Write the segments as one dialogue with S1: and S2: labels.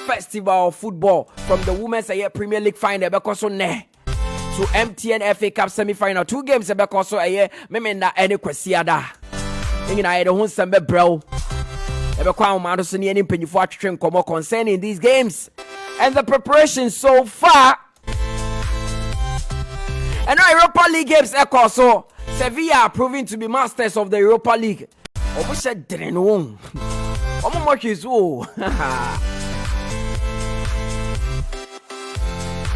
S1: Festival of Football from the Women's Premier League final because on ne to MTN FA Cup semi-final 2 games because on memenda any kwesiada ingina ye de ho sembe bro ebekwa amado so ne any mpanyifo atwetwe nkomo concerning these games and the preparation so far. And now Europa League games so Sevilla are proving to be masters of the Europa League. Obusha dreno omo mokizo.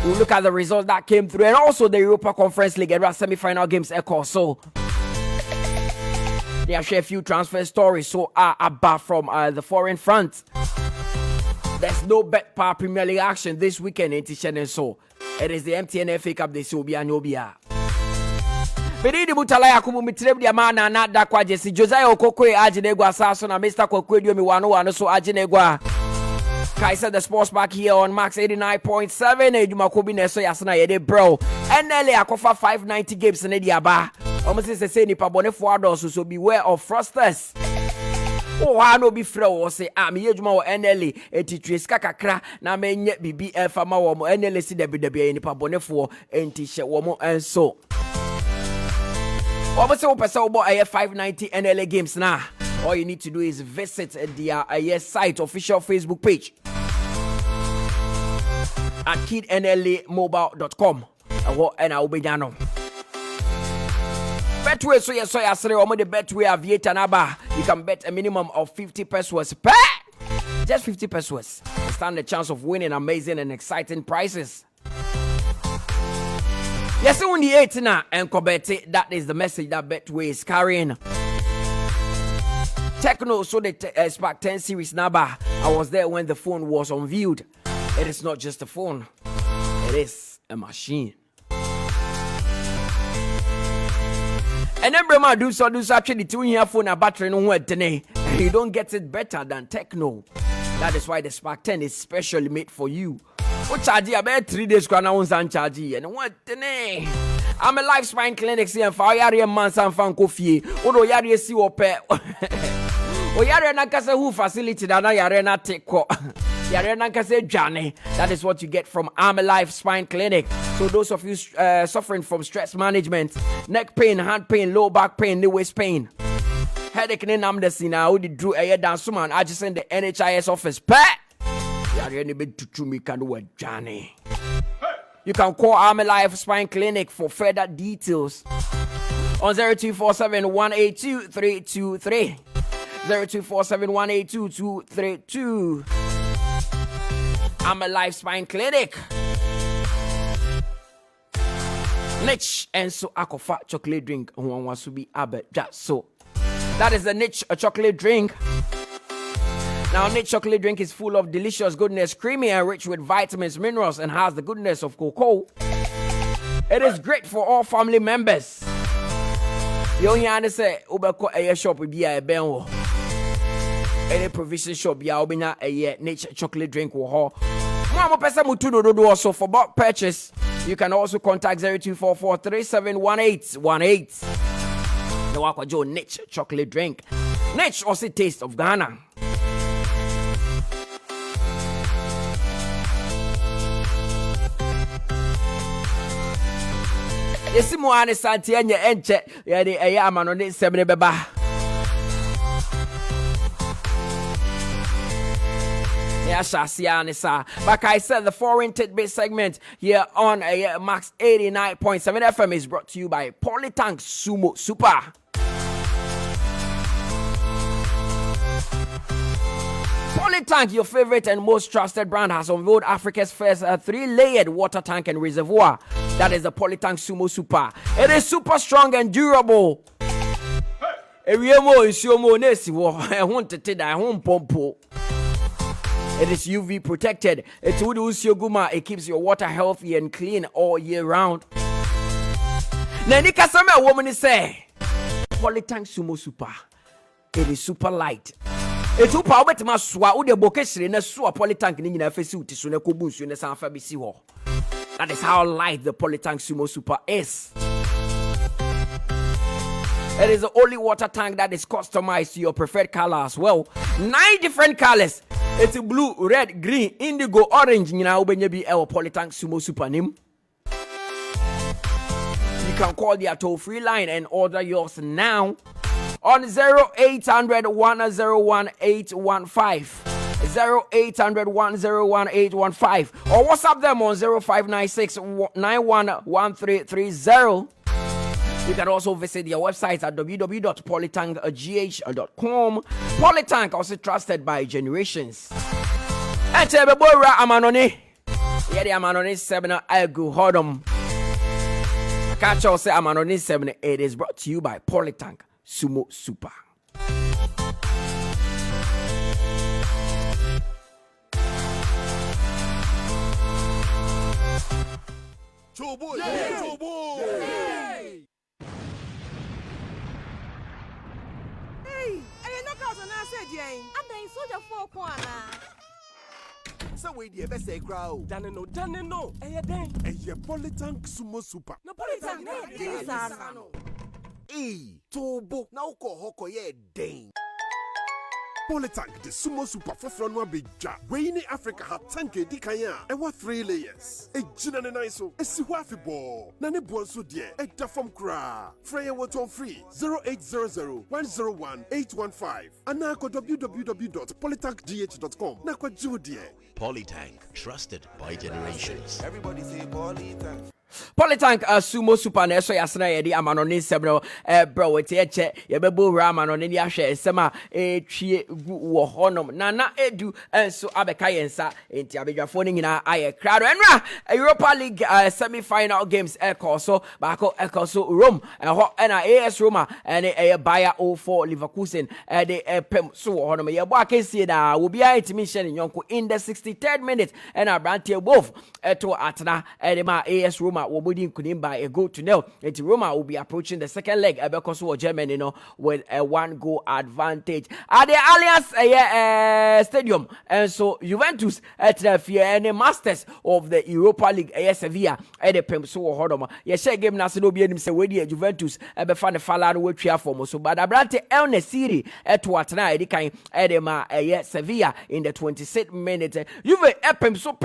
S1: We'll look at the results that came through and also the Europa Conference League semi-final games so they have shared a few transfer stories so about from the foreign front. There's no bet power Premier League action this weekend in Tishan, so it is the MTN FA Cup this will be an Obia. Pedidi Mutala Yakubu mitrebdi amana na da kwa Jesse Josiah Quaye ajinegwa saso na Mr. Quaye dio mi Waano so ajinegwa. Kaisa the sports back here on Max 89.7 ejuma kobi neso yasna yede bro. NLA akofa 590 games ne di aba. Almost say nipa bone forward so beware of frosters. Waano bi frɛ wo se me yedwuma wo NLA etitwe ska kakra na menye bibi fama wo mo NLA si dabi nipa bonefo enti hye wo mo enso wo se wo pese wo bo 590 NLA games na all you need to do is visit their site official Facebook page at kidnlamobile.com and I will be done. Betway so yes so yasre omo the Betway aviator naba. You can bet a minimum of 50 pesos per. Just 50 pesos. Stand the chance of winning amazing and exciting prizes. Yes, only 8 now and Kobete. That is the message that Betway is carrying. Techno so the Spark 10 series naba. I was there when the phone was unveiled. It is not just a phone. It is a machine. And then Brema do so actually 2 year phone and battery no one today. You don't get it better than Techno. That is why the Spark 10 is specially made for you. What charge about 3 days can I charge and what today? I'm a life spine clinic here for yari man san fan coffee. Odo yari si ope. O yari na kase who facility that na yari na take ko. Yari na kase jane. That is what you get from Arm Life Spine Clinic. So those of you suffering from stress management, neck pain, hand pain, low back pain, knee waist pain, headache, and amnesty who did drew a dance man, I just send the NHIS office. You can call Arm Life Spine Clinic for further details on 0247 182 323. 0247 182 232. Arm Life Spine Clinic. Niche and so Akofa chocolate drink who wants to be Albert just so. That is the Niche chocolate drink. Now Niche chocolate drink is full of delicious goodness, creamy and rich with vitamins, minerals, and has the goodness of cocoa. It is great for all family members. You only understand Ubako a shop will be a benwo. Any provision shop ya obina a Niche chocolate drink will haul. Mama pesa mutuno do also for bulk purchase. You can also contact 0244 371818. The Wakwa Joe Niche chocolate drink. Niche also taste of Ghana. Yesimu ane santi enye enche yadi eya amano ne semne beba. Like I said, the foreign tidbit segment here on Max 89.7 FM is brought to you by Polytank Sumo Super. Polytank, your favorite and most trusted brand, has unveiled Africa's first 3-layered water tank and reservoir. That is the Polytank Sumo Super. It is super strong and durable. It is UV protected. It's Udu It keeps your water healthy and clean all year round. Nanika Sama woman is say Polytank Sumo Super. It is super light. It's super wet maswa ude bokesri na so Polytank ni na fesi utiso na kobunsu na sanfa bisi ho. That is how light the Polytank Sumo Super is. It is the only water tank that is customized to your preferred color as well. 9 different colors. It's blue, red, green, indigo, orange. You know, when you be our Polytank Sumo Super name. You can call their toll-free line and order yours now on 0800 101 815. 0800 101 815 or WhatsApp them on 0596 911330. You can also visit their website at www.polytankgh.com. Polytank, also trusted by generations. And Tebebora Amanone. Yeah, the Amanone 7 Agu Hodom. Catch us say Amanone 7. It is brought to you by Polytank Sumo Super.
S2: Chobo, Chobo.
S3: Hey, no cause on I said, Jane.
S4: And then soldier 4 corner.
S2: So we the best crowd.
S3: Done no. Hey, then.
S2: Hey, Polytank Sumo Super.
S3: No Polytank.
S2: Hey, Tobo. Now hoko ye dang. Polytank the Sumo Super for front one big job. Wayne Africa had tank dikaya. And what 3 layers? A gin and nice a siwafi ball. Nane bonso dear. A dafam kra. Freya what on free 0800 101 815. And now go www.polytankgh.com. Nakwa Judia.
S5: Polytank, trusted by generations.
S2: Everybody say Polytank.
S1: Polytank Sumo Super na so yasna ye di Amanone 7 bro we tie che ye bebo wura Amanone ni ahwe esema twie wo honom na edu enso abeka yensa enti abedwafo ni nyina aye krado enra Europa League semi-final games so baako so Rome ho na AS Roma and Bayer 04 Leverkusen de pem so honom ye bo akensie da obi a etimi hye ne yonko in the 63rd minute and Abrantie both to atna de ma AS Roma Wobudi couldn't by a goal to nil. And Roma will be approaching the second leg because of Germany, with a 1-goal advantage at the Allianz Stadium. And so Juventus at the Fienne Masters of the Europa League, Sevilla at the Pemso Hodoma. Yes, game National Bianim say with Juventus fan the Falano with Tria for so but Abrante El Nesiri at Watana Edikai Edema Sevilla in the 26th minute. Juve Pemso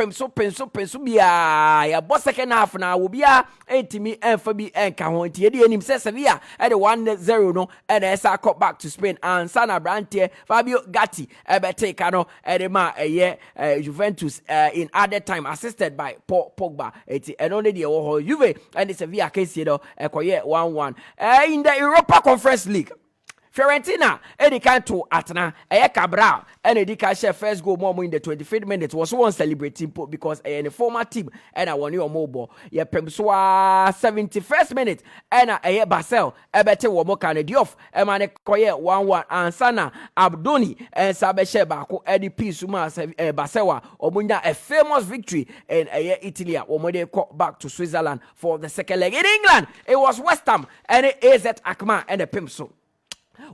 S1: Bia boss second half now will be a entimi enfabi enka ho ntie de anim se Sevilla at the 1-0 no and esa cut back to Spain and Sana Brante Fabio Gatti ebeteka no edema Juventus in added time assisted by Paul Pogba eti enone de wo ho Juve and Sevilla case do ekoye 1-1 in the Europa Conference League. Fiorentina, Eddie Canto Atana, Cabral, and Eddie Casher first goal more in the 25th minute was one celebrating because a former team and I won your mobile. Ye Pemswa 71st minute and a Basel, Ebete Womokan Diof, Emane Koye 1-1 and Sana Abdoni and Sabeshe Bako Eddie P. Suma Basewa, Omunya a famous victory in Italy, Omode back to Switzerland for the second leg. In England, it was West Ham and AZ Akma and the Pimso.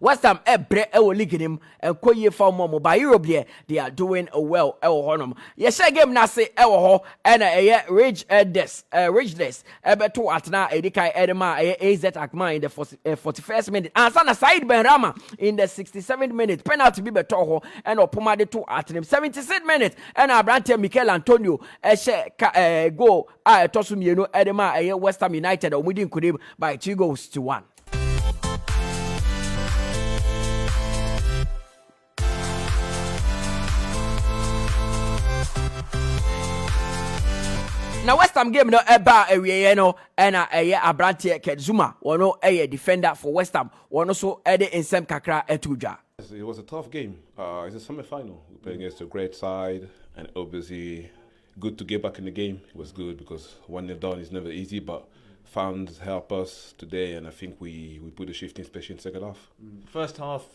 S1: West Ham ebre league him and Quaye for Momo by Europe there. They are doing well. Honum. Yes, game na say ho and Rage Rageless Ebeto Atna Edikai Edema AZ Akma in the 41st minute. And Sana Said Benrama in the 67th minute. Penalty be betoho and Opomade to Atnim 76th minute. And Abrante Mikel Antonio go Tosumieno Edema West Ham United or Mudin Kudim by 2-1. Now West Ham game no eba ewie no na Abrante Kedzuma wono defender for West Ham wono so insem kakra etudwa.
S6: It was a tough game. It's a semi-final. We're playing against a great side and obviously good to get back in the game. It was good because 1-0 down is never easy, but fans help us today and I think we put a shift in, especially in second half.
S7: First half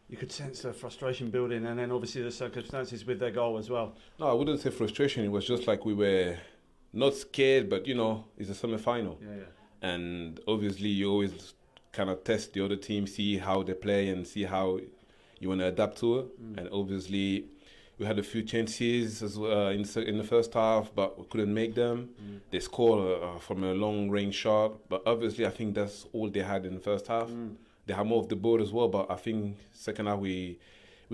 S7: you could sense the frustration building and then obviously the circumstances with their goal as well.
S6: No, I wouldn't say frustration. It was just like we were not scared, but it's a semi-final.
S7: Yeah.
S6: And obviously you always kind of test the other team, see how they play and see how you want to adapt to it. And obviously we had a few chances as well, in the first half, but we couldn't make them. They scored from a long-range shot, but obviously I think that's all they had in the first half. They had more of the ball as well, but I think second half we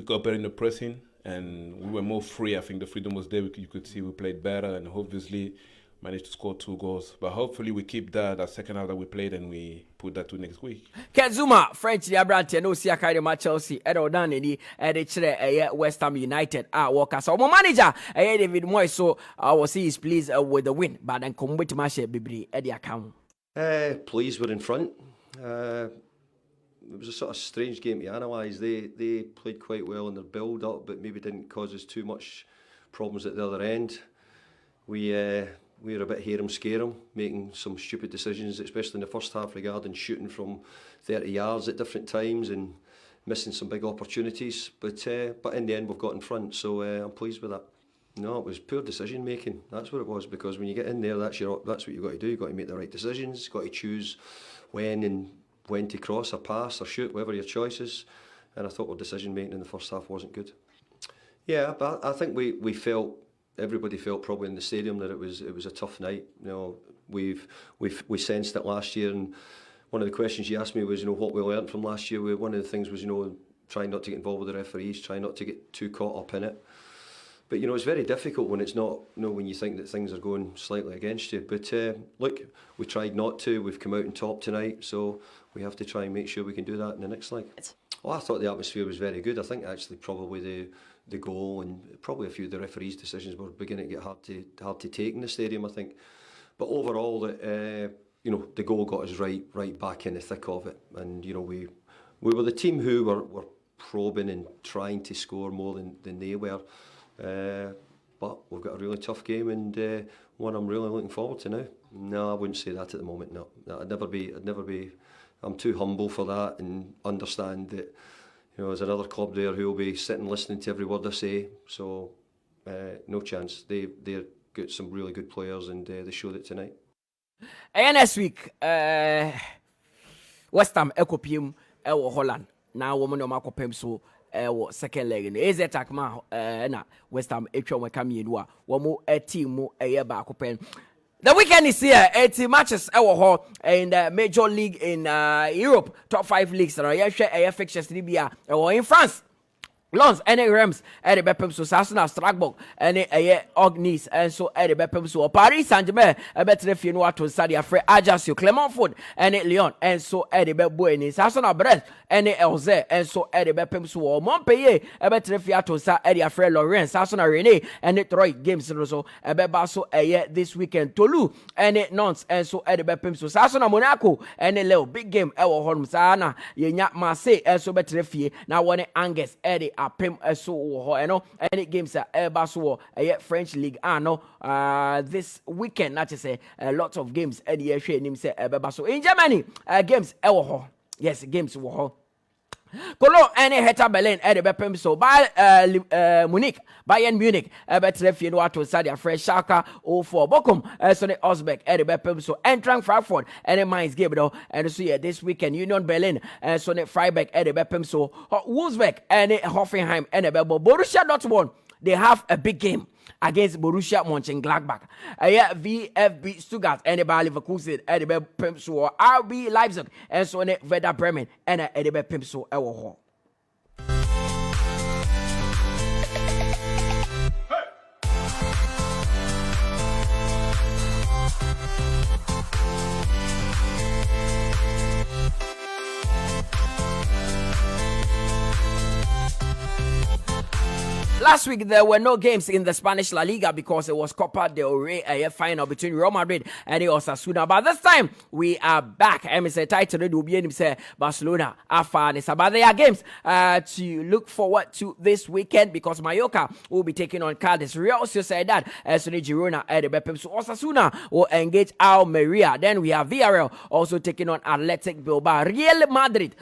S6: got better in the pressing and we were more free. I think the freedom was there. You could see we played better, and obviously managed to score 2 goals. But hopefully we keep that second half that we played, and we put that to next week.
S1: Kezuma, French Diabrante, no see a kind of Chelsea, Edo Danny, Edichere, West Ham United, Walker. So, my manager, David Moyes, so I will see he's pleased with the win, but then come with Mashe Bibri, Eddie account.
S8: Pleased we're in front. It was a sort of strange game to analyse. They played quite well in their build-up, but maybe didn't cause us too much problems at the other end. We were a bit harem-scarum, making some stupid decisions, especially in the first half regarding shooting from 30 yards at different times and missing some big opportunities. But in the end, we've got in front, so I'm pleased with that. No, it was poor decision making. That's what it was, because when you get in there, that's what you've got to do. You've got to make the right decisions. You've got to choose when to cross or pass or shoot, whatever your choice is. And I thought our decision making in the first half wasn't good. Yeah, but I think we felt, everybody felt probably in the stadium that it was a tough night. You know, we sensed it last year, and one of the questions you asked me was, what we learned from last year. One of the things was, trying not to get involved with the referees, trying not to get too caught up in it. But it's very difficult when it's not, when you think that things are going slightly against you. But look, we tried not to. We've come out on top tonight, so we have to try and make sure we can do that in the next leg. Well, I thought the atmosphere was very good. I think actually probably the goal and probably a few of the referees' decisions were beginning to get hard to take in the stadium, I think. But overall, the goal got us right back in the thick of it, and we were the team who were probing and trying to score more than they were. But we've got a really tough game, and one I'm really looking forward to now. No, I wouldn't say that at the moment. No, I'd never be. I'm too humble for that, and understand that there's another club there who will be sitting listening to every word I say. So no chance. They've got some really good players, and they showed it tonight.
S1: And next week, West Ham Ekopim Holland. Now woman no makopem so. Second leg in AZ Takma na West Ham etwa come in wa mo team mo back pen. The weekend is here. 80 matches in the major league in Europe, top 5 leagues. Fixtures in France. Lons, any Rams, Eddie Bepem, so Arsenal, Strasbourg, any Ognis, and so Eddie Bepem, so Paris Saint-Germain, a better if you know what to study a free Ajax, Clermont-Foot, any Lyon, and so Eddie Bepem, Arsenal, Brest, any Elze, and so Eddie Bepem, so Montpellier, a better if you have to start Eddie Afre Lorraine, Arsenal, Rene, and the Troy games, so a bebaso, this weekend, Toulouse, any Nantes, and so Eddie Bepem, so Arsenal, Monaco, any little big game, Ewa Holmesana, Yenya Marseille, and so better if you now want Angus, Eddie. Pim so any games baso French League this weekend not to say lots of games baso in Germany games yes games Cologne any Hertha Berlin Bepem so by Bayern Munich better you know what to say their fresh Schalke 04 Bochum so the Osbeck Bepem so Eintracht Frankfurt and Mainz game and so this weekend Union Berlin so the Freiburg Bepem so Wolfsburg and Hoffenheim and Borussia Dortmund. They have a big game against Borussia Mönchengladbach. VfB Stuttgart and Bayer Leverkusen and the Pemso RB Leipzig and so ne Werder Bremen and the Pemso Ewo. Last week, there were no games in the Spanish La Liga because it was Copa del Rey, a final between Real Madrid and Osasuna. But this time, we are back. And Mr. Title will be in Barcelona. But there are games to look forward to this weekend because Mallorca will be taking on Cádiz. Real Sociedad, Girona, so Osasuna will engage Almeria. Then we have Villarreal also taking on Athletic Bilbao. Real Madrid,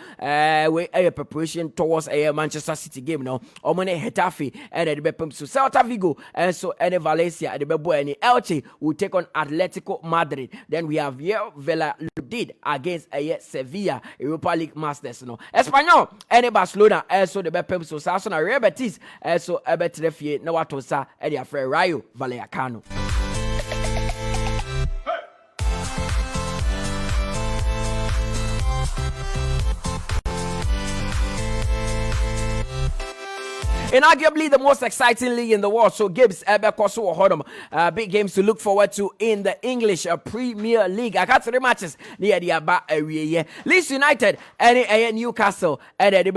S1: with a preparation towards a Manchester City game now. Omane Getafe. And the Bepem so Celta Vigo and so any Valencia and the Bebo and Elche will take on Atletico Madrid. Then we have Valladolid against Sevilla Europa League Masters. Espanyol and Barcelona and so the Bepem so Sasuna Real Betis and so Ebetrefi Nawatosa and their friend Rayo Vallecano. Inarguably the most exciting league in the world. So Gibbs, Koso Hodom, big games to look forward to in the English Premier League. I got 3 matches near the Aba area. Leeds United, any Newcastle, and any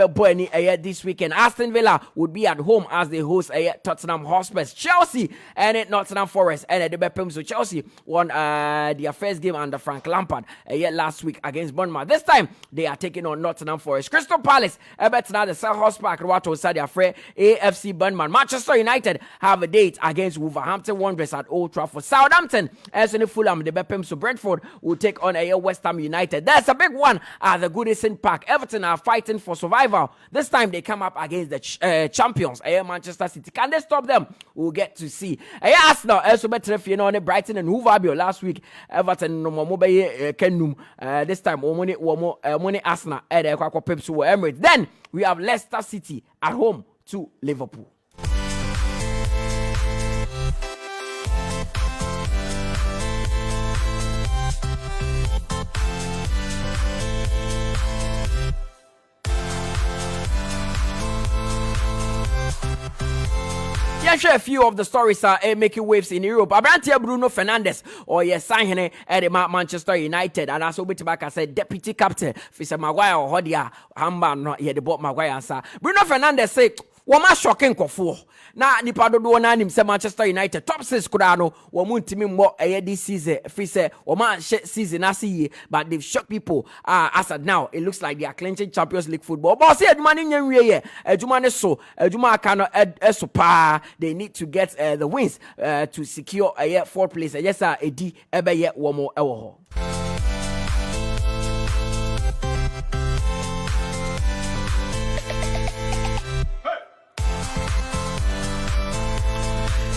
S1: this weekend. Aston Villa would be at home as they host Tottenham Hotspur. Chelsea and Nottingham Forest, and the Bepem. So Chelsea won their first game under Frank Lampard last week against Bournemouth. This time they are taking on Nottingham Forest. Crystal Palace, now the Selhurst Park, Wato Sadia Frey, AFC Bournemouth. Manchester United have a date against Wolverhampton Wanderers at Old Trafford. Southampton, as in Fulham, the Bepem. So Brentford will take on West Ham United. There's a big one at the Goodison Park. Everton are fighting for survival. This time they come up against the champions, Manchester City. Can they stop them? We'll get to see. Arsenal also better if you know Brighton and Hove Albion last week. Everton no more Kenum. This time money Arsenal at the Pips were Emirates. Then we have Leicester City at home to Liverpool. Share a few of the stories are making waves in Europe. Abrantia Bruno Fernandes or signing at Manchester United, and also bit back as a deputy captain Fisa Maguire or Hodia Hamba not yet the bought Maguire answer. Bruno Fernandes say Wama shocking kofo. Na nipa dodo na nim se Manchester United top 6 kura no womu ntimi mo this season fi se woma season asi but they've shocked people as of now it looks like they are clinching Champions League football. But say aduma ni nyanwie ye aduma ne so aduma aka no so pa they need to get the wins to secure a 4th place. Yes sir edi ebe ye womo ewo ho.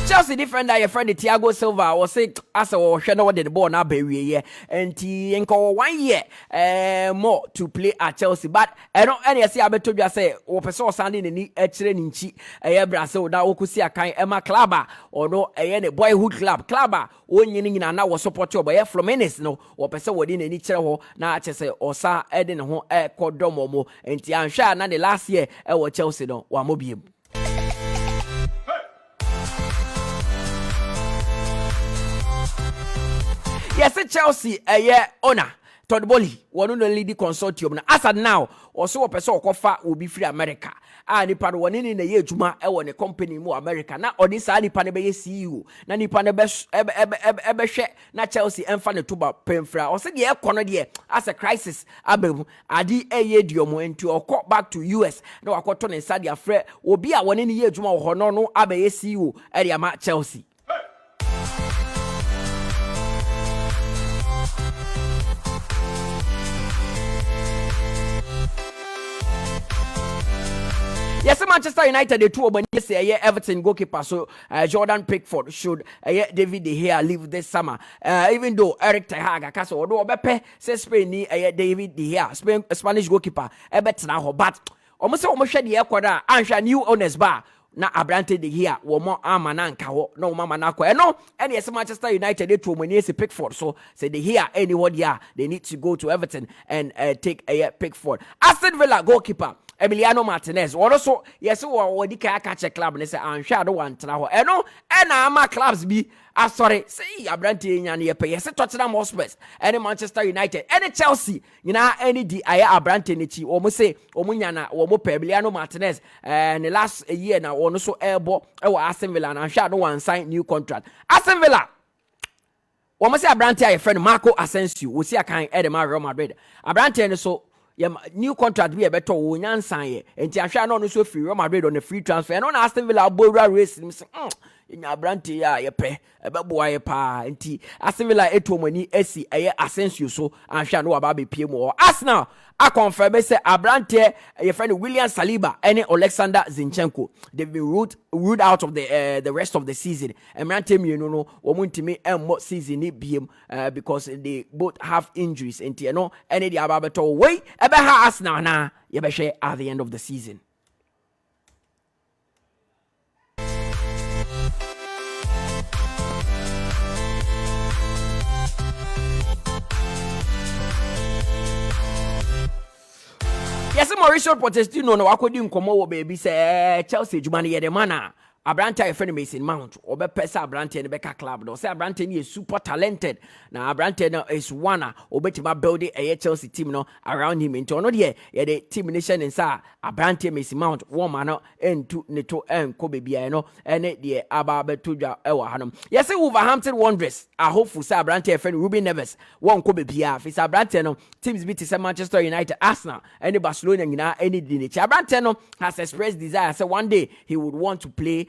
S1: Chelsea defender your friend Thiago Silva was say as a shadow the ball now bury and he 1 year more to play at Chelsea, but I don't any see I told you say o person standing in the training chi Brazil now okusi akan Emma Clubber or no a boyhood clubber onyin na was support your boy Fluminense no or person within any chere na say osa eden ho kodom mo enti ansha na the last year e Chelsea no wa mobiem. Yes, Chelsea, owner, Todd Bolly, one of the leading consortium. As of now, also a person will be free America. And if I want in a year, Juma, I want a company more America. Now, on this, I need to see you. Now, you pan best ever share. Now, Chelsea and fan tuba penfra. Or say, yeah, Canada as a crisis. Adi a year diomo into or call back to US. No, I caught on inside your friend will be a 1 year Juma or no, Abe see you at your match Chelsea. Yes, Manchester United, the two of them say Everton goalkeeper, so Jordan Pickford should David De Gea leave this summer. Even though Eric Ten Hag, Castle, although Beppe says Spain need David De Gea, Spanish goalkeeper, Everton now, but almost shed the Ecuador, and new owners bar. Na Abrante De Gea wo mo amana nka ho no mama na kwa no and yes Manchester United they to money Pickford so say De Gea anybody they need to go to Everton and take a Pickford. Aston Villa goalkeeper Emiliano Martinez also yes wo di ka catch club ne say anhwa do wan tena ho eno and ama clubs be sorry say Abrante nya ne pay yes Tottenham Hotspur and Manchester United and Chelsea you know any di Abrante ne chi omo say omo nya na omo Emiliano Martinez and the last year na ono so elbow Aston Villa and anhwa do wan sign new contract. Aston Villa omo say Abrante your friend Marco Asensio we see akan Edema Real Madrid Abrante ne so new contract be a better one sign enti ahwa no so free Real Madrid on a free transfer and on Aston Villa Bora race him say Abrante ye pe ebeboa ye pa enti Aston Villa etomani esi Asensio so ahwa no aba be pie mo Arsenal I confirm say Abrante your friend William Saliba and Alexander Zinchenko they've been ruled out of the rest of the season. Abrante no omuntimi emmo season ni biem because they both have injuries enti no any the ababeto way ebe ha Arsenal na ye be share at the end of the season. Yes, Mauricio Pochettino no akodi nkomo wo baby say Chelsea jumani ye de mana. Abrante friend Mason Mount obe pesa Abrante ne beka club no say Abrante ni is super talented na Abrante no is one obetima build a Chelsea team no around him into no de ye the team nation inside Abrante Mason Mount woman no entu neto enko bebia no ene de aba betodwa ewa hanom yes Wolverhampton Wanderers I hope for say Abrante friend Ruben Neves won ko bebia fi say Abrante no teams beat say Manchester United, Arsenal and Barcelona nyina any di Abrante no has expressed desire say one day he would want to play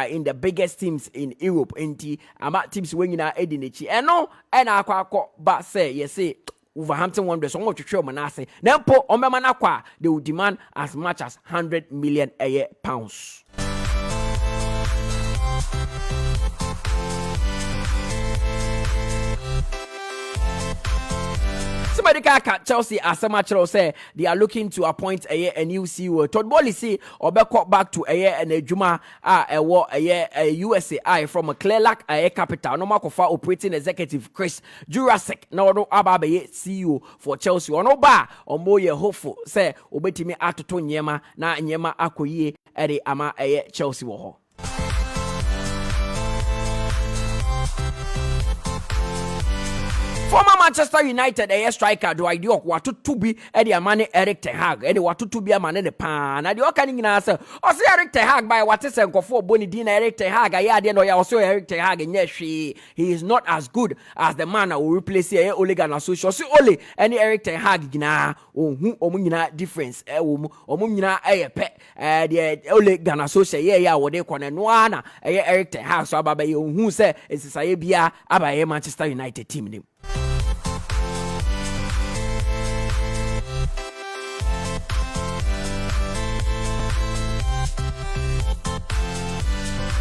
S1: in the biggest teams in Europe enti ama teams when you na edinichi eno na akwa but say yes say Wolverhampton Wanderers on what you manase na po omema na kwa they will demand as much as 100 million a year pounds. Somebody can Chelsea as a match say they are looking to appoint a new CEO. Todd Bowley say or back back to a year and a Juma a year a USAI from a Clearlac a capital. No matter operating executive Chris Jurasek no ababe CEO for Chelsea or no bar or more hopeful say obetimi atoto nyema na nyema akoye ede ama a Chelsea wo. Former Manchester United striker do idea watu tubi edi amane Eric Ten Hag edi watu tubi amane ne pan na de okani nyina se o se Eric Ten Hag by wate se nkofo boni din Eric Ten Hag ya de no ya o se Eric Ten Hag nya hwe he is not as good as the man who replace Ole Gunnar Solskjaer so Ole any Eric Ten Hag nyina ohu omu nyina difference wo mu omu nyina pe de Ole Gunnar Solskjaer ya wo de kone no ana Eric Ten Hag so ababa ye ohu se esisaye bia abaye Manchester United team nim.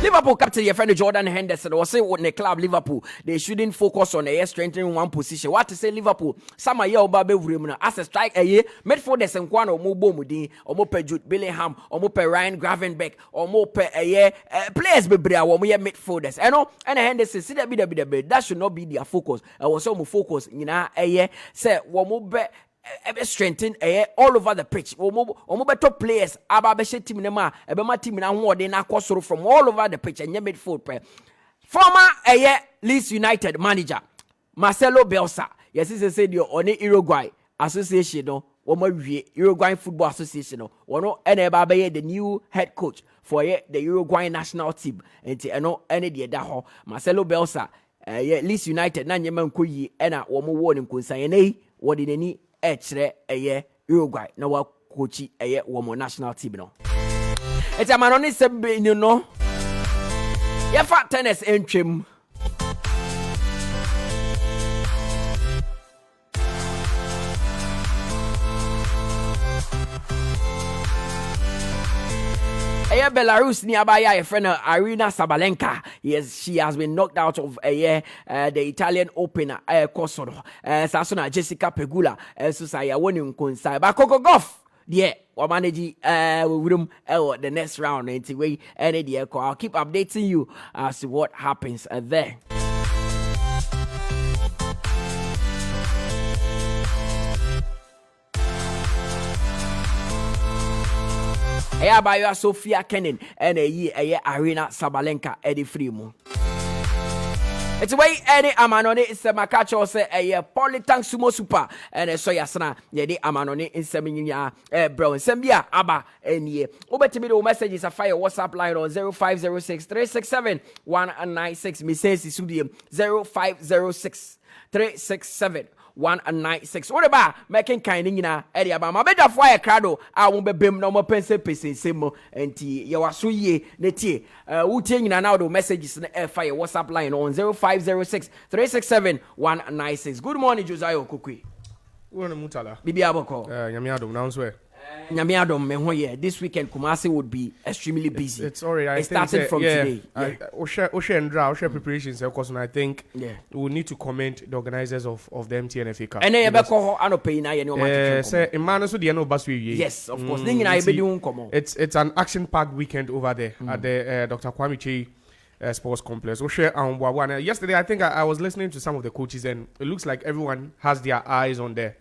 S1: Liverpool captain your friend Jordan Henderson was say what the club Liverpool they shouldn't focus on strengthening one position. What to say Liverpool some year oba be wurem na as a strike midfielders nkwa na omo bomudin omo pe Jude Bellingham omo pe Ryan Gravenberch omo pe players bebre a omo ye midfielders and Henderson see that be that should not be their focus. Was omo focus nyina say omo be strengthen all over the pitch. Omo better players aba be team nema ebe ma team na hoode na akosoro from all over the pitch and midfield play. Former Leeds United manager Marcelo Bielsa yes he said you on Uruguay association no omo wie Uruguay Football Association no wono ene ba be the new head coach for the Uruguay national team enti eno ene de da ho Marcelo Bielsa Leeds United na nyema nkoyi ena womo wo ne nkonsan nei wodi nani Uruguay na wa coach womo national team no. It's a man on this you know. Ya fat tennis entrim. Belarus nearby a friend Arina Sabalenka. Yes, she has been knocked out of the Italian Open Kosovo. Sasona Jessica Pegula Susaya winning Kunsai. But Coco Golf, yeah, we manage the next round anyway. I'll keep updating you as to what happens there. By Sophia Kenin and Arina Sabalenka Eddie Freemo. It's way any amanone is a macacho say a politank sumo super and a soyasana yedi amanone in seminia brown sembia abba and ye obetimido messages a fire WhatsApp line on 0506 367 196 misses studio 0506 367 196. What about making kind in area? My better fire crado. I won't be bim no more pencil pieces simo and tea. You are so ye neti. Wooting in now the messages in the fire WhatsApp line on 0506 367 196. Good morning, Josiah Quaye.
S9: We're on Mutala.
S1: Bibi Aboko.
S9: Yamiadum now swear.
S1: This weekend Kumasi would be extremely busy.
S9: It's alright.
S1: It started from today.
S9: Osha preparations, of course, and I think we will need to commend the organizers of the MTNFA Cup.
S1: And then you pay now. Yes, of course.
S9: It's an action-packed weekend over there at the Dr. Kwame Sports Complex. Yesterday, I think I was listening to some of the coaches, and it looks like everyone has their eyes on the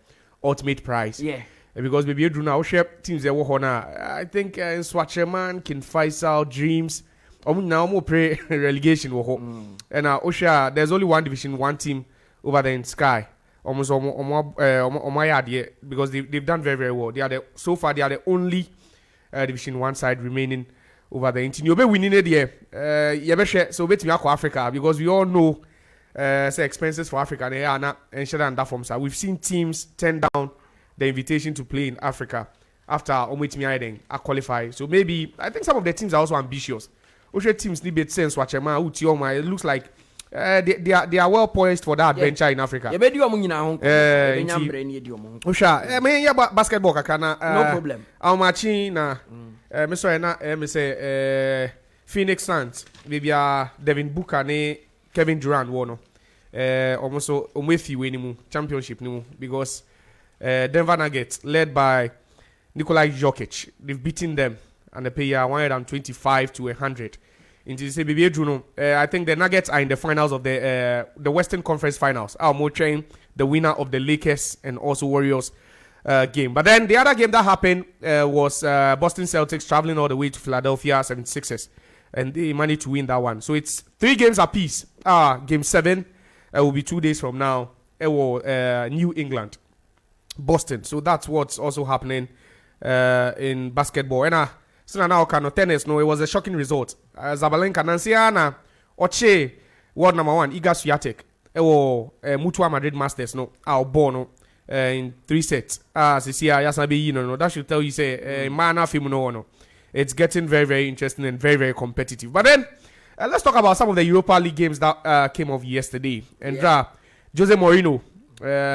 S9: ultimate prize.
S1: Yeah.
S9: because baby Drew now share teams there were I think Swatcherman, King Faisal, Dreams. Now more pray relegation and Osha there's only one division, one team over there in Sky. Almost on my idea because they've done very, very well. So far they are the only division 1 side remaining over there. You'll be winning it here. So bet me Africa because we all know say expenses for Africa they are not and that from side. We've seen teams turn down the invitation to play in Africa after Omwetimi I qualify. So maybe I think some of the teams are also ambitious. Osha teams need bit sense watch it looks like they are well poised for that adventure in Africa. Basketball kakana.
S1: No problem.
S9: Our matching na me say Phoenix Suns. Maybe Devin Booker ne Kevin Durant wono. Almost omwefi we championship nimu because Denver Nuggets led by Nikola Jokic. They've beaten them and they pay 125 to 100. I think the Nuggets are in the finals of the Western Conference Finals. More train the winner of the Lakers and also Warriors game. But then the other game that happened was Boston Celtics traveling all the way to Philadelphia 76ers. And they managed to win that one. So it's 3 games apiece. Game 7 will be 2 days from now. It will New England, Boston. So that's what's also happening in basketball. And so now tennis, no, it was a shocking result. Zabalenka Nansiana Oche world number 1 Iga Swiatek Mutua Madrid Masters no Bono in 3 sets. Sisia Yasabi no that should tell you say mana fimuno no. It's getting very, very interesting and very, very competitive. But then let's talk about some of the Europa League games that came off yesterday. And Jose Mourinho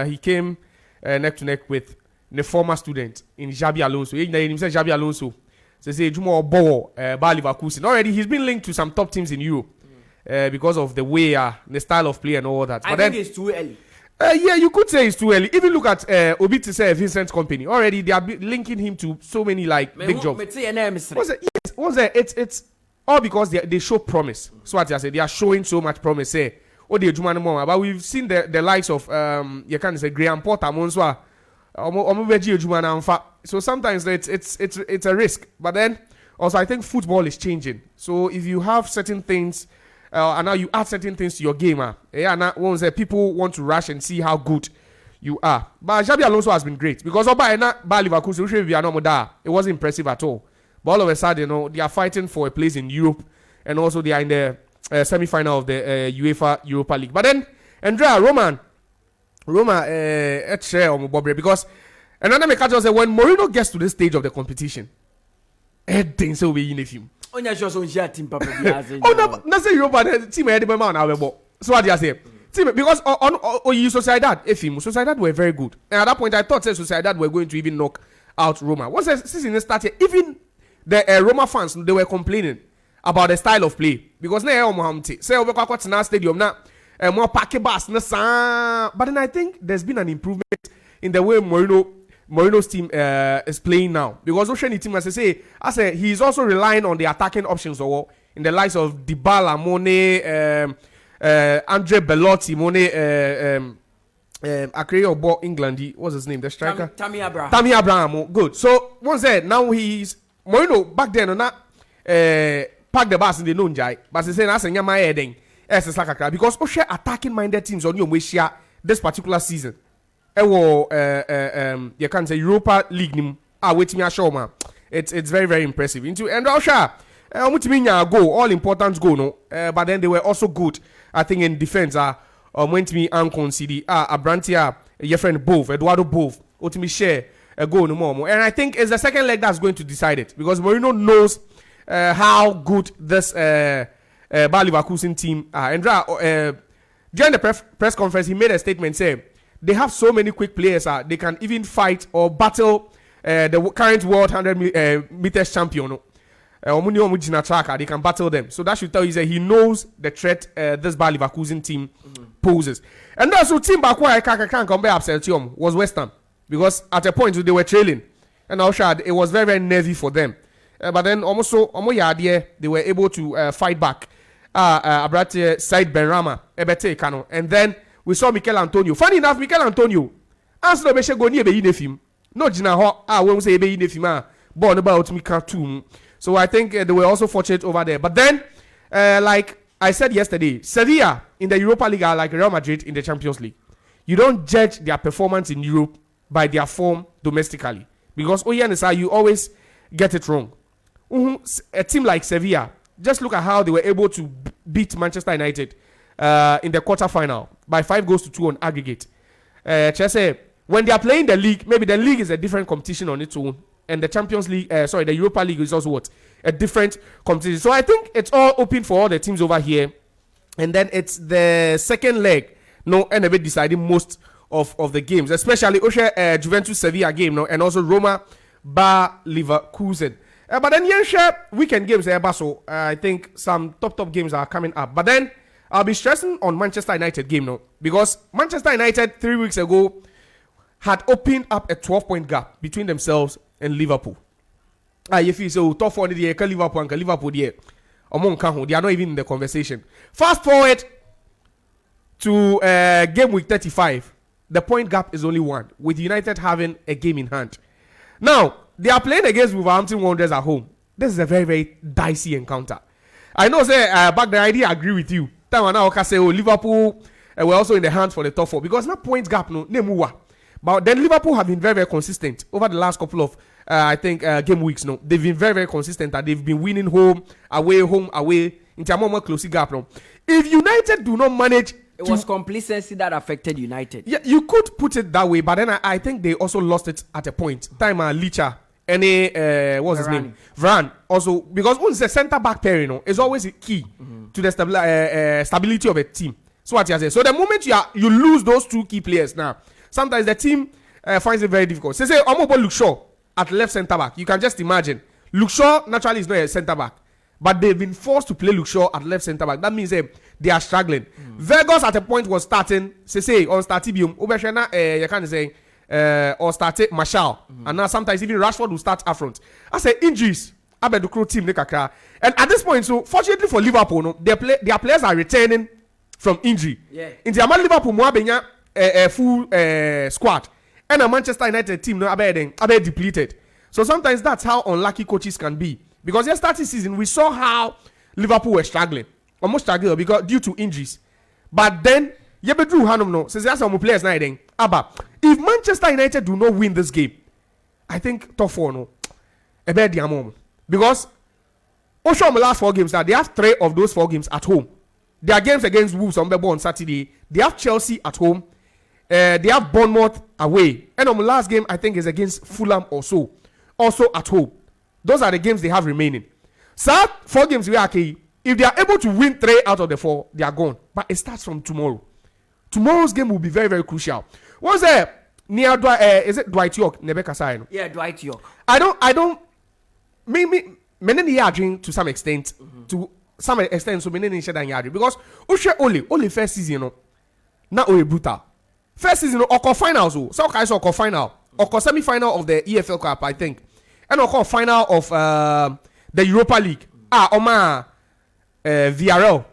S9: he came neck to neck with the former student in Xabi Alonso. He said Xabi Alonso. So say Jumo Bowo Bayer Leverkusen. Already he's been linked to some top teams in Europe because of the way the style of play and all that.
S1: I think it's too early.
S9: Yeah, you could say it's too early. Even look at Obi say Vincent Company. Already they are linking him to so many big jobs. It's all because they show promise. So what I say, they are showing so much promise. But we've seen the likes of you can say Graham Potter, Monswa. So sometimes it's a risk, but then also I think football is changing. So if you have certain things, and now you add certain things to your game, people want to rush and see how good you are. But Xabi Alonso has been great because it wasn't impressive at all. But all of a sudden, they are fighting for a place in Europe, and also they are in the semi-final of the UEFA Europa League. But then Andrea Roma because another make just say when Mourinho gets to this stage of the competition, things will be in a film.
S1: Team papa.
S9: That's a Europa team head by man. So what do you say? Team because on Sociedad were very good, and at that point I thought Sociedad were going to even knock out Roma. Once the season started, even the Roma fans they were complaining about the style of play because say over stadium now. More packet bus, but then I think there's been an improvement in the way Mourinho's team is playing now. Because Ocean team, as I say, he's also relying on the attacking options or in the likes of Dybala, Mone, Andre Belotti, Mone, Akre England. What's his name? The striker,
S1: Tammy
S9: Abraham. Good. So once there, now he's Mourinho back then not pack the bus in the Nunjai, but he said that's a Nyama heading. Because Osha attacking minded teams on your share this particular season. You can say Europa League waiting a show man. It's very, very impressive. And Osha goal, all important goal, no. But then they were also good, I think, in defense. Went to me and concede Abrantia, your friend Bove, Eduardo Bove, ultimately share a goal no more. And I think it's the second leg that's going to decide it because Mourinho knows how good this Bayer Leverkusen team and during the press conference he made a statement saying they have so many quick players they can even fight or battle the current world 100 meters champion they can battle them. So that should tell you that he knows the threat this Bayer Leverkusen team poses. And also team back where I can't compare upset was West Ham because at a point they were trailing and also it was very, very nervy for them. But then almost they were able to fight back. Abrate side Benrama, Ebete Kano, and then we saw Mikel Antonio. Funny enough, Mikel Antonio, answer the go near the film. No Gina Ho, won't say baby if you ma born about me cartoon. So I think they were also fortunate over there. But then, like I said yesterday, Sevilla in the Europa League are like Real Madrid in the Champions League. You don't judge their performance in Europe by their form domestically. Because you always get it wrong. A team like Sevilla, just look at how they were able to beat Manchester United in the quarterfinal by 5-2 on aggregate. Chelsea, when they are playing the league, maybe the league is a different competition on its own, and the Champions League, the Europa League is also a different competition. So I think it's all open for all the teams over here, and then it's the second leg, and a bit deciding most of the games, especially Juventus Sevilla game, and also Roma bar Leverkusen. But then weekend games, so I think some top games are coming up. But then I'll be stressing on Manchester United game because Manchester United 3 weeks ago had opened up a 12-point gap between themselves and Liverpool. You feel so top 4 the Liverpool and Liverpool there. They are not even in the conversation. Fast forward to game week 35. The point gap is only 1, with United having a game in hand. Now, they are playing against Wolverhampton Wanderers at home. This is a very, very dicey encounter. I know, back then I didn't agree with you. Time now, I say, Liverpool were also in the hands for the top 4 because not points gap, But then Liverpool have been very, very consistent over the last couple of, game weeks. They've been very, very consistent. And they've been winning home, away. In terms of close gap. If United do not manage,
S1: it was complacency that affected United.
S9: Yeah, you could put it that way, but then I think they also lost it at a point. Time Licha, what's his name? Varane. Also, because once the centre back pairing, is always a key to the stability of a team. So what you say? So the moment you lose those 2 key players now, sometimes the team finds it very difficult. Say Omobo Luke Shaw at left centre back. You can just imagine. Luke Shaw naturally is not a centre back. But they've been forced to play Luke Shaw at left centre back. That means they are struggling. Vegas at a point was starting, on Statibium, you can say, or started Marshall. And now sometimes even Rashford will start up front. I say injuries. I bet the crew team. And at this point, so fortunately for Liverpool, their players are returning from injury.
S1: Yeah.
S9: In the Liverpool, a full squad. And a Manchester United team, are depleted. So sometimes that's how unlucky coaches can be. Because yesterday season, we saw how Liverpool were struggling. Almost struggling because due to injuries. But then, Yebedru Hanum says some players now. If Manchester United do not win this game, I think top 4 because Oshom last 4 games, they have 3 of those 4 games at home. They are games against Wolves on Saturday. They have Chelsea at home. They have Bournemouth away. And on the last game, I think is against Fulham also at home. Those are the games they have remaining. So 4 games we are okay. If they are able to win 3 out of the 4, they are gone. But it starts from tomorrow. Tomorrow's game will be very, very crucial. What's there? Near is it Dwight York?
S1: Yeah, Dwight York.
S9: I don't. Many yarding to some extent. To some extent, so many yarding because only first season, not only brutal. First season, or finals, so guys or final, or semi-final of the EFL Cup, I think. And of course, final of the Europa League. VRL.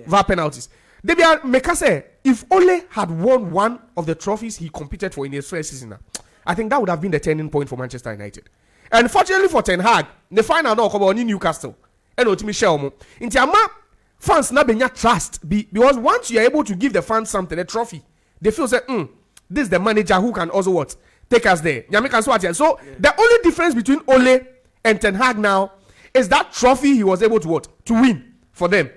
S9: VAR penalties. They be Mekase. If Ole had won one of the trophies he competed for in his first season, I think that would have been the turning point for Manchester United. And fortunately for Ten Hag, the final now come on in Newcastle. And Otimi Shelmo. In Tiama, fans na benya trust. Because once you are able to give the fans something, a trophy, they feel say, this is the manager who can also what? Take us there. So the only difference between Ole and Ten Hag now is that trophy he was able to what? To win for them.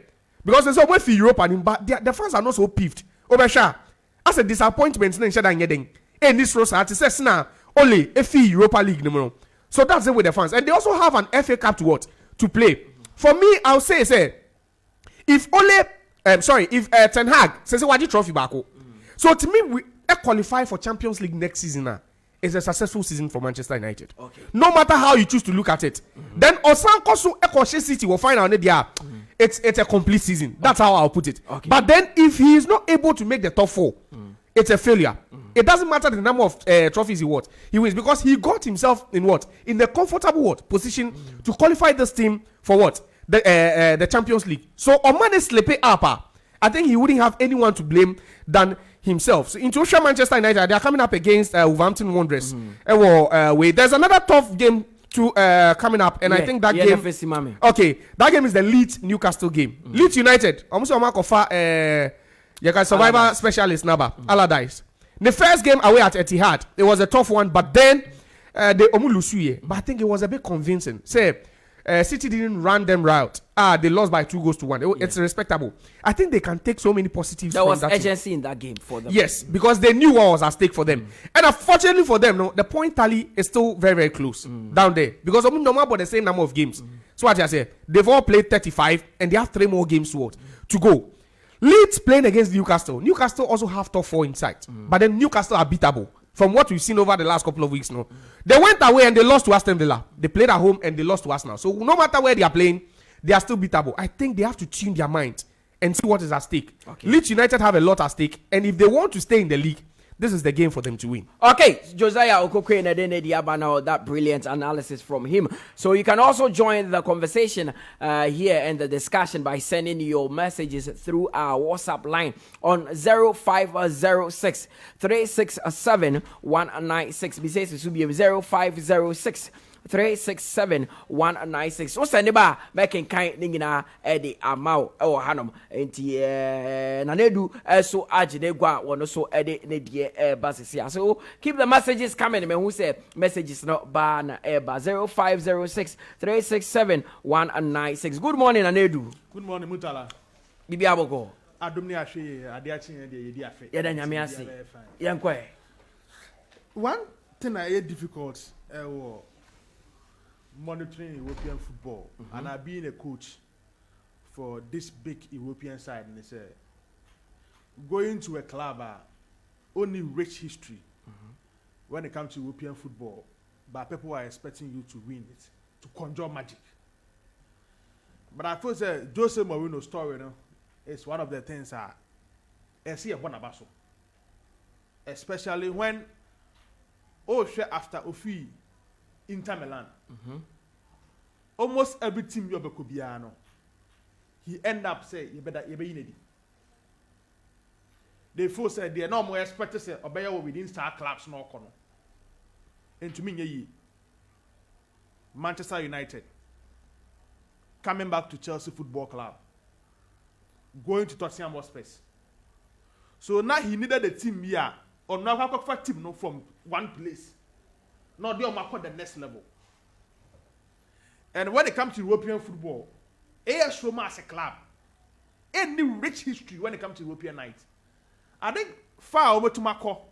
S9: Because there's always for Europe and but the fans are not so peeved. Obesha, as a disappointment in this roster, it says now only a fee Europa League numero. So that's it with the fans. And they also have an FA Cup to what? To play. For me, I'll say, if Ole, if Ten Hag says what trophy back. So to me, we qualify for Champions League next season now. It's a successful season for Manchester United. Okay. No matter how you choose to look at it. Then Osankosu Ekoshe City will find out it's a complete season. That's how I'll put it. Okay. But then if he is not able to make the top 4, it's a failure. It doesn't matter the number of trophies he wins because he got himself in the comfortable position to qualify this team for the Champions League. So Omane Slepe Apa, I think he wouldn't have anyone to blame than himself. So into Manchester United, they are coming up against Wolverhampton Wanderers. There's another tough game coming up, and I think that game. Okay, that game is the Leeds Newcastle game. Leeds United. Almost a mark of survivor specialist Naba Allardyce. The first game away at Etihad, it was a tough one, but then they omulusuye. But I think it was a bit convincing. Say. City didn't run them route. They lost by 2-1. It's respectable. I think they can take so many positives.
S1: There was urgency in that game for them.
S9: Yes, because they knew what was at stake for them. And unfortunately for them, no, the point tally is still very, very close down there. Because I'm normal about the same number of games. So what I say, they've all played 35 and they have 3 more games to go. Leeds playing against Newcastle. Newcastle also have top 4 in sight. But then Newcastle are beatable. From what we've seen over the last couple of weeks now. They went away and they lost to Aston Villa. They played at home and they lost to Arsenal. So no matter where they are playing, they are still beatable. I think they have to tune their mind and see what is at stake. Okay. Leeds United have a lot at stake. And if they want to stay in the league, this is the game for them to win. Okay,
S1: Josiah Okokwe Nadene that brilliant analysis from him. So you can also join the conversation here and the discussion by sending your messages through our WhatsApp line on 0506 367 196. Besides, it should be 0506 367-196. So send ba making kind ningina edi amao e hanom enti nanedu so aginegwa wono so edi ne die basisia. So keep the messages coming. Me who say messages not ba na eba 0506 367-196. Good morning Nanedu.
S10: Good morning Mutala.
S1: Bibi aboko.
S10: Adomni ahwe ade achi de yedi afe.
S1: Yeda nyame ase. Yankwe.
S10: One thing I difficult monitoring European football and I've been a coach for this big European side, and they say going to a club only rich history when it comes to European football, but people are expecting you to win it, to conjure magic. But I feel that Jose Mourinho's story is one of the things I see one about, especially when after Ofi Inter Milan. Almost every team you have a he end up say you better they force said they are no more expect to say obey within star clubs no kono. And to me Manchester United coming back to Chelsea Football Club, going to Tottenham Hotspur. So now he needed a team here or now have a team no from one place. Now they are the next level. And when it comes to European football, AS Roma as a club, any rich history when it comes to European nights. I think far over to Mako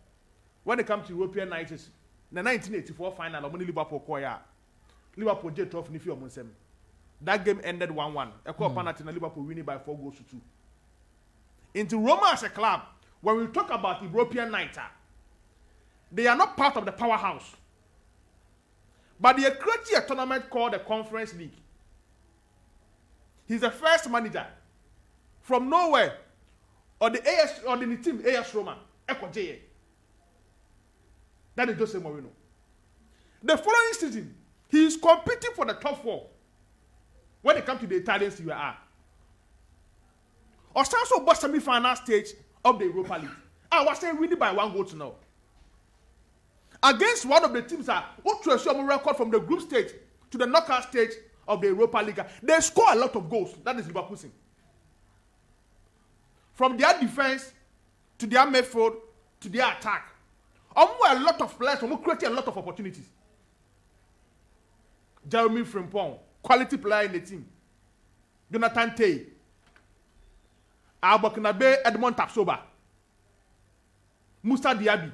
S10: when it comes to European nights, the 1984 final of Liverpool Quaye. Liverpool jet off Nifi Omunsem. That game ended 1-1. Liverpool winning by 4-2. Into Roma as a club, when we talk about European nights, they are not part of the powerhouse. But they created a tournament called the Conference League. He's the first manager from nowhere or the AS or the team AS Roma. That is Jose Mourinho. The following season, he is competing for the top 4 when it comes to the Italian Serie A. Ostanso was semi-final stage of the Europa League. I was saying winning by 1-0. Against one of the teams who to assume a record from the group stage to the knockout stage of the Europa League. They score a lot of goals. That is Liverpool. From their defense to their midfield to their attack. A lot of players who created a lot of opportunities. Jeremy Frimpong, quality player in the team. Jonathan Tay. Abokinabe Edmond Tapsoba. Musa Diaby.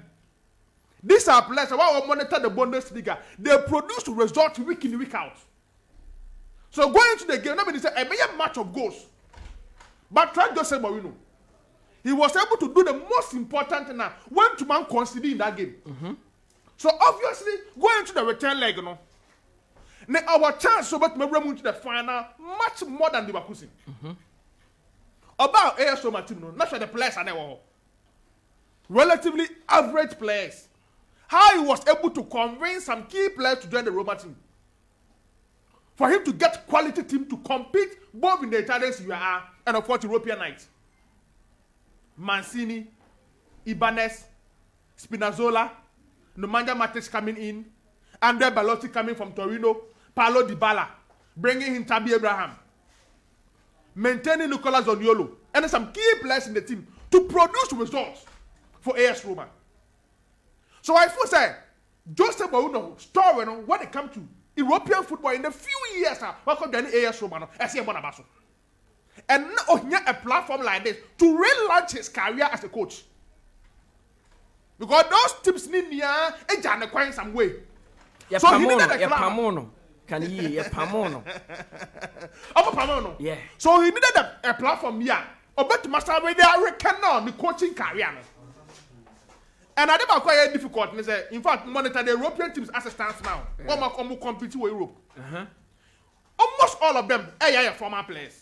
S10: These are players who monitor the Bundesliga. They produce results week in, week out. So going into the game, nobody said a major match of goals. But try Jose Mourinho. He was able to do the most important thing now. When to man concede in that game. So obviously, going into the return leg, now our chance so much to to the final much more than the Leverkusen. About AS Roma team, not sure the players are there. Relatively average players. How he was able to convince some key players to join the Roma team. For him to get quality team to compete both in the Italian Serie A and of course European nights. Mancini, Ibanez, Spinazzola, Nemanja Matic coming in, Andre Belotti coming from Torino, Paulo Dybala, bringing in Tammy Abraham, maintaining Nicolas Zaniolo, and some key players in the team to produce results for AS Roma. So I feel say, Joseph Waano story when it comes to European football in the few years, welcome to AS Roma, and now a platform like this to relaunch his career as a coach. Because those teams need me and acquire some way. So he needed a
S1: Pamono. Can you Pamono?
S10: Pamono.
S1: Yeah.
S10: So he needed a platform here. But master where they are the coaching career. And I never quite difficult. In fact, monitor the European teams as it stands now. Almost compete with Europe. Almost all of them are former players.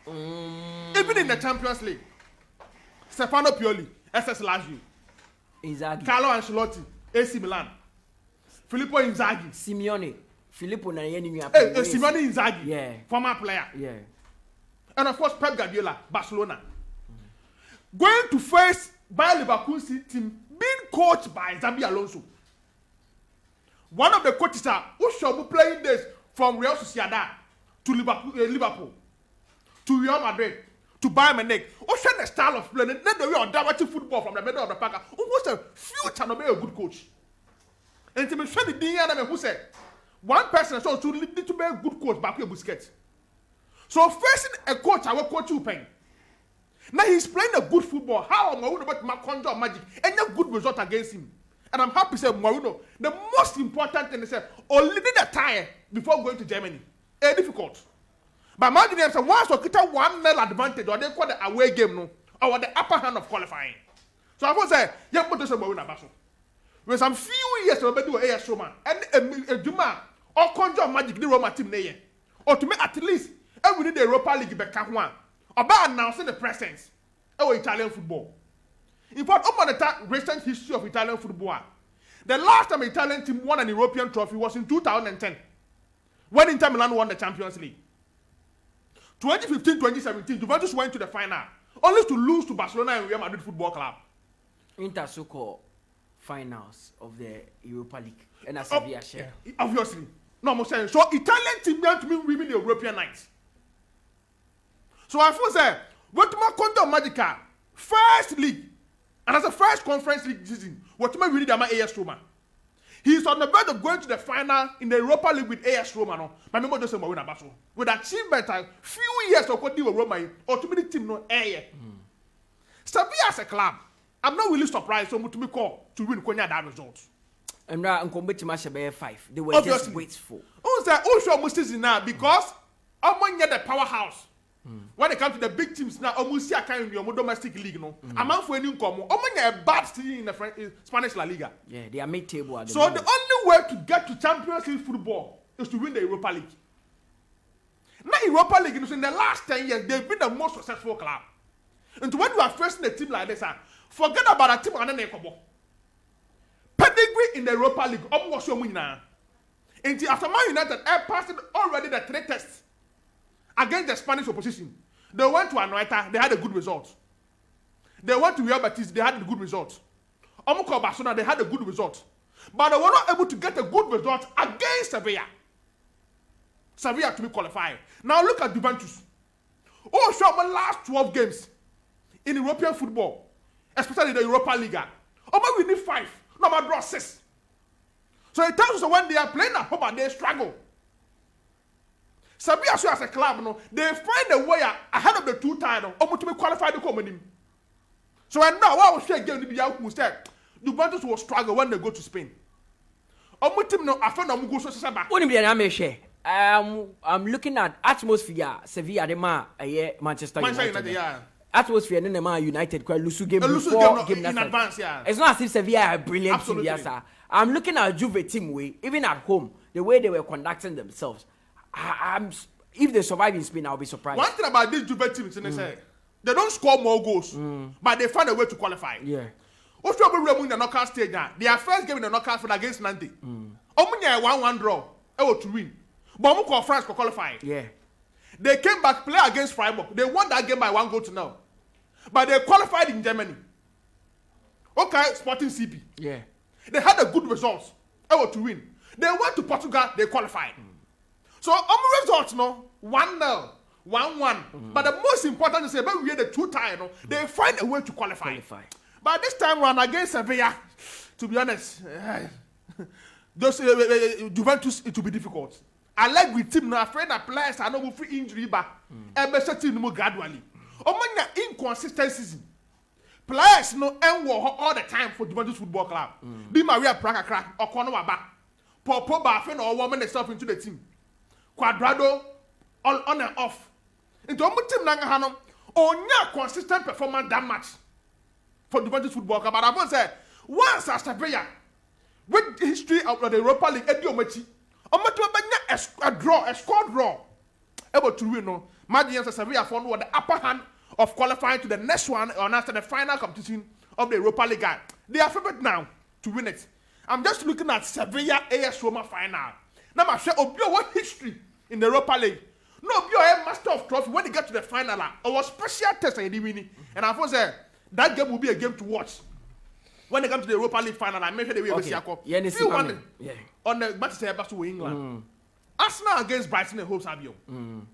S10: Even in the Champions League, Stefano Pioli, SS Lazio,
S1: Inzaghi,
S10: Carlo Ancelotti, AC Milan, Filippo Inzaghi,
S1: Simeone, Filippo Nayeni,
S10: Simeone Inzaghi,
S1: yeah,
S10: former player,
S1: yeah,
S10: and of course Pep Guardiola, Barcelona, going to face Bayer Leverkusen team being coached by Xabi Alonso. One of the coaches who shall be playing this from Real Sociedad to Liverpool. To Real Madrid, to Bayern Munich, also the style of play, not the way of dramatic football from the middle of the park. Almost a future to be a good coach. And to be sure the DNA who said one person so to need to be a good coach back here Busquets. So facing a coach, I will coach you pain. Now he's playing a good football. How am I about my conjure magic and a good result against him? And I'm happy to say Mourinho. The most important thing is that only the tire before going to Germany. Difficult. But imagine them say once you get 1-0 advantage or they call the away game no or the upper hand of qualifying. So I will say, yeah, put this about Wina Basso. With some few years to do AS Roma and a Juma or conjure magic the Roma team there. Or to make at least every day the Europa League back one. About announcing the presence of Italian football. In fact, over the recent history of Italian football, the last time Italian team won an European trophy was in 2010 when Inter Milan won the Champions League. 2015-2017, Juventus went to the final, only to lose to Barcelona and Real Madrid Football Club.
S1: Inter so-called finals of the Europa League. And a Sevilla share.
S10: Yeah. Obviously. No, I'm saying. So Italian team went to win the European nights. So I feel say, what my Conto Magica, first league, and as a first conference league season, what my really dama AS Roma. He's on the verge of going to the final in the Europa League with AS Roma. No, my member just win a battle with achievement. Few years of what they were Roma or to be the team no air. Sevilla as a club, I'm not really surprised so much to me call to win Quaye that result.
S1: And now I'm going to match a 5. They were
S10: Obviously.
S1: just wasteful.
S10: Who's that? Who's sure most season now because among the powerhouse. When it comes to the big teams now, almost see a kind of your domestic league, no. I'm for any income. Among a bad team in the Spanish La Liga.
S1: Yeah, they are mid-table.
S10: So the only way to get to Champions League football is to win the Europa League. Now Europa League, in the last 10 years, they've been the most successful club. And when you are facing a team like this, forget about a team on the pedigree in the Europa League. Almost your winner. And after Man United, passed already the 3 tests against the Spanish opposition. They went to Anoeta, they had a good result. They went to Real Betis, they had a good result. Omuko Barcelona, they had a good result. But they were not able to get a good result against Sevilla. Sevilla to be qualified. Now look at Juventus. Oh, show my last 12 games in European football, especially the Europa League. Oh, we need 5. No, my draw 6. So it tells us when they are playing at home and they struggle. Sevilla as a club, no, they find a way ahead of the 2 titles to be qualified to come in. So and now I was saying again to be out instead. Juventus will struggle when they go to Spain.
S1: I'm looking at atmosphere. Sevilla, Manchester United.
S10: Yeah.
S1: Atmosphere in the Man United quite lose game
S10: in advance. Yeah.
S1: It's not as if Sevilla are a brilliant
S10: Absolutely.
S1: team. Yes, I'm looking at Juve team way, even at home, the way they were conducting themselves. If they survive in Spain, I'll be surprised.
S10: One thing about these Juve teams, they don't score more goals, but they find a way to qualify.
S1: Yeah.
S10: What's trouble in the knockout stage now? Their first game in the knockout for against Nantes. Only a 1-1 draw, to win. But call France for qualifying.
S1: Yeah.
S10: They came back play against Freiburg. They won that game by 1-0. But they qualified in Germany. Okay, Sporting CP.
S1: Yeah.
S10: They had a good results. Able to win. They went to Portugal, they qualified. So results no 1-0, 1-1. But the most important is when we had the 2-tie, they find a way to qualify. But this time round against Sevilla, to be honest, those Juventus it will be difficult. I like with team now, afraid that players are not free injury back. And better team more gradually. Inconsistencies. Players no end all the time for Juventus Football Club. Be Maria Praga crack or corner back. Popo Bafen or woman themselves into the team. Quadrado on and off. Into a team Nangahano or not consistent performance that much for Juventus Football Club. But I want to say, once as Sevilla, with the history of the Europa League, a score draw, able to win. No, Magians Sevilla found the upper hand of qualifying to the next one or after the final competition of the Europa League. They are favored now to win it. I'm just looking at Sevilla AS Roma final. Now, I say, what history in the Europa League? No, be a master of trophy when they get to the final. It was special test and they win. And I thought that game will be a game to watch. When they come to the Europa League final, I make sure they will be on the Manchester back to England. Arsenal against Brighton and Hove Albion.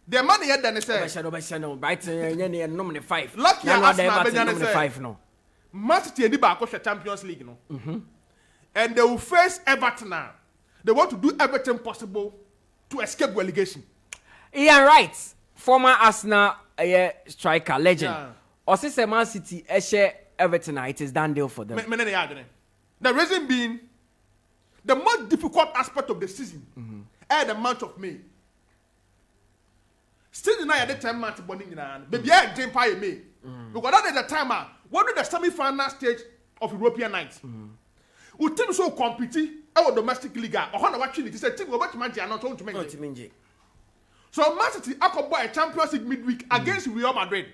S10: The money had done
S1: Brighton number 5.
S10: Lucky Arsenal
S1: number 5 no.
S10: Man City and the Champions League and they will face Everton now. They want to do everything possible to escape relegation.
S1: Yeah, right. Former Arsenal striker legend. Or since Man City Everton, it is done deal for them.
S10: The reason being, the most difficult aspect of the season is the month of May. Still now at the 10 months bonding in hand. Baby, I didn't pay May. Because that is the time when the semi-final stage of European nights. We team so compete our domestic league. Or how watching it is a team over to Manchester not to Manchester. So Man City acquired a Champions League midweek against Real Madrid.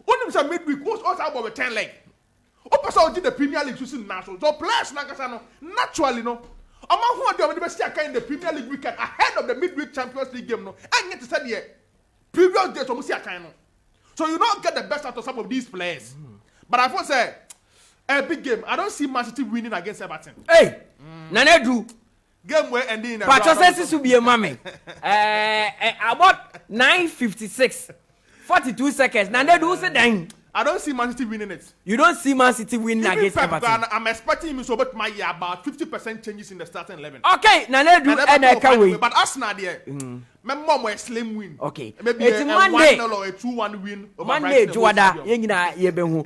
S10: Only was a midweek was also about a 10 leg. Opposite the Premier League season now. So players naturally no. Among who are the best in the Premier League weekend ahead of the midweek Champions League game no. And yet to say here, previous days almost a kind. So you don't get the best out of some of these players. But I want to say a big game. I don't see Man City winning against Everton.
S1: Hey, Nanedu.
S10: Game where ending.
S1: But this will be a mommy. About 9:56. 42 seconds. Nanedu said dang.
S10: I don't see Man City winning it.
S1: You don't see Man City winning against Everton.
S10: I'm expecting him to my year about 50% changes in the starting 11.
S1: Okay, Nanedu and Quaye.
S10: But Arsenal there. My mom was slim win.
S1: Okay.
S10: Maybe
S1: it's
S10: a
S1: Monday.
S10: 1-0 or a 2-1 win.
S1: Monday, Juada, Yengina Yebehu.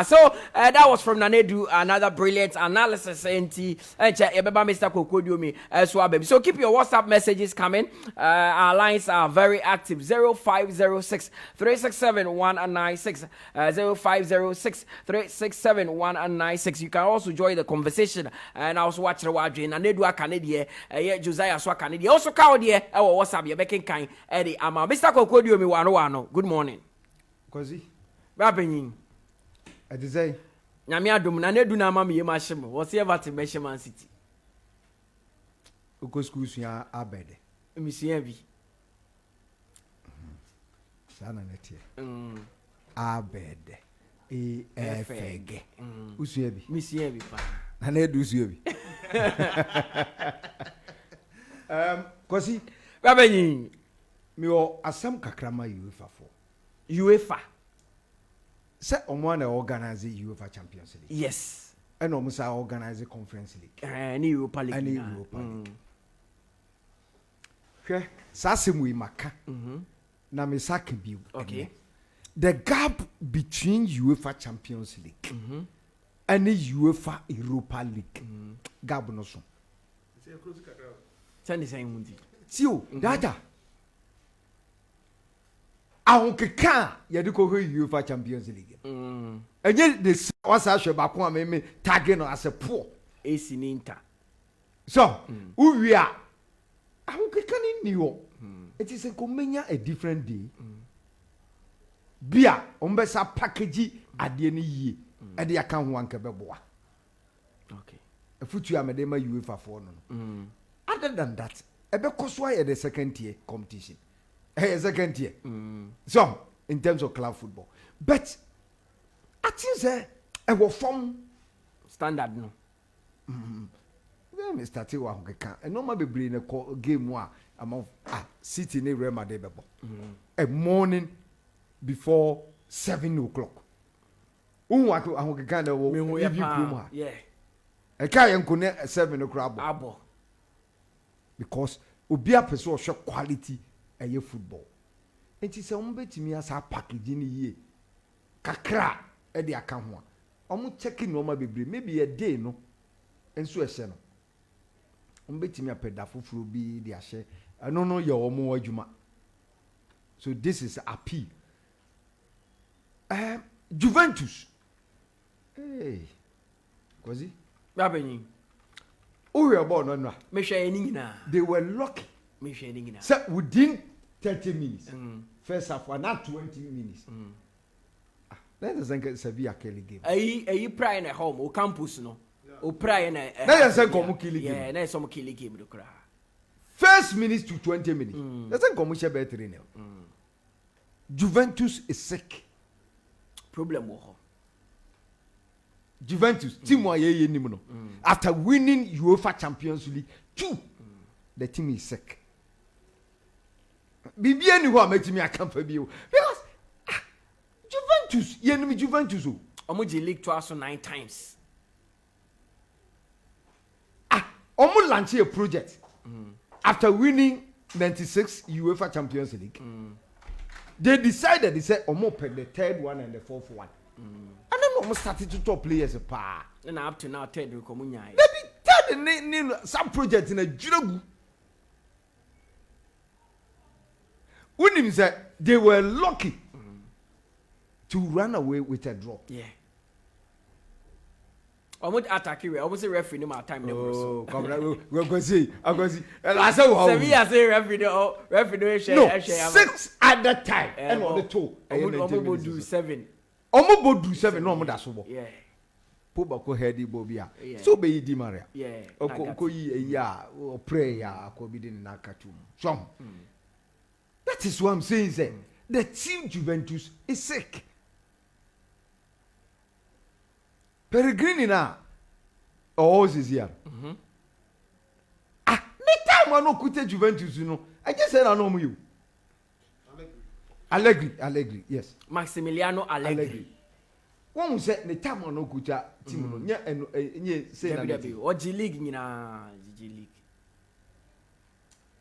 S1: So that was from Nanedu, another brilliant analysis. Mr. Kokodiomi as well, baby. So keep your WhatsApp messages coming. Our lines are very active. 0506 367 196. 0506 367 196. You can also join the conversation and also watch the Wadri. Nanedu Canadian, Josiah Swa Canadian. Also, Cowdia, our WhatsApp. Kind Eddie Ama. Mr. Kokodio mi Waano. Good morning.
S11: Kozi.
S1: Babenin.
S11: I say.
S1: Nyame adom na nedu na mama yema hyem. Wo se Everton be Man City.
S11: Uko school suya abede.
S1: Emisia bi.
S11: Sana netie. Abede. EFG. Usuya bi.
S1: Misia bi pa.
S11: Na nedu usuya bi. Kozi.
S1: Babenin.
S11: Me o asem kakrama UEFA for.
S1: UEFA.
S11: Say omo na organize UEFA Champions League.
S1: Yes.
S11: And omo sa organize Conference League.
S1: Any Europa League.
S11: Any Europa League. Okay. Sasemu imaka. Na me sake bi.
S1: Okay.
S11: The gap between UEFA Champions League and the UEFA Europa League. Gap no so.
S1: Send the same mundi.
S11: Tio, data. Ahokeka yede ko ho UEFA Champions League. Enye the wasa hwe ba ko me tag no as a poor
S1: AC Ninta.
S11: So, uwi a ahokeka ni niwo. It is a komenya a different day. Bia ombesa package ade ni yie. E de aka ho anka beboa.
S1: Okay.
S11: Efutu amede ma UEFA for no. Other than that, because why the second tier competition? Second tier. So, in terms of club football. But, I think ɛwɔ fam
S1: standard no
S11: me start wa honkeka enoma bebre ne ko game wa ama City ne Real Madrid bebo a morning before 7 o'clock unwa ko honkeka na wo ebi kuma
S1: yeah
S11: e ka yen ko ne 7 o'clock
S1: abo
S11: because obi apese o hwe quality eye football enti se on betimi asa package ni yie kakra e de aka ho a omo checking no ma bebre maybe a day no enso ehye no umbetimi apeda fufuru bi di ahye no ye omo adwuma so this is appeal Juventus hey kozi
S1: babenyi
S11: o we about no
S1: me hwe ni nyina
S11: they were lucky
S1: me hwe ni nyina
S11: so within 30 minutes first half or not 20 minutes that is like Sevilla Kelly game
S1: ayi pride na home o campus no o pride na
S11: na say come kill game
S1: yeah na some kill game do kra
S11: first minutes to 20 minutes na say come share better now Juventus is sick
S1: problem wo
S11: Juventus team wa ye nim no after winning UEFA Champions League 2 the team is sick bibia ni ho amatimi akampa bio because Juventus ye nim Juventus o
S1: omo league twice 9 times
S11: omo launch a project after winning 96 UEFA Champions League they decided they said omo pick the third one and the fourth one and then omo started to top players pa
S1: and up to now third we come nyai
S11: they be third some project in a jiragu unim say they were lucky to run away with a draw
S1: yeah omo attack we omo say referee no my time no
S11: so come we go see I say wow
S1: Sevilla say referee no share
S11: 6 at that time and on the 2
S1: omo do 7
S11: omo bo do 7 no omo da so bo
S1: yeah
S11: po ba ko heady bo bia so be di Maria
S1: yeah
S11: ko yi ya pray ya ko bi din na katum so that is what I'm saying say the team Juventus is sick. Peregrini na always is here. Me time I no kute Juventus you know. I just said I know you. Allegri, yes.
S1: Maximiliano Allegri.
S11: One say the time I no kute team no. Nye say na
S1: o G League nyina G League.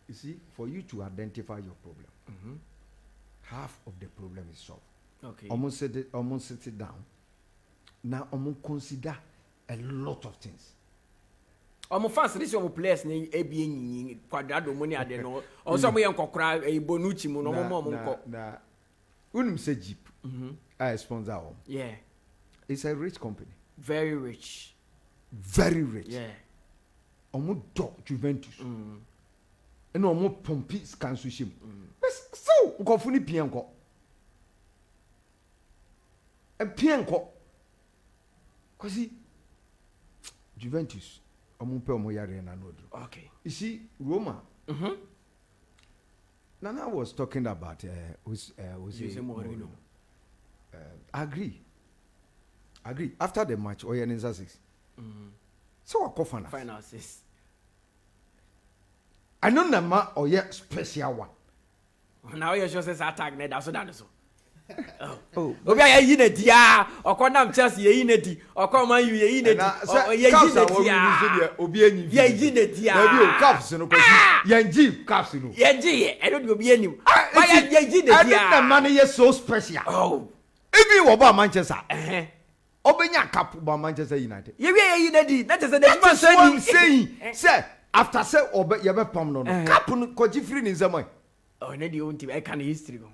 S11: You see, for you to identify your problem, half of the problem is solved.
S1: Okay.
S11: Almost sit it down. Now, consider a lot of things.
S1: Fans this your players na ebi enyin Quadrado money ade no. Also mo yen kokora Bonucci mo no mo nko.
S11: Na unim say Jeep. I sponsor them.
S1: Yeah.
S11: It's a rich company.
S1: Very rich.
S11: Very rich.
S1: Yeah.
S11: Omo do Juventus. And omo pompi cancel shim. So, nkofo ni pia nko. E pia nko. Cause Juventus omo pe omo yare na no do.
S1: Okay.
S11: You see Roma. Nana was talking about Jose Mourinho. I agree. After the match, Oyenza 6. So what kofana?
S1: Final 6.
S11: I know nama oye special one.
S1: Now you just say attack na so that so. Oh. Obi aye yi na dia, okonam Chelsea ye yi na di, okonman you ye yi na di. Ye yi na dia.
S11: Obi enyi.
S1: Ye yi na dia.
S11: Na bi o caps no kwasi. Ye nji caps no.
S1: Ye nji ye, e no di obi enim. But ye yi na dia.
S11: I think the man is so special.
S1: Oh.
S11: Even wo ba Manchester. Obenya cap ba Manchester United.
S1: Ye yi na di. That is the difference
S11: I'm saying. Say after say obe ye be pam no. Cap no ko ji free ni nzamai.
S1: Oh, na di own team. I can history go.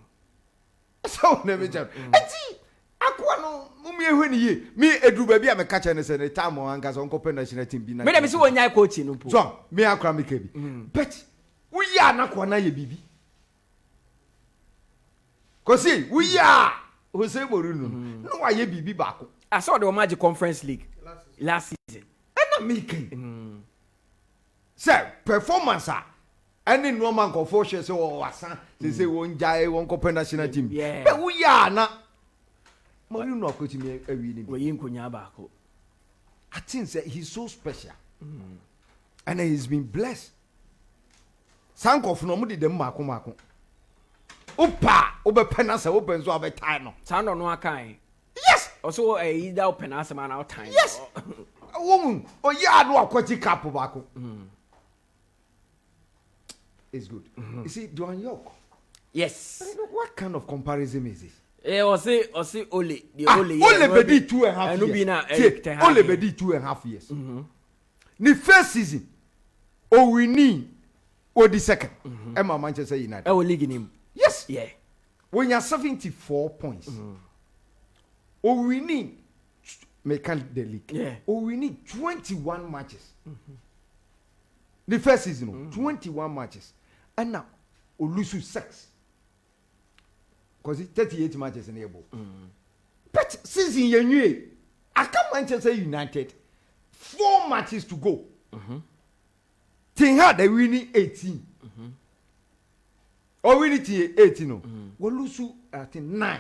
S11: So never jam. Eti akwa no mumie hwe ni ye. Me edru ba bia me ka che ne se ne time on anga so nkope national team bi na.
S1: Me dem se wonya coach no po.
S11: So me akra me ka bi. But we ya na kwa na ye bibi. Kosi we ya Jose Mourinho. No wa ye bibi ba ko.
S1: I saw the Magic Conference League last season.
S11: And me can. Sir, performance any no man go for share say o wasan say won jai won ko national team.
S1: Yeah.
S11: But we are na Mourinho coach me a winning.
S1: We nkonya baako.
S11: I think that he's so special. And he's been blessed. Sanko from no dem mako. Opa, obe penasa open so abe time no.
S1: Sando no akan.
S11: Yes.
S1: Also either open as man out time.
S11: Yes. Woman, oh yeah, no akwati cap bako. It's good. You see, Duan York.
S1: Yes.
S11: What kind of comparison is this?
S1: Or say Ole, the Ole.
S11: Ole bedi 2.5 years. Ole bedi 2.5 years. The first season, we need or the second. Emma Manchester United.
S1: I will league in him.
S11: Yes.
S1: Yeah.
S11: When you're 74 points, we need make the league.
S1: Yeah.
S11: We need 21 matches. The first season, 21 matches. And now, we lose 6. Because it's 38 matches in the able. But season you I come Manchester United 4 matches to go. Ten Hag they winning 18. Or winning 18 we lose at 9.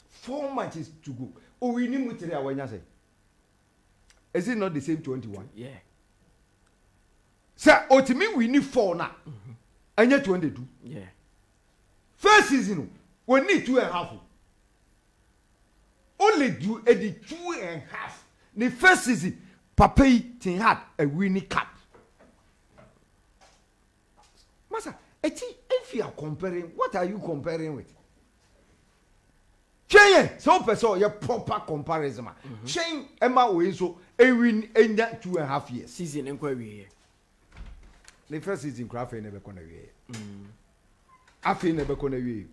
S11: 4 matches to go. Oh, we need Mutala Yakubu. Is it not the same 21?
S1: Yeah.
S11: Sir, ultimately we need 4 now. And yet 22.
S1: Yeah.
S11: First season, we need 2.5. Only do 2.5. The first season, Papa Ten Hag a winning cup. Master, if you are comparing, what are you comparing with? Change so person your proper comparison. Change Emma Winso a win in that 2.5 years.
S1: Season inquiry.
S11: The first season, Crawford never gonna be. I feel never gonna be.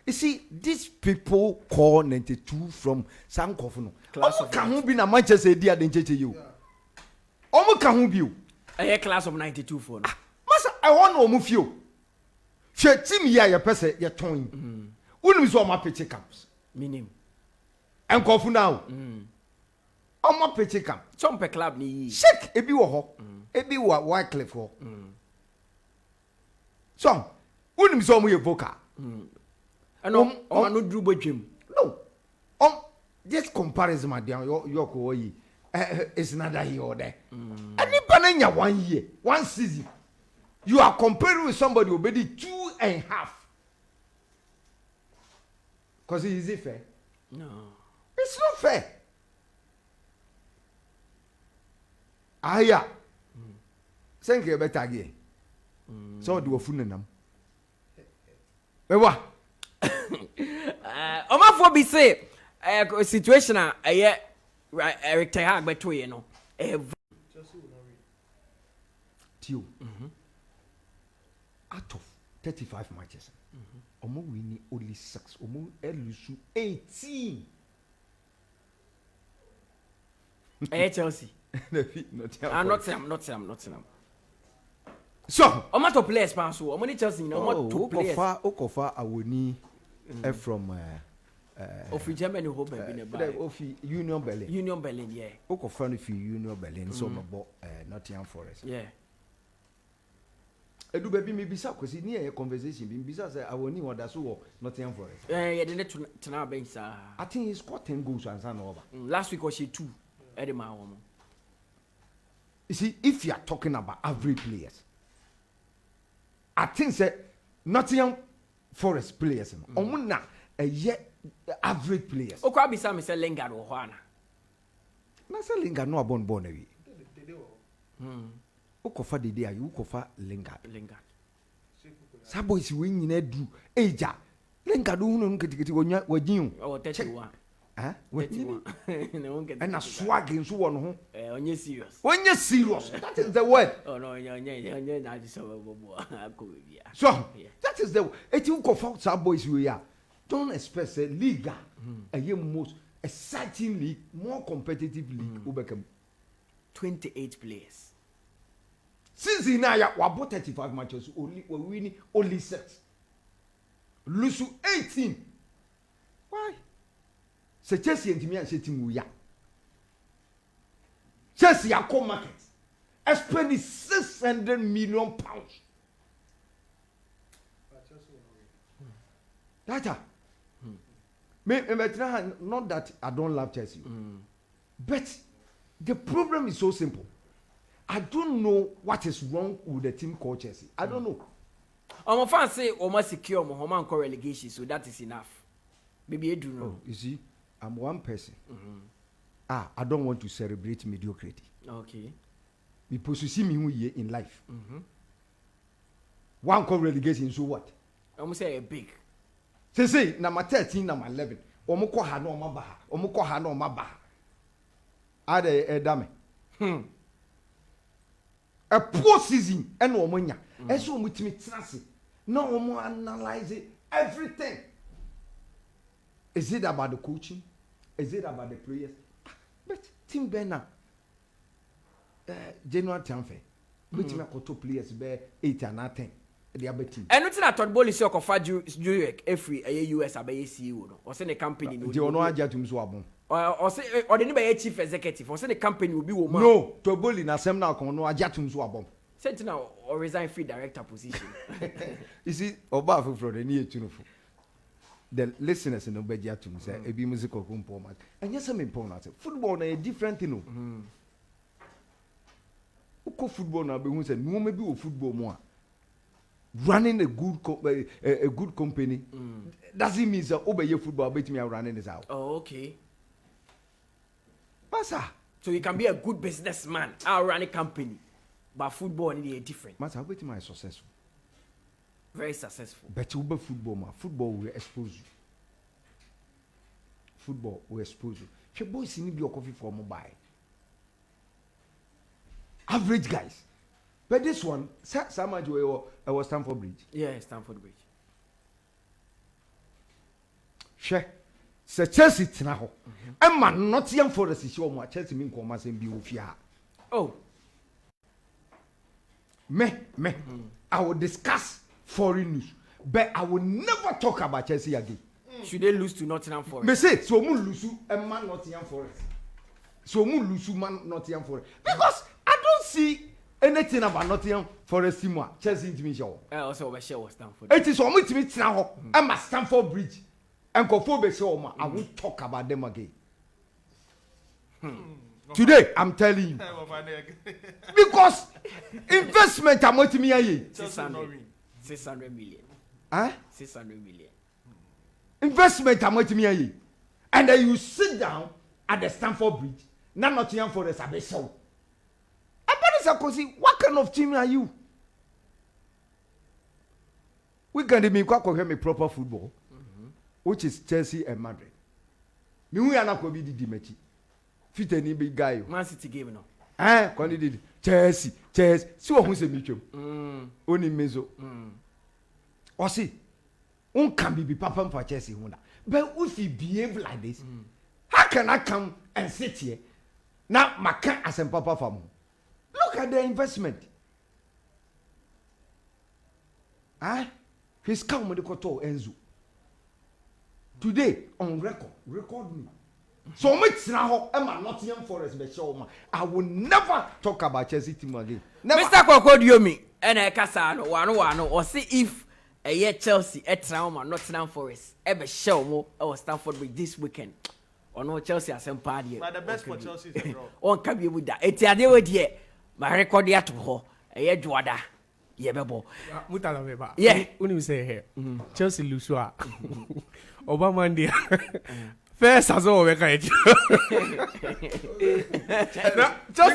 S11: You see, these people call 92 from Sankofuno. Omo can who be na Manchester dia den cheche you. Omo can who be you.
S1: A class of 92 for no.
S11: Master, I want omo feel. She team here your person your tone. Unim so omo pitch camps.
S1: Minim.
S11: Enkofu now. Omo pitch camp.
S1: Chompe club ni.
S11: Shake ebi wo ho. Ebi wo Wycliffe ho. So, unim so omo ye vocal.
S1: And no drew bodwem.
S11: No. This comparison, my dear, your is neither here or there. Any banana 1 year, 1 season. You are comparing with somebody who made it 2.5. Because is it fair?
S1: No.
S11: It's not fair. Yeah. Thank you better again. So do a funeral. But what?
S1: Omafo bi say situation Eric Ten Hag beto ye no
S11: Tio. Out of 35 matches, Omo winning only 6. Omo lose 18.
S1: Chelsea. Not Sam.
S11: So,
S1: Omo to players pass so Omo ni Chelsea no Omo to players.
S11: Okofa awoni from
S1: of Germany ho be na ba.
S11: Of Union Berlin.
S1: Union Berlin, yeah.
S11: Okofa no fi Union Berlin so mabo Nottingham Forest.
S1: Yeah.
S11: Edu baby me bisa kwesi ni e conversation bi bisa say awoni wada so wo Nottingham Forest.
S1: Yeah, they need to na bench sa.
S11: I think he scored 10 goals and san over.
S1: Last week was she 2 at the man woman.
S11: You see, if you are talking about average players, I think say Nottingham Forest players na a year average players.
S1: O kwa bisa me say Lingard wo ho ana.
S11: Na say Lingard no abon awi. Ukofa dede ayi ukofa Lingard. Sa boys we nyina du eja. Lingard hunu nketiketi wonya wagin.
S1: Oh 31.
S11: Eh?
S1: Wagin. Na won get.
S11: And na swag nso wo no ho.
S1: Onye serious.
S11: Onye serious. That is the word.
S1: Oh no, onye na ji so bobo akọ bia.
S11: So, that is the eti ukofa sa boys we ya. Don't expect a league a most exciting league, more competitive league.
S1: 28 players.
S11: Since in Naya, we bought 35 matches, we winning only 6. Lose 18. Why? So Chelsea and me and team we ya. Chelsea are co market. Spending 600 million pounds. Tata. Not that I don't love Chelsea, but the problem is so simple. I don't know what is wrong with the team called Chelsea. I don't know.
S1: I'm fan say almost secure Mohamed relegation, so that is enough. Maybe I do know.
S11: You see, I'm one person. I don't want to celebrate mediocrity.
S1: Okay.
S11: Because you see me here in life. One call relegation, so what?
S1: I'm say a big.
S11: Say, number 13, number 11. Omoko ha no mabaha. Omoko ha no mabaha. Ade dame. A poor season and omonya. Eso mutimi trance. No omo analyze everything. Is it about the coaching? Is it about the players? But Team Bena January transfer. Mutimi akoto players be 8 and 10. The other team.
S1: And nothing at all. Boli say okofa Jurek every US abaye CEO no. Or say the company no.
S11: The ono aja tum so abon.
S1: Or say or the name chief executive. Or say the company will be woman.
S11: No, to Boli na sem na kon no aja tum so abon.
S1: Say now or resign free director position.
S11: You see, oba for the near tunufo. The listeners in Obeja tum say e bi musical compound. And yes, I'm important. Football na a different thing no. Uko football na be hu say no maybe o football mo. Running a good company doesn't mean that obey football bet me running this out.
S1: Oh, okay.
S11: Masa.
S1: So you can be a good businessman, I'll run a company, but football is different.
S11: Masa, bet me successful.
S1: Very successful.
S11: But you football, man. Football will expose you. Football will expose you. Your boys need your coffee for mobile. Average guys. But this one, Samaj was Stamford Bridge.
S1: Yeah, Stamford Bridge.
S11: She se Chelsea tina ho. Emma Nottingham Forest is your Chelsea mean come as be ofia.
S1: Oh.
S11: I will discuss foreign news, but I will never talk about Chelsea again.
S1: Should they lose to Nottingham Forest?
S11: Me say so mu lose man Nottingham Forest. So mu lose man Nottingham Forest because I don't see anything about Nottingham Forest team Chelsea intimi show.
S1: Also we share was Stamford.
S11: It is so much me tina ho and my Stamford Bridge and Kofo be show I won't talk about them again. Today I'm telling you. Because investment I'm what me aye.
S1: 600 million.
S11: Huh?
S1: 600 million.
S11: Investment I'm what me aye. And then you sit down at the Stamford Bridge. Now Nottingham Forest are be show. What kind of team are you? We can be quite me proper football, which is Chelsea and Madrid. We are not going to be the Dimechi. Fit any big guy.
S1: Man City game no.
S11: When did Chelsea. See what who's a mutual. Only mezo. Or see, one can be papa for Chelsea. But if you behave like this, how can I come and sit here? Now, my cat as a papa for me. Look at the investment. He's come with the Koto Enzo. Today, on record me. So much now, Emma Nottingham Forest, I will never talk about Chelsea team again. Never.
S1: Mr. Kokodiomi, and I Casano, Waano, or see if a year Chelsea at Trauma, Nottingham Forest, ever show more or Stamford Bridge this weekend. Or no Chelsea as some party.
S10: But the best for Chelsea is the draw.
S1: On can be with that. It's a deal with ye. My record yet to her. A year Juada. Yeah, bebo.
S9: Mutala Yakubu.
S1: Yeah.
S9: When you say here, Chelsea lose Obama India. First as all we can. Chelsea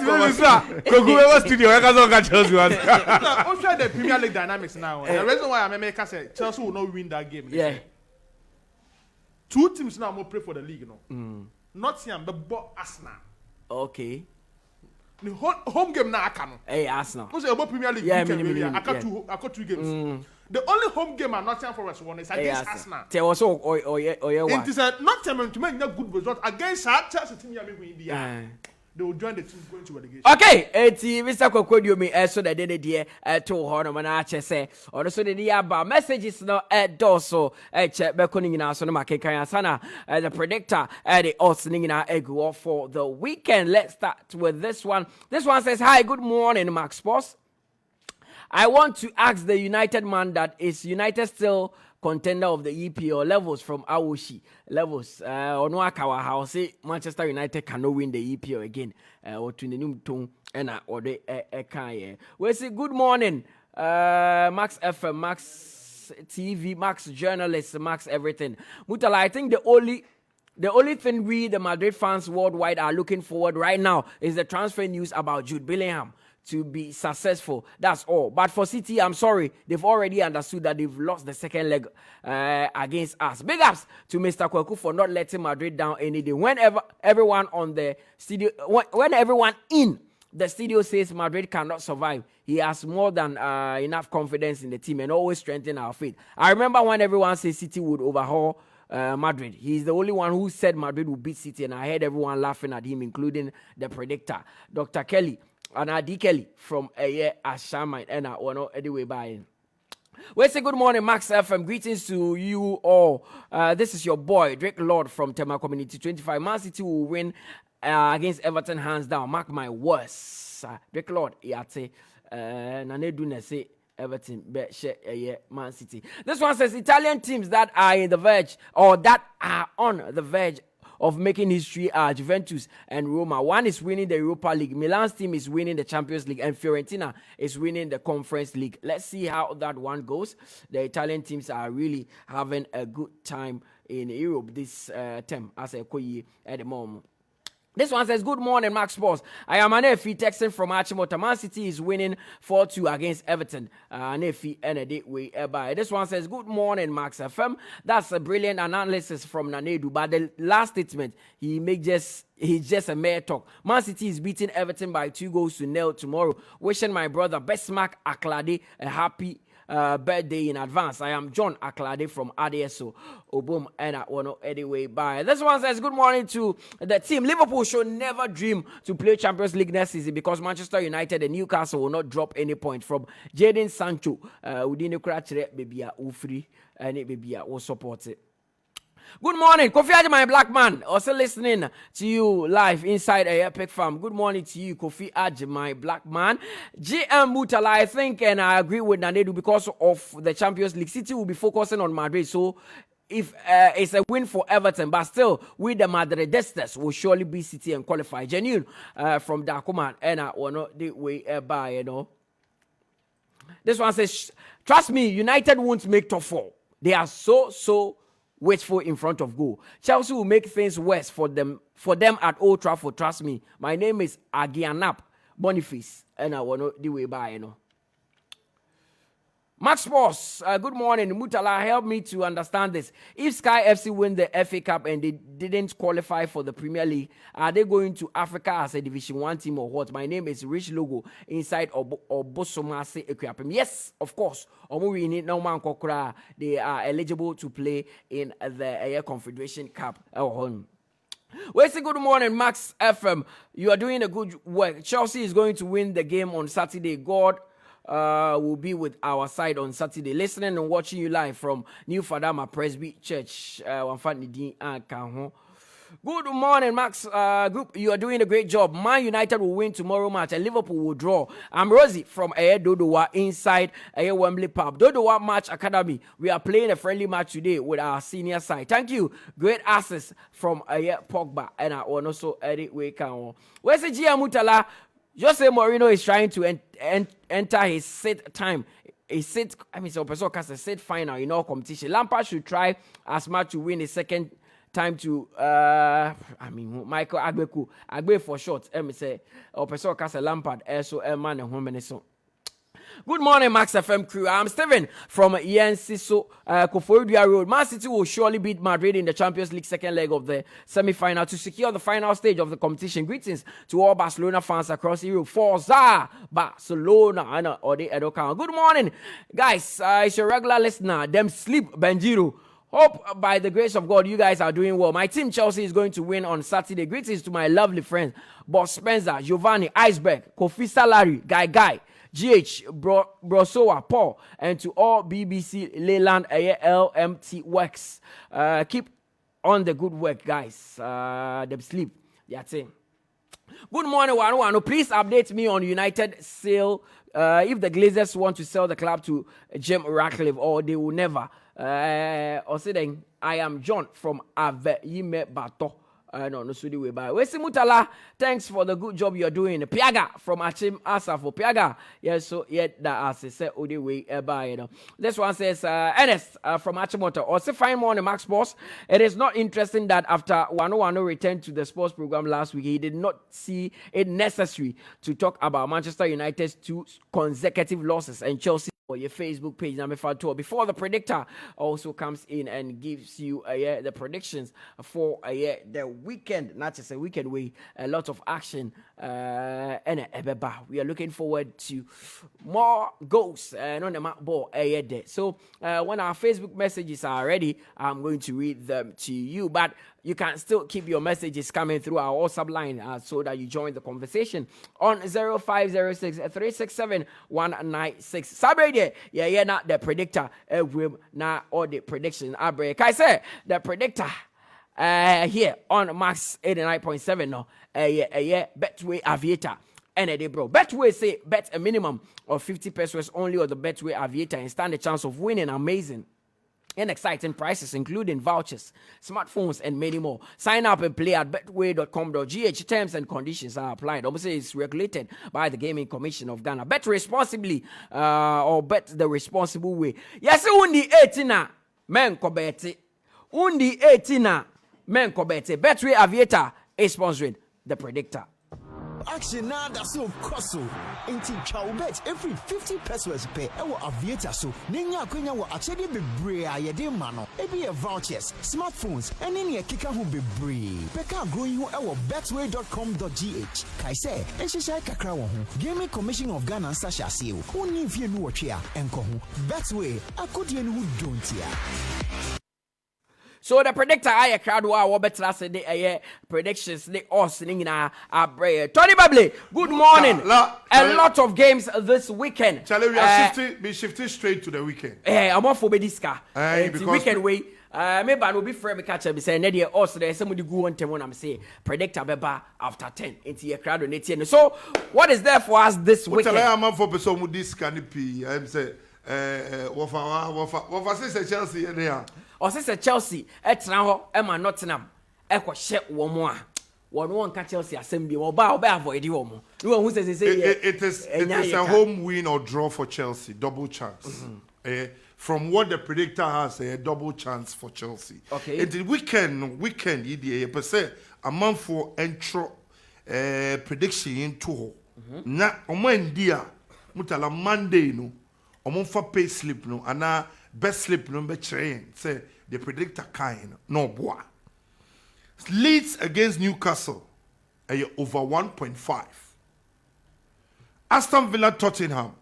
S9: lose Kogu studio. I can't Chelsea.
S10: I'm trying the Premier League dynamics now. The reason why I make say Chelsea will not win that game.
S1: Yeah.
S10: Two teams now will play for the league, Nottingham, but Arsenal.
S1: Okay.
S10: The home game now I can.
S1: Hey, Arsenal.
S10: Because about Premier League,
S1: yeah,
S10: I got two games. The only home game at Nottingham Forest won is against Arsenal.
S1: There was
S10: it is a Nottingham to make a good result against Chelsea team. They will join the team going to relegation.
S1: Okay, Mr. Kokodiomi, so that they dear to Hornum and Archer say, or so the Yaba messages no at Doso, check Beconing in our Sonoma Kayasana, the predictor, the Osling in our egg for the weekend. Let's start with this one. This one says, hi, good morning, Max Boss. I want to ask the United man that is United still contender of the EPL. Levels from Awoshi. Levels. Onuakawa House say Manchester United cannot win the EPL again. Or to the new tone and or the Kanye. We say good morning, Max FM, Max TV, Max journalist, Max everything. Mutala, I think the only thing we, the Madrid fans worldwide, are looking forward right now is the transfer news about Jude Bellingham to be successful. That's all. But for City, I'm sorry, they've already understood that they've lost the second leg against us. Big ups to Mr. Kwaku for not letting Madrid down any day. Whenever everyone on the studio, when everyone in the studio says Madrid cannot survive, he has more than enough confidence in the team and always strengthen our faith. I remember when everyone said City would overhaul Madrid. He's the only one who said Madrid would beat City, and I heard everyone laughing at him, including the predictor, Dr. Kelly, and Adi Kelly from Ashamite, and Waano anyway by. We say good morning, Max FM. Greetings to you all. This is your boy, Drake Lord from Tema Community 25. Man City will win against Everton hands down. Mark my words. Drake Lord, yate. Nane say Everton, Man City. This one says Italian teams that are in the verge or that are on the verge of making history are Juventus and Roma. One is winning the Europa League. Milan's team is winning the Champions League, and Fiorentina is winning the Conference League. Let's see how that one goes. The Italian teams are really having a good time in Europe this term as a Quaye at the moment. This one says, good morning, Max Sports. I am Anefi texting from Achimota. Man City is winning 4-2 against Everton. Anefi and way by. This one says, good morning, Max FM. That's a brilliant analysis from Nanedu. But the last statement, he's just a mere talk. Man City is beating Everton by 2-0 tomorrow. Wishing my brother Besmark Aklade a happy birthday in advance. I am John Aklade from ADSO. Obum and Waano anyway bye. This one says good morning to the team. Liverpool should never dream to play Champions League next season because Manchester United and Newcastle will not drop any point. From Jadon Sancho. Udine Krachere baby ufri and it baby will support it. Good morning, Kofi Aji, my black man. Also listening to you live inside a Epic Farm. Good morning to you, Kofi Aji, my black man. GM Mutala, I think, and I agree with Nanedu because of the Champions League. City will be focusing on Madrid, so if it's a win for Everton, but still, with the Madridistas will surely be City and qualify. Genuine from Dakuma, and I will not the way by, you know. This one says, trust me, United won't make top 4. They are so wasteful in front of goal. Chelsea will make things worse for them at Old Trafford. Trust me. My name is Agianap Boniface, and I want to the way by, you know. Max Sports, good morning. Mutala, help me to understand this. If Sky FC win the FA Cup and they didn't qualify for the Premier League, are they going to Africa as a Division 1 team or what? My name is Rich Logo inside Obosomase Equiapem. Yes, of course. They are eligible to play in the Confederation Cup. Well, say good morning, Max FM. You are doing a good work. Chelsea is going to win the game on Saturday. God will be with our side on Saturday. Listening and watching you live from New Fadama Presby Church. Good morning, Max Group. You are doing a great job. Man United will win tomorrow match and Liverpool will draw. I'm Rosie from Dodowa inside Wembley Pub. Dodowa Match Academy. We are playing a friendly match today with our senior side. Thank you. Great access from Pogba and also Eddie Wekao. Where's the GM Mutala? Jose Mourinho is trying to enter his sixth time. A sixth final in all competition. Lampard should try as much to win a second time to Michael Agbe for short. Say Lampard also man and woman so. Good morning, Max FM crew. I'm Steven from Yensiso Koforidua Road. Man City will surely beat Madrid in the Champions League second leg of the semi-final to secure the final stage of the competition. Greetings to all Barcelona fans across Europe. Forza Barcelona. Good morning, guys. It's your regular listener. Them sleep Benjiro. Hope by the grace of God you guys are doing well. My team Chelsea is going to win on Saturday. Greetings to my lovely friends Boss Spencer, Giovanni, Iceberg, Kofi Salary, Guy, GH, Brosoa, Paul, and to all BBC Leyland LMT works. Keep on the good work, guys. Them sleep. That's it. Good morning, Waano. Please update me on United sale. If the Glazers want to sell the club to Jim Ratcliffe, or they will never. Osideng, I am John from Ave Yime Bato. No, Sudi way by. Wesi Mutala, thanks for the good job you're doing. Piaga from Achim Asa for Piaga. Yes, so yet that as I said, Odi way by. You know. This one says, Ernest from Achimoto. Also, find more on the Max Sports. It is not interesting that after Waano returned to the sports program last week, he did not see it necessary to talk about Manchester United's 2 consecutive losses and Chelsea. Or your Facebook page, number 5 before the predictor also comes in and gives you the predictions for the weekend. Not just a weekend, a lot of action and we are looking forward to more goals on the map ball there. So when our Facebook messages are ready, I'm going to read them to you, but you can still keep your messages coming through our WhatsApp line so that you join the conversation on 0506 367 196. Sabre, yeah, not the predictor. Now all the prediction. I say the predictor here on Max 89.7 no. Betway Aviator. And bro, Betway say bet a minimum of 50 pesos only on the Betway Aviator and stand a chance of winning amazing and exciting prices, including vouchers, smartphones, and many more. Sign up and play at betway.com.gh. Terms and conditions are applied. Obviously, it's regulated by the Gaming Commission of Ghana. Bet responsibly, or bet the responsible way. Yes, undi 18 men kobete. Undi 18 men kobete. Betway Aviator is sponsoring the predictor.
S12: Action now that's so costly. Inti chow bet every 50 pesos pay. Ewo Aviator so. Nenya kwenya wa achede bebre ye de mano. Ebi vouchers, smartphones, and any kika who bebre. Beka growing who ewo betway.com.gh. Kaise, enshisha kakra wo ho. Gaming Commission of Ghana sasha seal. Uni vie nu ochia enko ho. Betway, akodi enu don't ya.
S1: So the predictor I crowd wa better say the predictions they all singing na abre. Tony Babley, good morning. A lot of games this weekend.
S13: Charlie, we are shifting straight to the weekend.
S1: I'm off for this car.
S13: Because
S1: the weekend way. Maybe I will be free. Me catch up. Say Nadia also there. Somebody go on time when I'm say predictor beba after 10 into your crowd on 18. So what is there for us this weekend?
S13: I'm on for person with this canopy. I'm say what say Chelsea here.
S1: Or say Chelsea, Emma Nottingham, Echo Shep one more. One catch Chelsea assembly or bow avoid you. Who says
S13: it is a home win or draw for Chelsea, double chance. From what the predictor has, a double chance for Chelsea.
S1: Okay.
S13: It weekend, per se a month for intro prediction in two. Na omo dia mutala Monday no, omo for pay slip no, ana best slip no be train. Say the predictor kind no boy. Leeds against Newcastle, over 1.5. Aston Villa Tottenham,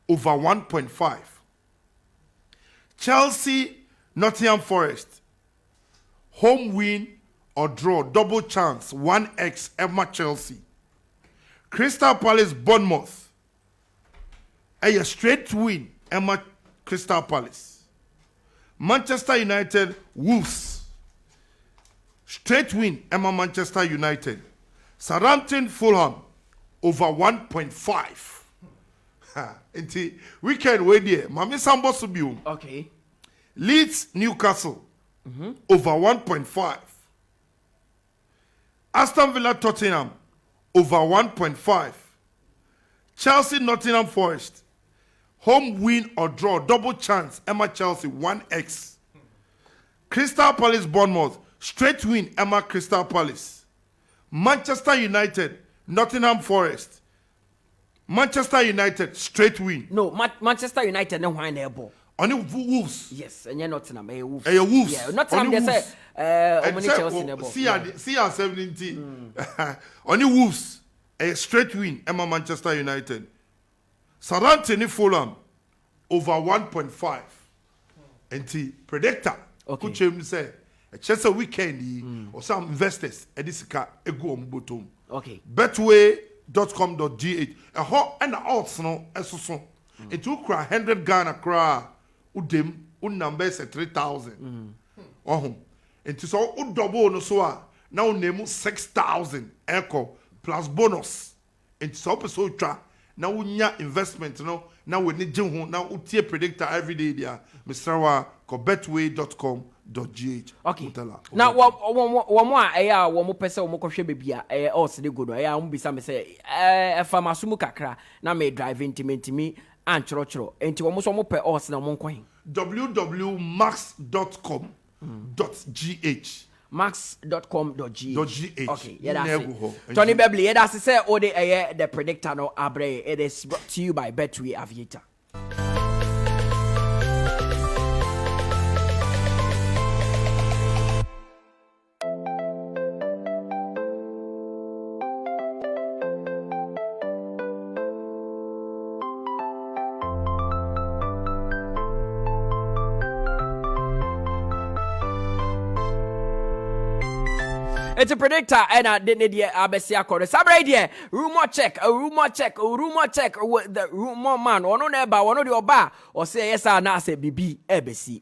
S13: over 1.5. Chelsea Nottingham Forest, home win or draw, double chance, 1x Emma Chelsea. Crystal Palace Bournemouth, a straight win Emma Crystal Palace. Manchester United Wolves, straight win Emma Manchester United. Southampton Fulham, over 1.5. Inti weekend way there. Mami Sambo Subium.
S1: Okay.
S13: Leeds Newcastle, over 1.5. Aston Villa Tottenham, over 1.5. Chelsea Nottingham Forest, home win or draw, double chance, Emma Chelsea, 1x. Crystal Palace Bournemouth, straight win, Emma Crystal Palace. Manchester United, Nottingham Forest. Manchester United, straight win.
S1: No, Manchester United no wine their ball.
S13: Only Wolves.
S1: Yes, and you're Nottingham, Wolves.
S13: Wolves.
S1: Yeah, Nottingham, they say, only Chelsea in the ball.
S13: CR17. Only Wolves, a straight win, Emma Manchester United. Southampton Fulham, over 1.5. And the predictor,
S1: okay.
S13: Could say, a chance a weekend, or some investors, and this car, a go on bottom.
S1: Okay.
S13: Betway.com.gh. A hot and the odds, no, as so. It took 100 Ghana cry, udem, number 3,000. Oh, and to so double no so now name 6,000 echo plus bonus. And so try na wonya investment no na woni gye ho na wotie predictor every day dia Mr. Wa betway.com.gh.
S1: Okay. Now, one more, one more person, one more question, baby. Also, the good. I am be some say, if I'm a sumu kakra, na me drive into me and choro, into almost one more per us na one coin.
S13: www.max.com.gh.
S1: max.com.gh. Okay, yeah, that's it. Tony Bebley, yeah, that's it. All the predictor no abre. It is brought to you by Betway Aviator. It's a predictor, and I didn't need Abesia Corner. Sabre, rumor check, a rumor check, with the rumor man, or no neighbor, one of your bar, or say yes, I now say BB, ABC.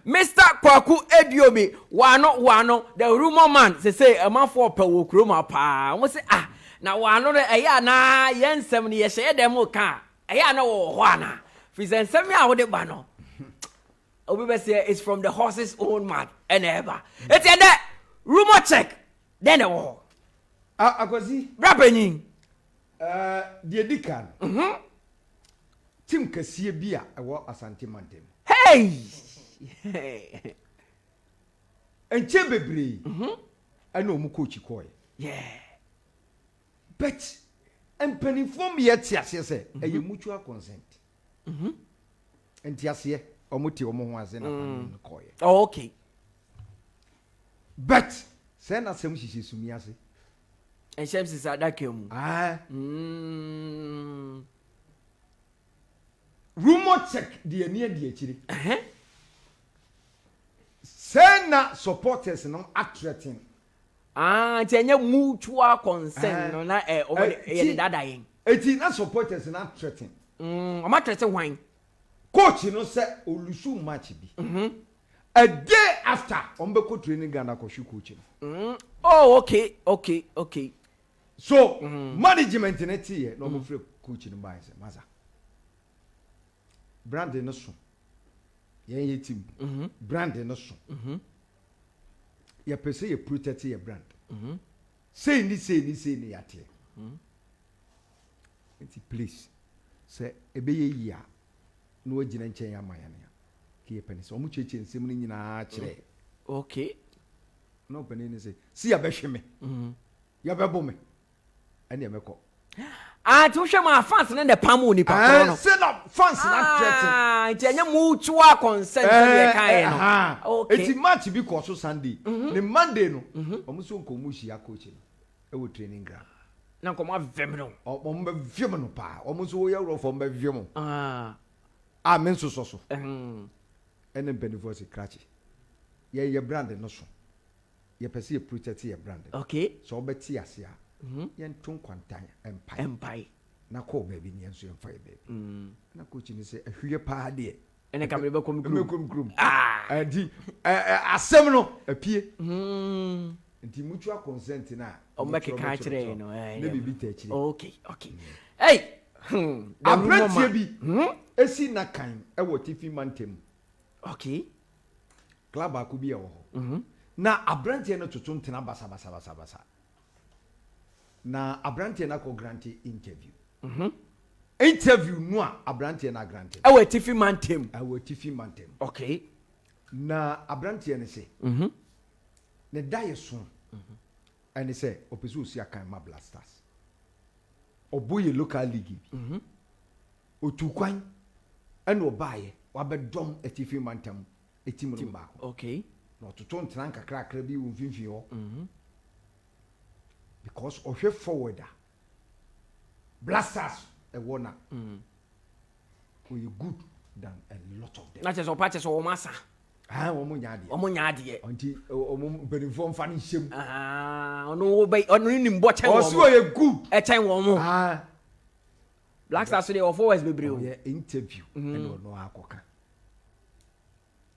S1: Mr. Kwaku Ediomi, Waano, the rumor man, say a man for per rumor pa. I say, now Waano, na yen 70 years, them will can. No Wana. Fizen 7 years with the bano. We say it's from the horse's own mouth and ever. It's in that rumor check. Then the war.
S11: Akosi.
S1: Rappening.
S11: The Dikan. Tim Cassia Bia, I walk Asante Mountain.
S1: Hey!
S11: And Chebebri. I know Mukochi Quaye.
S1: Yeah.
S11: But and penny for me yet, yes, a mutual consent. And Tiasia, or Muti or Moas in a Quaye.
S1: Oh, okay.
S11: But send us some she is me.
S1: And Shams is at that came.
S11: Rumor check the near the chili. Send supporters no attracting.
S1: Tenya mutual consent no na over the dying.
S11: It's not supporters not threatening.
S1: I'm not threatening wine.
S11: Coach, you know, say Olusu match be. A day after, Ombeko training Ghana Koshu coaching.
S1: Oh, okay.
S11: So, management in it here, no more free coaching by Maza. Brandon no so. Ye team. Brandon no so. Ya pese ye protect your brand. Say ni yate. It's please. Say ebe ye ya no agina nchen ya maya na. Ki penny so mu cheche nsem ni nyina kire.
S1: Okay.
S11: No penny ni say see ya behwe me. Ya bebo me. Ani e meko.
S1: To show my fans and the pamu ni pa.
S11: Set up fans not
S1: threatening. Tenya mutual consent the kind. Okay.
S11: It's match be cause Sunday. The Monday no. Omuso nkomu hia coach no. E wo training ground.
S1: Na nkomu avem no.
S11: Ombe wiem no pa. Omuso wo yaro for mbe wiem. Men so. Ene benefit se crash. Ye brand no so. Ye pese ye protect ye brand.
S1: Okay.
S11: So obeti ase a. Yen tun kwantan empire na call baby ni enso yemfa baby na coach ni say ahwie pa de
S1: ene kamre be kom
S11: krum adi asem no apie nti mutual consent na
S1: o make ka kire no
S11: na bibi ta kire
S1: okay hey
S11: abrantie bi esi na kan e wo tifi mantem
S1: okay
S11: club akubi e wo na abrantie no tutu ntena basa na abrante na ko grante interview interview no abrante na grante
S1: awe tifi mantem
S11: okay na abrante ne se ne daye so and say opesu osi akan ma blasters oboye local league otukwan and obaye wabedom etifi mantem etim no ba
S1: okay
S11: na ototo ntran kakra bi wo mfimfi ho because of your forwarder blasters a warner we good than a lot of them.
S1: Not just patches or massa.
S11: Omunyadi until benefit fan shame.
S1: No, by on him, what I
S11: was good
S1: a time woman. Black Stars so they of always be brio.
S11: Yeah, interview. No akoka.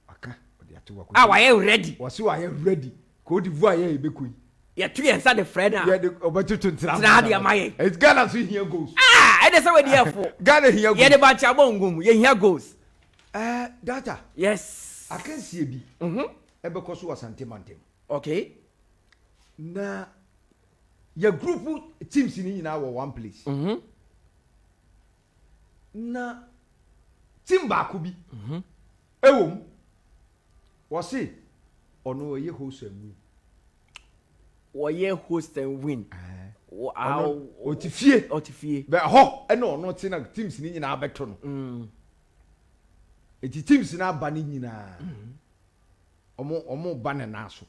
S11: Aka odi atu
S1: Ah, why you ready?
S11: Wasi why you ready? Cote d'Ivoire ye bekui.
S1: Yeah, 2 years the friend.
S11: Yeah, the obetutu ntra. It's Ghana so here goes.
S1: Ah, and that's what they are for.
S11: Ghana here goes.
S1: Yeah, the batch abongum. Yeah, here goes.
S11: Data.
S1: Yes.
S11: I can see bi. Ebe koso wasante mantem.
S1: Okay.
S11: Na your group teams ni nyina were one place. Na team baako bi. Ewom. Wasi ono ye host and win.
S1: Ye host and win.
S11: Otifie. But ho eno no te na teams ni nyina abeto no. Eti teams na aba ni nyina. Omo ba na naso.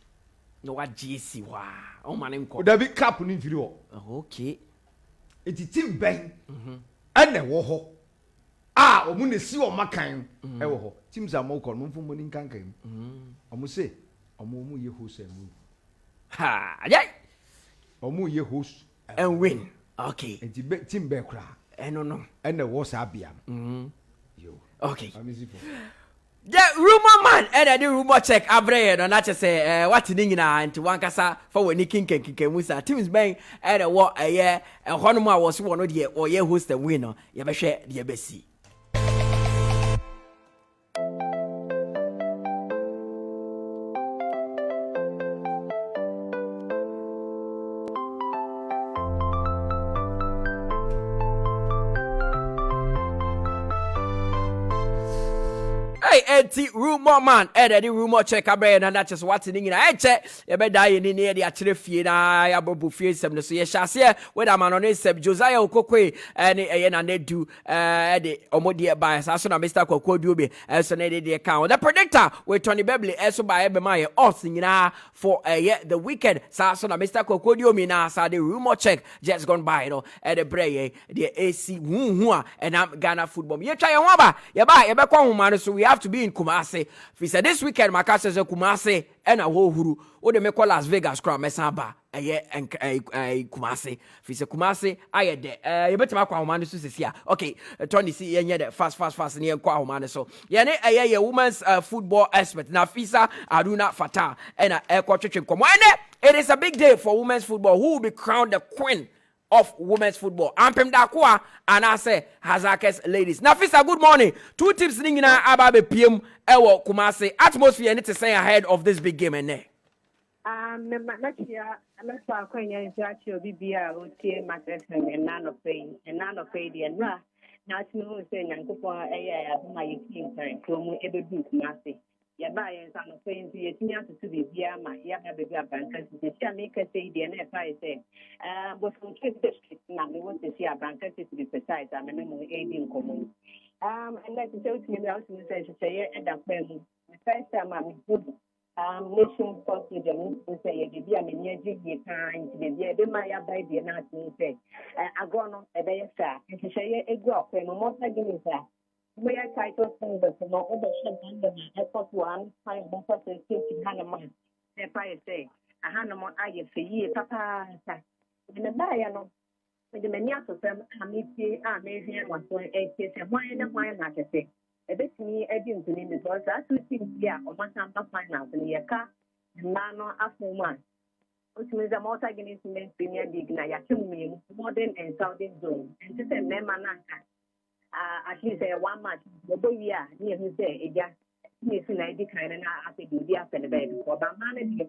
S1: No wa GC wa. O man nko.
S11: Da bi cap ni mfiri ho.
S1: Okay.
S11: Eti team ben. Ene wo ho. Omo na si o makan e wo ho. Teams am ko no mfo mo ni nkankan. Omo say omo ye host and win.
S1: Ha, yeah.
S11: Omo ye host
S1: and win. Okay.
S11: Eti team be kra.
S1: No.
S11: Ene wo sa bia. Yo.
S1: Okay. The rumor man and the rumor check abre no na say what ni nyina nti wankasa for we ni kinken musa teams ben and what eh hono ma wo so no de o ye host and win no ye be hwe de be si. Eti rumor man the rumor check abre na that is what ni nyina check ye be die ni ne de akire fie na ya bobu fie sem no so ye hyase we da man no seb Josiah Quaye eye na ne du de omode by so na Mr. Kwaku bi so na de count the predictor we Tony Bebley so by be my odds nyina for the weekend so na Mr. Kwaku mi na so the rumor check just gone by no the breye the AC hu and am Ghana football ye try ye ho aba ye be kwa homa no so we have to be in Kumasi. If said this weekend, my cast says Kumasi and a whole huru. Or they make Las Vegas crowd mesaba. Kumasi. If said Kumasi, I had there. You better make Kwahumani to see here. Okay, Tony see yeah fast near Kwahumani. So yeah, women's football expert Nafisa Fattal and a quarter come. It is a big day for women's football. Who will be crowned the queen of women's football? Ampem Dakwa and I say Hazakes ladies. Nafisa, good morning. 2 tips ningina ababe PM ewo Kumasi. Atmosphere need to say ahead of this big game ene.
S14: Next year, let's talk Quaye and Josiah BBA will see Matters and none of pain and ra. Now to know saying Yankupa my team time, Clomo ever do Kumasi. Yabai and son of pain to your senior to be via my Yaba Bankers. The Shamika say the NFI say, but from Trade District now, we want to see our bankers to be precise. I'm a memory aiding common. And like to tell me, I was going to say, and I'm the first time I'm good. Nation sports with them to say, if you are in your time, the Maya by the announcement say, I go on a day, sir, and to say a go, and more again, sir. We are title singers and all the ship under the effort one time, but for the city Hanaman. The price say, a Hanaman I for ye, papa. In the Bayano, with the Maniaco, I may hear 1.8 years and why not to say. A bit me, I didn't name it was that we see here on one time of finance in the car, and Mano after one. Which means a multi-organization premier digna, modern and southern zone, and to say Memanaka. At least 1 month, the year, near his day, a just missing ID kind and I think the after the baby for but managing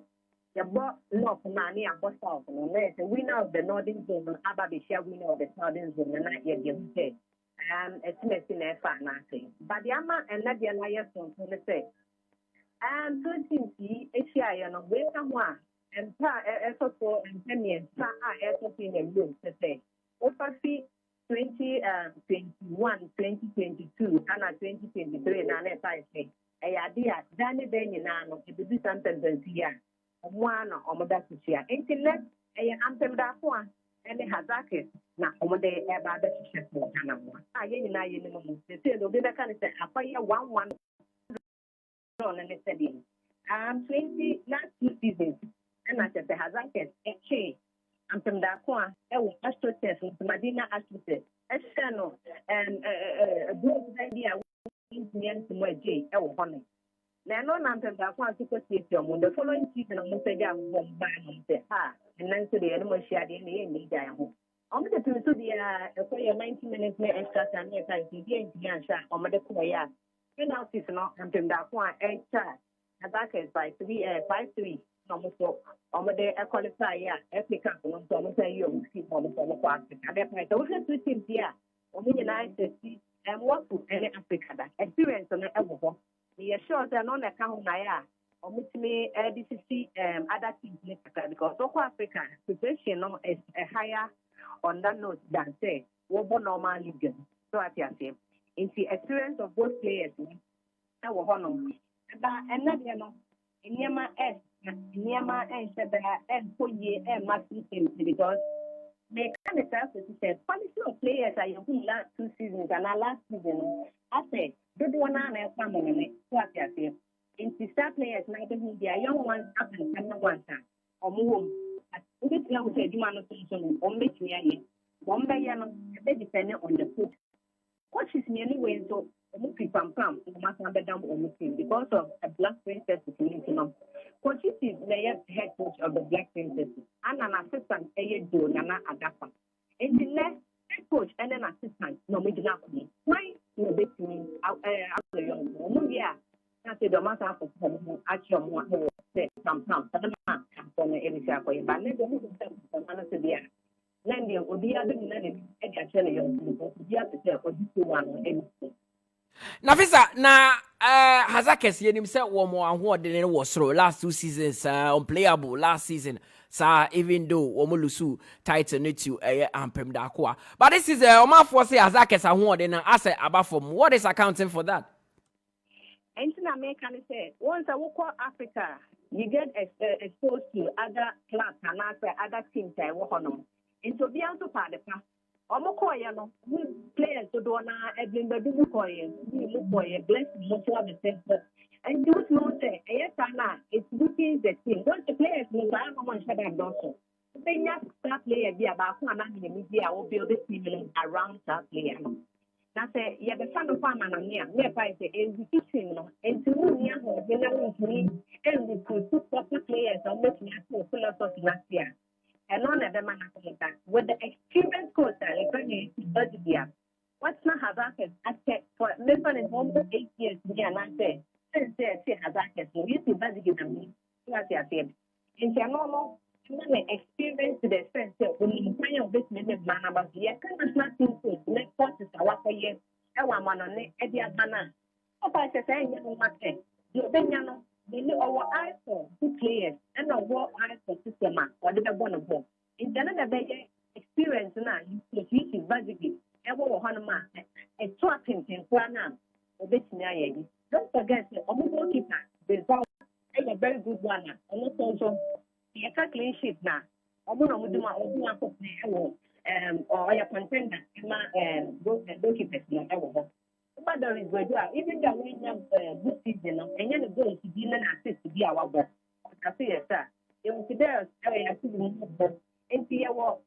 S14: the boss law for money and boss out and the winner of the northern zone, Ababi share winner of the southern zone, and not yet you say. It's missing a financing. But the Ama and not the alliance on the say. And 13 HI and a way someone and effort for and 10 years, effort in a room to say. Over fee 2021, 2022, and 2023, and I say, I idea, Danny Benyanano, if you do something here, one or Mother Sucia. Internet, I answer that one, and it has access. Now, over there, about the ship for Hanama. I know, they say, the other kind of say, I fire 1 and it's a 20 last 2 seasons, and I said, the has access, a change. ampem da ko a ewo astroturf Madina astroturf eseno blue idea Indian to my J ewo hono na no na ampem da ko a super stadium the following season mo say dia bomb ban say and then so the no share dey na ni dia ho I'm going to do the 90 minutes extra time here. Time to be in Tiansha. I'm going to come here. Now, this is not something that one extra. That is by 5-3. Almost so. I'm going to qualify here. Every company, I'm going to say you see for the Africa. That's those are two teams here. I'm in United States and what to any Africa. Experience on the ever. We are sure that on account now. I'm going to me other teams because South Africa situation is a higher. On that note, than say, what normal league. So I say, in the experience of both players, I will honor. But another, in Yama and Sheba and Quaye and Martin because they kind of say, quality of players are your last 2 seasons and our last season. I say, don't one and family. So I say, in the star players, now they are young ones up and come one time or move. This now say demand solution on make me one by depending on the foot. What is me anyway so people pam must down on the team because of a black princess is Coach is the head coach of the Black Princess and an assistant do Nana Adapa. And the next head coach and an assistant no me why no big me after young yeah. I said the matter for actually some but the man from the area for you, but never to be a landing or the other landing. I tell you, you have to tell for this one.
S1: Nafisa na Hazakes yenim se wo mo ahode ne wo soro last 2 seasons unplayable last season sir even though wo mo lusu title ne to ampem da ko but this is omafo say Hazakes ahode na as aba from what is accounting for that?
S14: Anything American say once I walk Africa you get exposed to other clubs and other teams that work on them. And so be able to part the past. Omokoye we players to do na Edwin Bedu Koye, we look for a blessed Mutala Yakubu. And you know say, it's looking the team. Don't the players know I don't want to have done so. They just start player be about one and the media will build this team around that player. Now say yeah the fan of farmer and near nearby the execution and to near and we could put proper players on making us full of last year. And none of them are that with the experienced coach what's not Hazakes for living in home for 8 years and I say Hazakes so you see basically them what I said in normal experience to the sense that when you find your business man about the international team coach next forces our for years I want man on it at the Adana. What I say you matter you know they know our eyes for good players and our eyes for system or the one of them. In another big experience now, you see basically every one man a trapping in Ghana or bit near. Don't forget the goalkeeper, the a very good one, and also the clean sheet now. I'm going to do my own or a contender, and goalkeepers now ever. But there is good. Even though we have good season, and then the goal to be an assist to be our boss. I say, sir, it was there. I see the and see our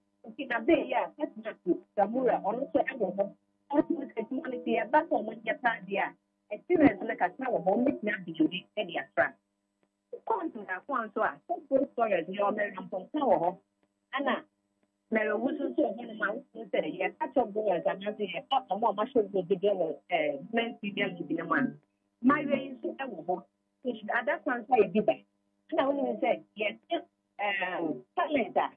S14: day, yeah, that's not good. Samura, also, I will have also humanity, a battle when you're there. Experience like a tower, home, it's not the any extra. Come to that one, so I so good stories, your American from Tower, Anna. Mary Wilson so when my said yeah, catch up boys and I say a more much of the girl men's media to be a man. My way is so ever. At that time say be back. And I only say yes, talent that.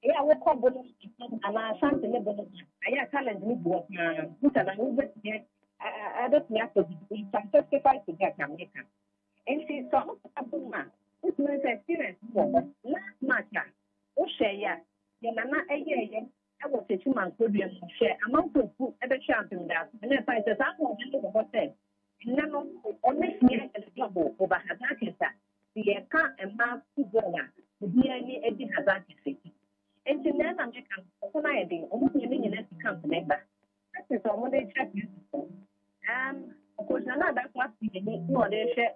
S14: Yeah, we call bonus and I shan't live on I talent me book put an over here. I don't have to be testify to that American. And she's so a man. This means experience last match. Oh share Yana I was a 2 month program share amount of food at the champion that and if I said I want to look about them. Nano only here at the club over Hazakes the car and mass footballer the DNA Eddie Hazakes. And then I'm just almost living in a company. That is all they check. Of course, another class you are there share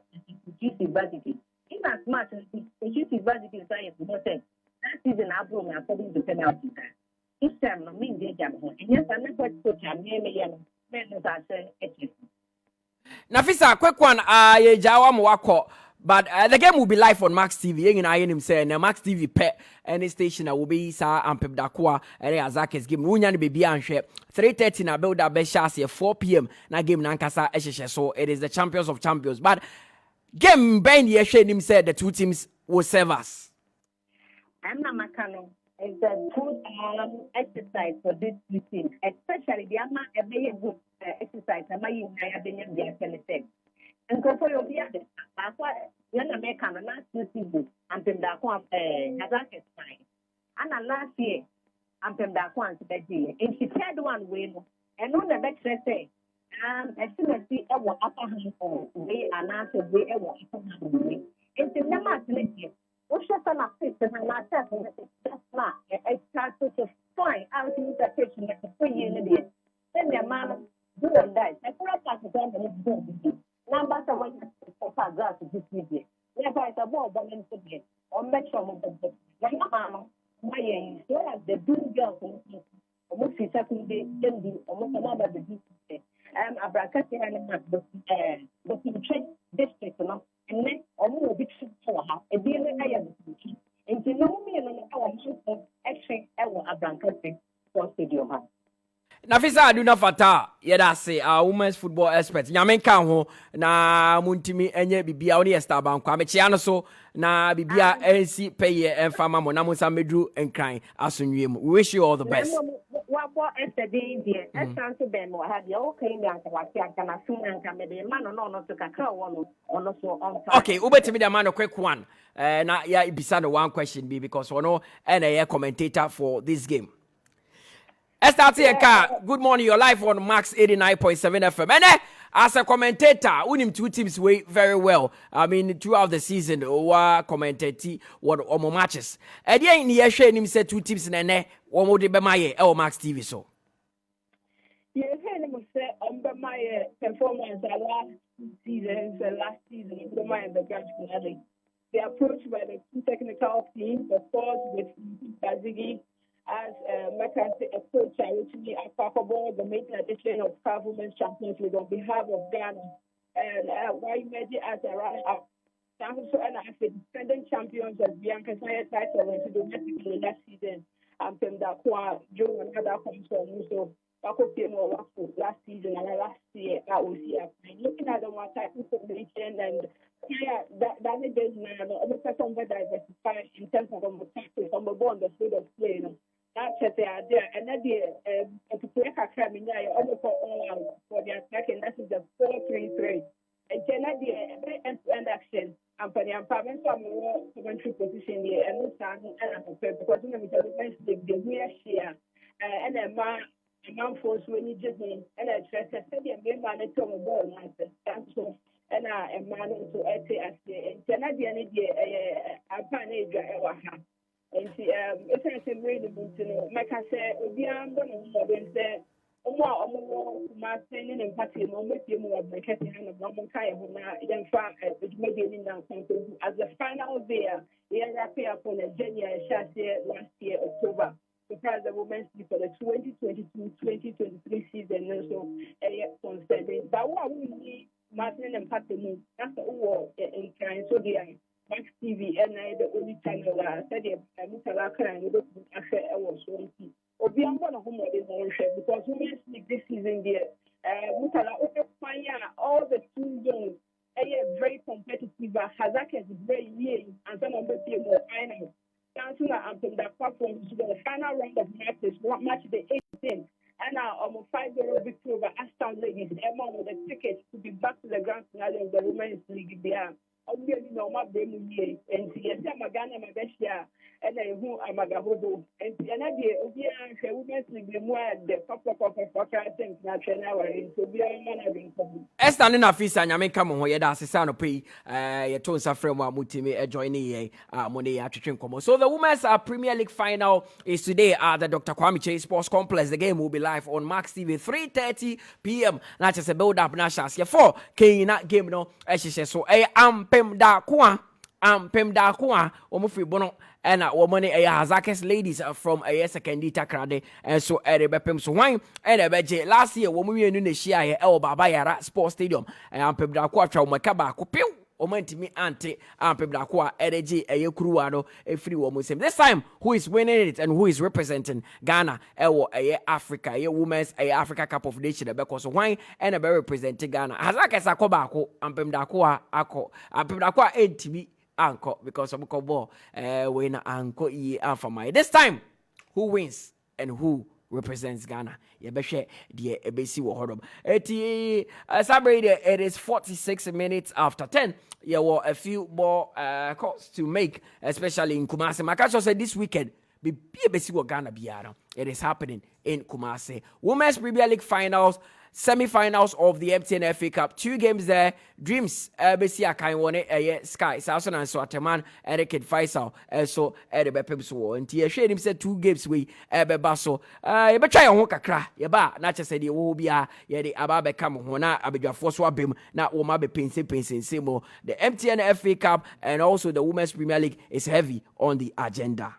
S14: GC budgeting. In as much as the GC budgeting science, that season I broke according to penalty. This time no mean they jam home. Yes, I never put your name again. Men that say it.
S1: Nafisa, quick one. Jawa Mwako. But the game will be live on Max TV. Yen I him say na Max TV pet any station will be sa ampem dakwa and Azak's game. Wunya baby anhwe 3:30 na build up best 4 p.m. na game na nkasa ehhehye. So it is the champions of champions. But game ben ye hwe him said the two teams will serve us.
S14: I'm not Macano. It's a good exercise for this team, especially the ama a very good exercise. I'm a and go for your beer. That's why you're not making the last 2 seasons. I'm from that one, Hazard fine. And last year, I'm from that one to that year. And she said one win, and on the next say, as soon as we ever upper hand we are not a way ever upper hand. It's in the matter next year. What's your son of sisters and myself? That's not a start to fine out in the kitchen at the 3 years in the year. Then the man do and die. I put up at the time and it's good. Number one for grass this year. Therefore, it's a more than today. Or make sure of the mamma, my so as the doing girls almost second day, then almost another the a bracket but in trade district, and then almost a big for her, a deal I am. And you know me and our month extra hour a bracket for stadium.
S1: Nafisa aduna Fattal yeda say women's football expert nyame kan ho na muntimi enye bibia oni esta bankwa mechia no so na bibia ensi peye enfama mo na musa medru enkran asonwie mu. We wish you all the best.
S14: What yesterday there extra to ben mo had your okay nyanka wati aka na sun nyanka me de man no to kakra wono ono so on.
S1: Okay, ubetimi the man a quick one. Na ya ibisa no one question be because ono na commentator for this game. Good morning, you're live on Max 89.7 FM. And as a commentator, unim two teams way very well. I mean, throughout the season, wa commentating one or more matches. And yeah, in the year, him said 2 teams in ene one more de bemaye Max TV so.
S14: Yes, him say on bemaye performance last season, bemaye the grand finale. They approached by the 2 technical teams, the fourth with Bazigi. As McCarthy approach, I recently affable the main edition of CAF Women's Champions League on behalf of Ghana. And why made it as a runner-up. And as the defending champions of Bianca Saya title into domestically last season, and from that Joe and other comes from so Bako came over last season and last year I was here. Looking at the one type of combination and that is now the person that diversify in terms of the tactics on the bond the speed of play. That's the idea, and that to play a crime in there, almost all for the attack, and that is the 4-3-3. And then at the end action, I'm putting a province from a commentary position here, and this time, because we have the real share, and a man force when you just and I trust a steady and game man to a ball, and I am man to as and then at the end of the day, I can't it's a really good to know. Like I said, we are going to say, my sending and party, no make you more of the Cathy and of Norman Kaya, who now, in fact, as the final there, we are wrapping up on a January last year, October, to prize the women's league for the 2022-2023 season. And so, concerning. But what we need, Martin and Patty, that's the war in kind. So, they are. Max TV and the only channel that said Mutala Yakubu was so Obi I'm one of whom because women's league this season there. Mutala all the 2 zones very competitive. Hazak is very young and some of the more final. Dancing and from that platform to the final round of matches, match the 18th. And now almost 5-0 victory over Aston Ladies. Among the tickets to be back to the grand finale of the women's league there. Obviously, no more bring me and see a Magana Mabesia and who am Magabobo and Yanadi, Obia, women's league, more the proper things national in to be a managing.
S1: Esther Nafisa, Yamin come on, that's a son of pay, your tones are from Mutimi, joining Monday after Chinkomo. So the women's Premier League final is today at the Dr. Kwame Chase Sports Complex. The game will be live on Max TV 3:30 p.m. Not just a build up, National 4 Kane game, no, as she says, so I am Pem da Kwa, Omufi Bono, and woman Hazakes ladies from a secondita crade and so Erebepim so wine and a beje last year when we knew the Shia El Baba Yara Sports Stadium and Pebda Quattro Macaba Copil. Omantimi ante ampebdakwa ereji eyekruwano every woman same. This time, who is winning it and who is representing Ghana? Africa, women's Africa Cup of Nations. Because wine and a representing Ghana. Hazaka sakobako ampebdakwa ako ampebdakwa entimi anko because of ball win anko for my. This time, who wins and who represents Ghana? Yebeshe the ebesi wo hodom. It is 46 minutes after 10. There were a few more calls to make, especially in Kumasi. Makacho said this weekend, be ebesi wo Ghana biara. It is happening in Kumasi. Women's Premier League finals, semi-finals of the MTN FA Cup. 2 games there. Dreams ebesi akan won Sky Samson and Swaterman Eric Faisal so Erebepem so nti ehwe him say 2 games we ebeba so ye betwa ye ho kakra ye ba na che say de wo bia ye de aba be kam ho na abedwafo so abem na wo ma be pense mo. The MTN FA Cup and also the Women's Premier League is heavy on the agenda.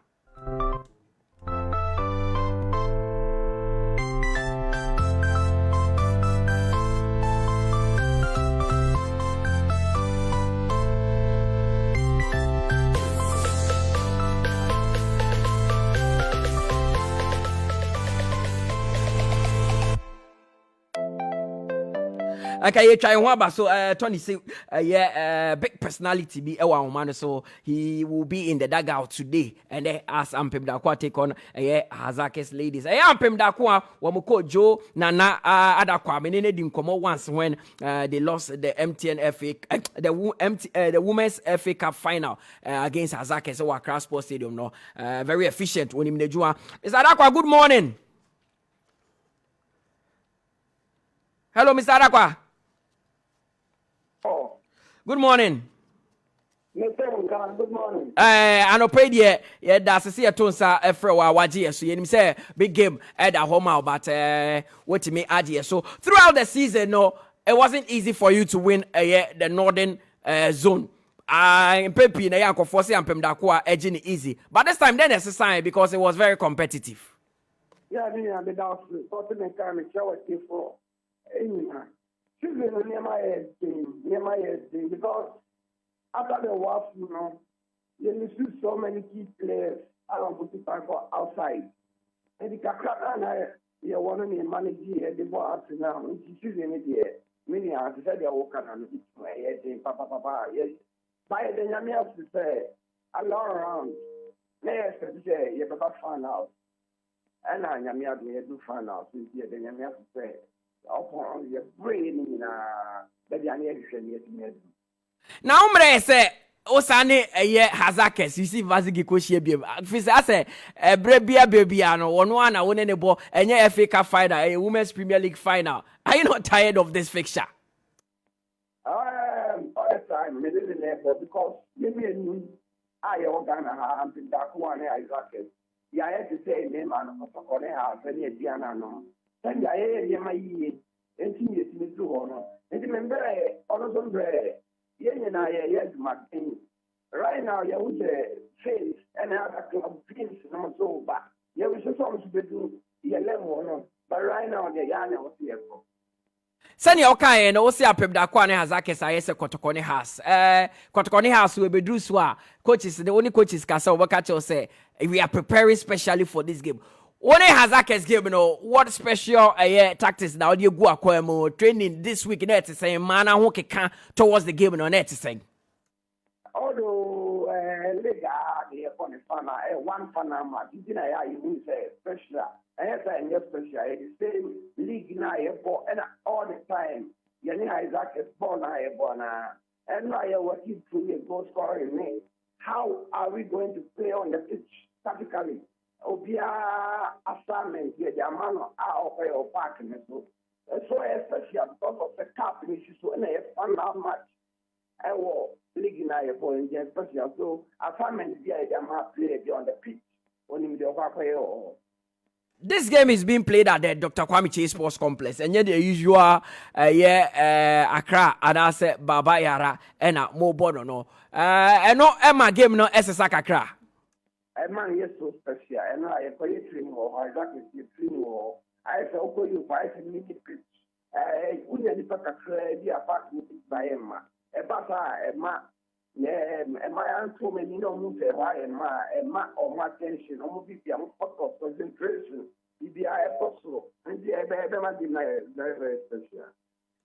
S1: Okay, you try one, so Tony say, big personality be a man, so he will be in the dugout today, and then as Ampem Dakwa take on Hazakes ladies. Ampem Dakwa, Wamoko Joe, Nana Adakwa, Menene didn't come once when they lost the MTN FA, the Women's FA Cup final against Hazakes, so Accra Sports Stadium. No, very efficient when him the Jua. Mr. Adakwa, good morning. Hello, Mr. Adakwa.
S15: Oh.
S1: Good morning.
S15: Good morning.
S1: I no pray there. Yeah, that's see a tonsa efre wa waji so yenim say big game at home but what me add so throughout the season no it wasn't easy for you to win the northern zone. In Pepi na yanko force am pem da ko edging easy. But this time then there's a sign because it was very competitive.
S15: Yeah, me and the down for me time show it for near my head because after the war, you know, you see so many key players around put it for outside. And the Kakana, you want to manage the ball up now, which is using it here. Many are said they walk on it, papa, yes. By the Yamias to say, a lot around. Yes, say, you better find out. And I Yamia do find out, since the Yamias to say. Upon your brain in
S1: now, Mre say, Osane Hazakes, you see Vazigi Koshi Bim. Fisa say, a Brebia Babiano, one I won any ball, and your FA Cup final, a Women's Premier League final. Are you not tired of this fixture?
S15: All the time, because maybe I Ghana have been that one Hazakes. You have to say, name and Korea, any Diana no. And I hear my year, and see it in the honor. And remember, on some bread, yes, Martin. Right now, you would face and other club pins no so bad. You wish some to do your level, but right now, the Yana was here.
S1: Sani okay and also Pebda Kwane Hazakes I say Kotokone House will be Druswa. Coaches, the only coaches Kasa Wakacho say we are preparing specially for this game. One Hazakes game, what special tactics now do you go acquire training this week? Net to say, man, I won't can towards the game on net to say.
S15: Although, Lega, upon a fan, one fan, you say special. I have a special, the same league now, and all the time, Yanni Hazakes born, and now you're working through your goal scoring. How are we going to play on the pitch tactically? Obia assignment here, the amount of our parking. So especially because of the cup issue, so and a fun match. I will league now, especially so assignment here, the amount play on the pitch on the over.
S1: This game is being played at the Dr. Kwame Chase Sports Complex, and yet the usual Accra and I said Baba Yara and Mo Bono no. And no Emma game no SSA Accra.
S15: man yes so special and I play training or exactly training or I say okay you buy a mini pitch we need to be a partner by Emma a basa Emma my uncle may move a why Emma or my attention or be a of concentration if you are possible and the Emma very special.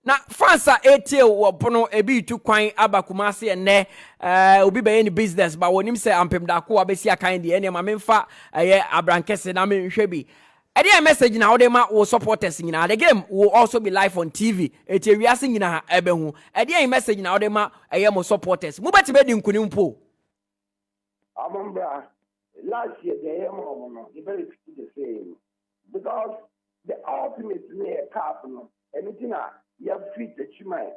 S1: Na Fransa ATL wo pono ebi tu kwan abakumase ene obi be any business ba wonim se ampem da ko abesi akan de ene ma memfa abrankese na menhwe bi ede message na wo de ma wo supporters nyina the game will also be live on TV eti wiase nyina ha ebehu ede message na wo de ma mo supporters mu beti be di nkunim po
S15: Amambra last year the no the very the same because the ultimate near cap no anything you have fit the chimay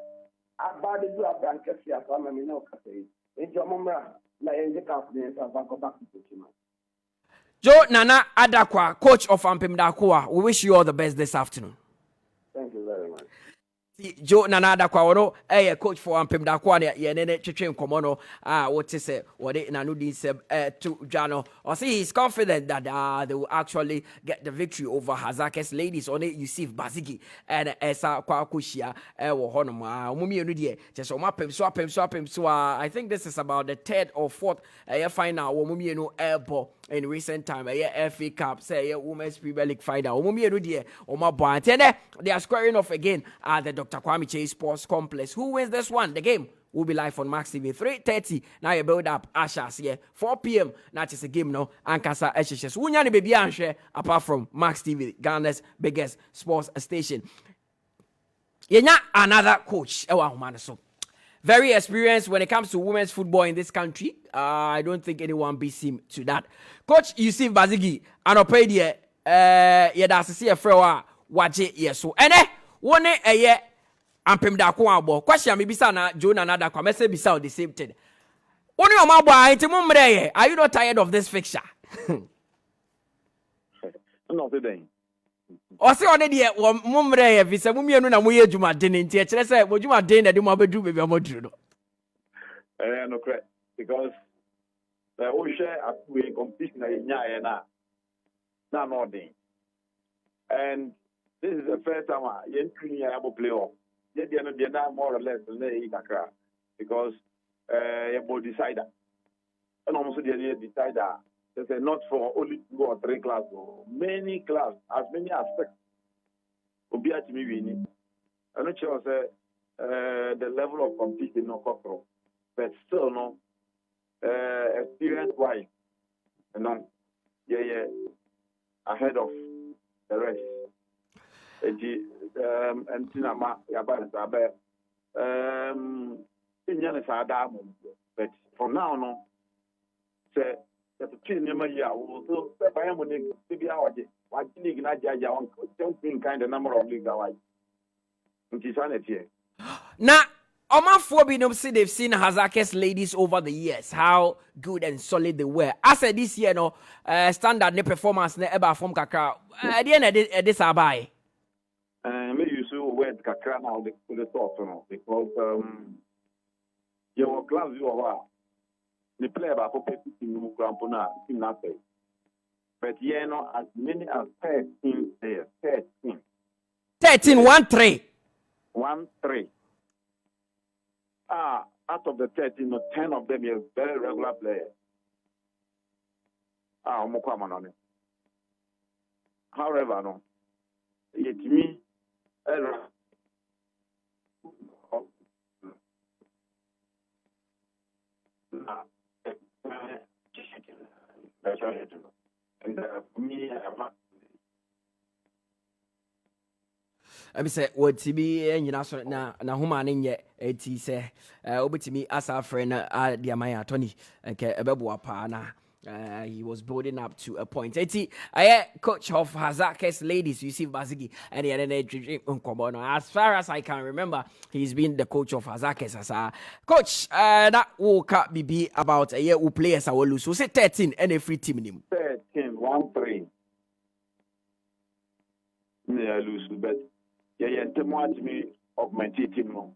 S15: about the do a brankesi as I'm a no cafe in Jamamra na the confidence of back to the chimay.
S1: Joe Nana Adakwa, coach of Ampem Dakwa, we wish you all the best this afternoon.
S15: Thank you very much.
S1: Joe Nana Adakwa, no, coach for Ampem Dakwa, nene chichen komono, what is it, what it nanudi to Jano, or see he's confident that they will actually get the victory over Hazakes ladies on it. You see Bazigi and Esa Kwakushia, Honoma, Mumi Nudie, just on swap him. So I think this is about the third or fourth final, Mumi no airport. In recent time, FA Cup, say Women's Premier League final. They are squaring off again at the Dr. Kwame Chase Sports Complex. Who wins this one? The game will be live on Max TV 3:30. Now you build up Ashas here 4 p.m. That is a game now. Ankasa HHS. Wunyani baby anshe apart from Max TV, Ghana's biggest sports station. Yenya another coach. Very experienced when it comes to women's football in this country. I don't think anyone beats him to that. Coach Yusuf Bazigi, Anopedia, Yadasisi Frewa, Waje, yeso. Ene, one a year, Ampem Dakwa bo. Question me bisana, Jonah Nada, Comesse Bissau the same thing. One of my boy, are you not tired of this fixture?
S16: No, today.
S1: Ose one de mumre ye visa mumienu na moye dwuma de nti e kire se modwuma de na de mo abedu bebe amoduru no
S16: no correct because we share a we competition na na no den and this is the first time yen twini ya abo play off ye de no de na more or less na e kakra because ye bo decider and almost de decider. It's not for only 2 or 3 classes, many classes, as many aspects. Obia to me winning. I'm not sure the level of competition no control, but still no experience wise, ahead of the rest. And Tinama Yabasabe Indian Sadam, but for now no say. That the team so I am going to be our league, not don't kind of number of leagues. Which is sanity.
S1: Now, Oman they've seen Hazakes ladies over the years, how good and solid they were. I said this year, no standard ne performance ne ever from Kakra. At the end of this, Abai.
S16: Maybe you see where Kakra now the top, because your class you are. The player about team Grampona team not there. But as many as 13 players.
S1: 13 1-3.
S16: 1-3. Out of the 13, 10 of them are very regular players. However, no. Yet me that's right. And me,
S1: I say what to be and you know na human in ye eti say obetimi asa friend dia my Tony nke ebebo pa na he was building up to a point. Eti coach of Hazakes ladies Yusuf Bazigi and he had as far as I can remember he's been the coach of Hazakes as a coach that will be about a year who players are lose. So say 13 and a free team nim
S16: 13 1-3 yeah lose but to me augment team no.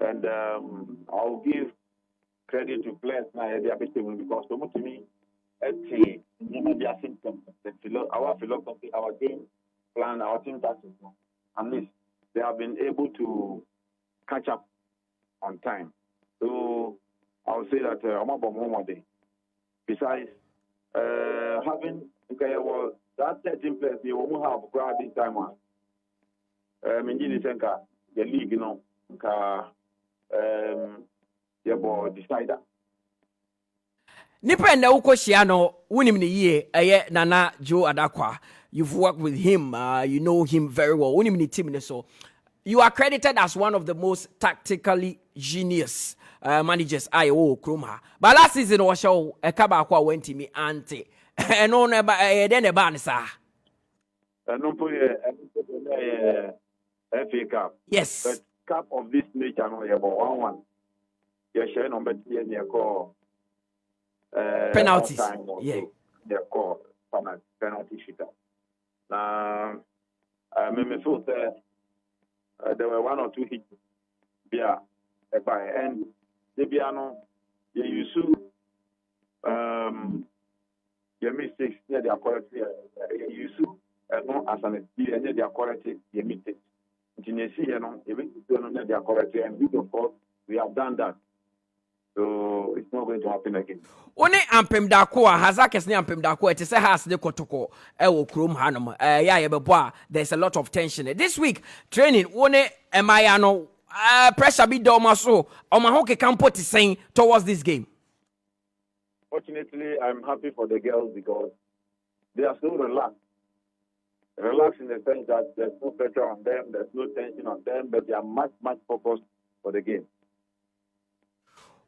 S16: And I'll give credit to players now they are because to me their symptoms, our philosophy, our game plan, our team tactics. At least they have been able to catch up on time. So I would say that besides having that 13 players, they won't have crowd this time on. The league, decider.
S1: Nipa na ukoshia no wunim ne yie eye Nana Joe Adakwa. You've worked with him, you know him very well. Wunim ne team ne so. You are credited as one of the most tactically genius managers I Krumha. But last season was show a kabakwa went to me auntie. And on then a ban sa.
S16: No FA Cup.
S1: Yes.
S16: But cup of this nature no about one. You're sharing on your call.
S1: Penalties. Yeah.
S16: They call penalty shooter. Now, I feel there were one or two hits. Yeah, by and the piano, you use your mistakes near their quality. You use no as an experience near their quality. You meet it. You see, you near their quality, and we of course we have done that. So it's not going to happen again.
S1: One ampem dakoa hazakes ne ampem dakoa it say has de kotoko e wo krom hanom there's a lot of tension this week training one emaya no pressure be do maso o ma ho keka mpo saying towards this game.
S16: Fortunately, I'm happy for the girls because they are so relaxed in the sense that there's no pressure on them, there's no tension on them, but they are much focused for the game.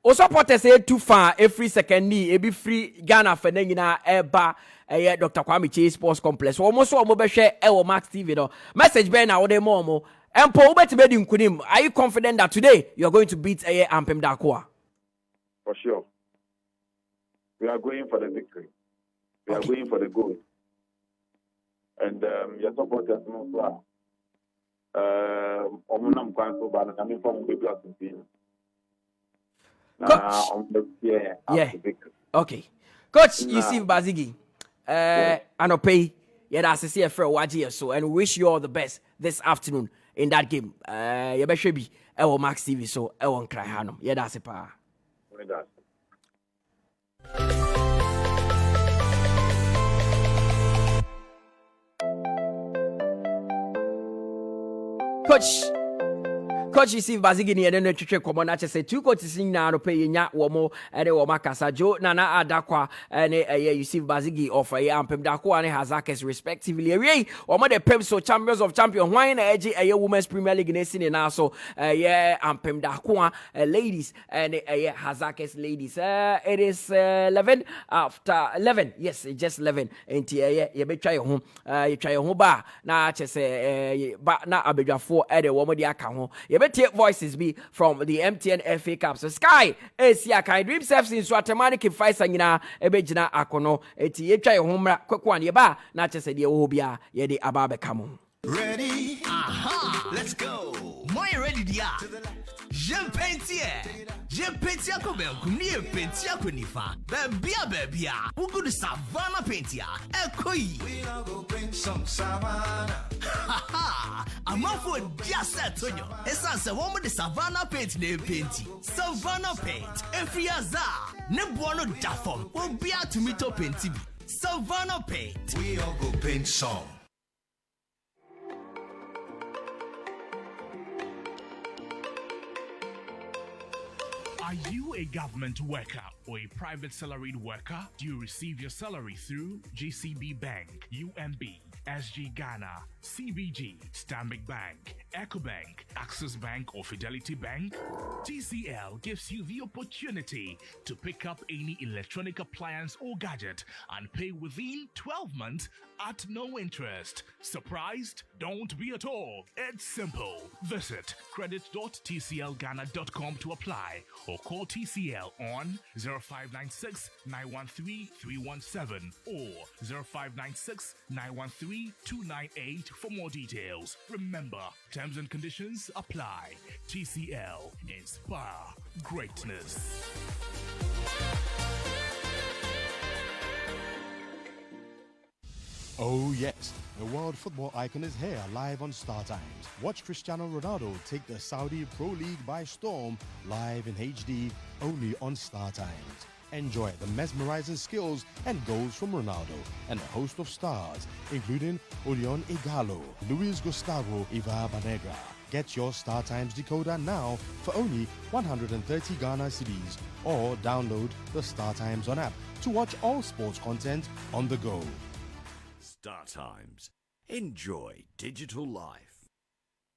S1: O supporters say too far every second knee e be free Ghana for nyina eba Dr. Kwame Chase Sports Complex. Almost so mo be hwe e wo Max TV no. Message be na wo dey mo. Empo wo betime di nkunim. Are you confident that today you are going to beat Ampem Dakoa?
S16: For sure. We are going for the victory. We are going for the goal. And your supporters know omunam kwanso ba na kami from the black team.
S1: Coach. Okay. Coach Yusuf Bazigi. Anopay. Yeah, that's a CFR Waji so and we wish you all the best this afternoon in that game. You better be Max TV so I won't cry hanum. Yeah, that's a power. Coach Yusuf Bazigi ni ene twetwe komo na che say two coaches na no pay nya wo mo ene wo makasa Jo Nana Adakwa ene Yusuf Bazigi of Ampem Dakoa ne Hazakes respectively away wo mo the Pepsi Champions of Champion wine na eje Women's Premier League ne sine na so Ampem Dakoa ladies and Hazakes ladies it is 11 after 11 yes just 11 enti ye betwa ye ho ye twa ye ho ba na che say ba na abedwafo ede wo mo di aka ho take voices be from the MTN FA Cup. So Sky Asia kind dream self in Swatamatic fights and ebejina akono eti ye twa ye homra kwekwan ye ba na che se de wo bia ye de ababe kamo.
S12: Ready? Aha! Let's go! Moi ready dia. Je pentia ko be kunni pentia ko nifa. Bebia. Who go to Savannah pentia? Ekoyi. We don't go bring some Savannah. Ha! I'm off for just that Tonyo. Esa se one the Savannah paint ne painti. Savannah paint. Every azar. Ne buono dafom. Will be a tomato painti. Savannah paint. We all go paint some.
S17: Are you a government worker or a private salaried worker? Do you receive your salary through GCB Bank, UMB, SG Ghana, CBG, Stanbic Bank, EcoBank, Access Bank, or Fidelity Bank? TCL gives you the opportunity to pick up any electronic appliance or gadget and pay within 12 months at no interest. Surprised? Don't be at all. It's simple. Visit credit.tclghana.com to apply or call TCL on 0596 913 317 or 0596 913 298 for more details. Remember, terms and conditions apply. TCL, inspire greatness.
S5: Oh yes, the world football icon is here live on Star Times. Watch Cristiano Ronaldo take the Saudi Pro League by storm live in HD only on Star Times. Enjoy the mesmerizing skills and goals from Ronaldo and a host of stars, including Julian Igalo, Luis Gustavo Iva Banegra. Get your Star Times decoder now for only 130 Ghana cedis or download the Star Times on app to watch all sports content on the go.
S18: Star Times. Enjoy digital life.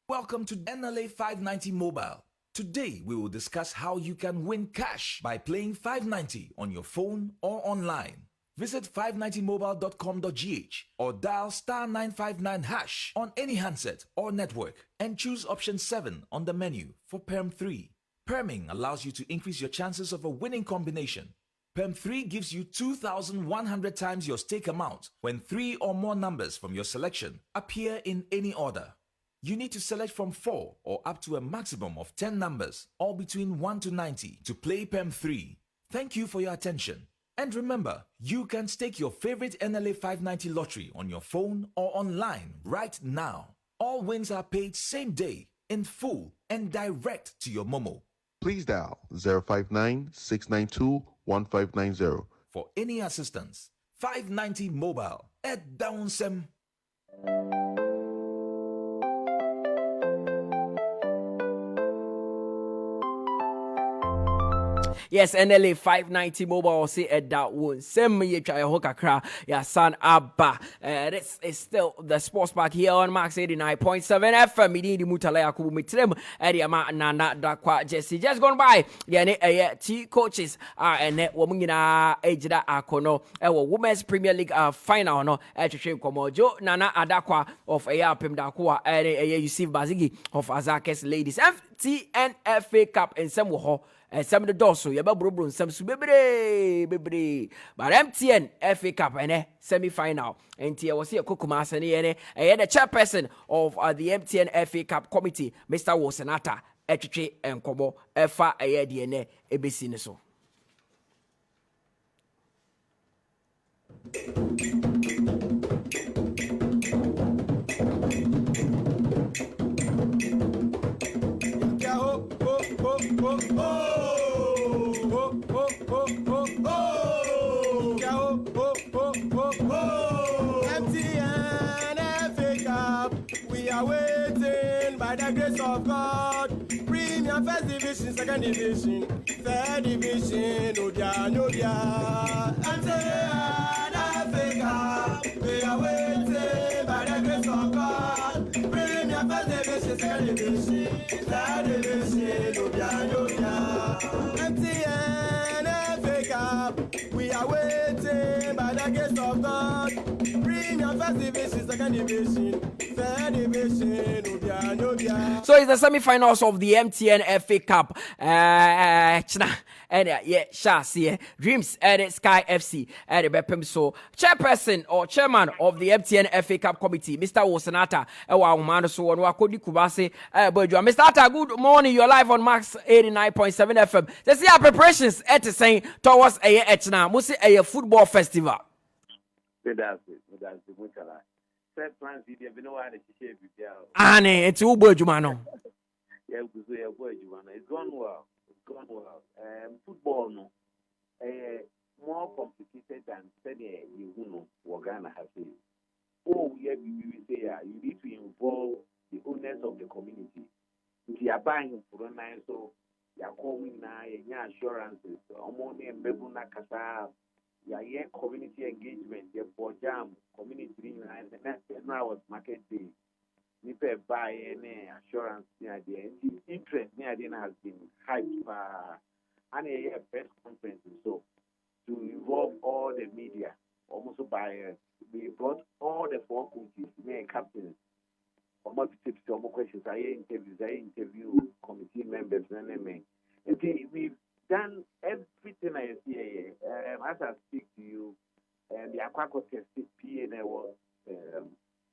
S19: Welcome to NLA 590 Mobile. Today we will discuss how you can win cash by playing 590 on your phone or online. Visit 590mobile.com.gh or dial *959# on any handset or network and choose option 7 on the menu for PERM 3. PERMing allows you to increase your chances of a winning combination. PERM 3 gives you 2,100 times your stake amount when 3 or more numbers from your selection appear in any order. You need to select from 4 or up to a maximum of 10 numbers, all between 1 to 90, to play PERM 3. Thank you for your attention. And remember, you can stake your favorite NLA 590 lottery on your phone or online right now. All wins are paid same day, in full, and direct to your Momo.
S20: Please dial 059-692-1590.
S19: For any assistance, 590 Mobile at Downsem.
S1: Yes, NLA 590 Mobile say at that one. Send me your try kakra. Yeah, son Abba. This is still the sports park here on Max 89.7 FM. Me need Mutala Yakubu mitrem. Area ma nana dakwa Jesse. Just gone by. Yeah, T coaches and woman ejida akono. Women's Premier League final no. Komo Jo Nana Adakwa of Pim Dakwa. You see Bazigi of Azakes ladies. FTNFA Cup in some some the dosso yaba brobron some bebre but MTN FA Cup semi final and here was here Kokuma Sani the chairperson of the MTN FA Cup committee Mr. Wosenata Etche and Kobo Efa DNA ebesine so
S21: MTN FA Cup, we are waiting by the grace of God. Premium First Division, Second Division, Third Division, Nodia. MTN FA Cup, we are waiting by the grace of God. Premium First Division, Second Division, Third Division, Nodia. MTN FA Cup, we are waiting by the grace of God. Premium First Division, Second Division, Third Division, Nobia.
S1: So it's the semi-finals of the MTN FA Cup. Dreams at Sky FC at the Bepem. So chairperson or chairman of the MTN FA Cup committee, Mr. Wosenata, Mr. Atta, good morning. You're live on Max 89.7 FM. Let's see our preparations at the same towards a football festival. It's Uber Jumano.
S16: It's gone well. Football, no, more complicated than Ghana has said. Oh, yeah, we say, you need to involve the owners of the community. If you are buying for a night, so you are calling now, assurances, Bebuna Kasa, your community engagement, your for jam, community, and the next was market day. If you buy any assurance near the interest near the has been hyped and a press conference. So, to involve all the media, almost by we brought all the 4 coaches, captains, or multiple questions. I interview committee members, and we've done everything I see. As I speak to you, the Aquaco tested PNL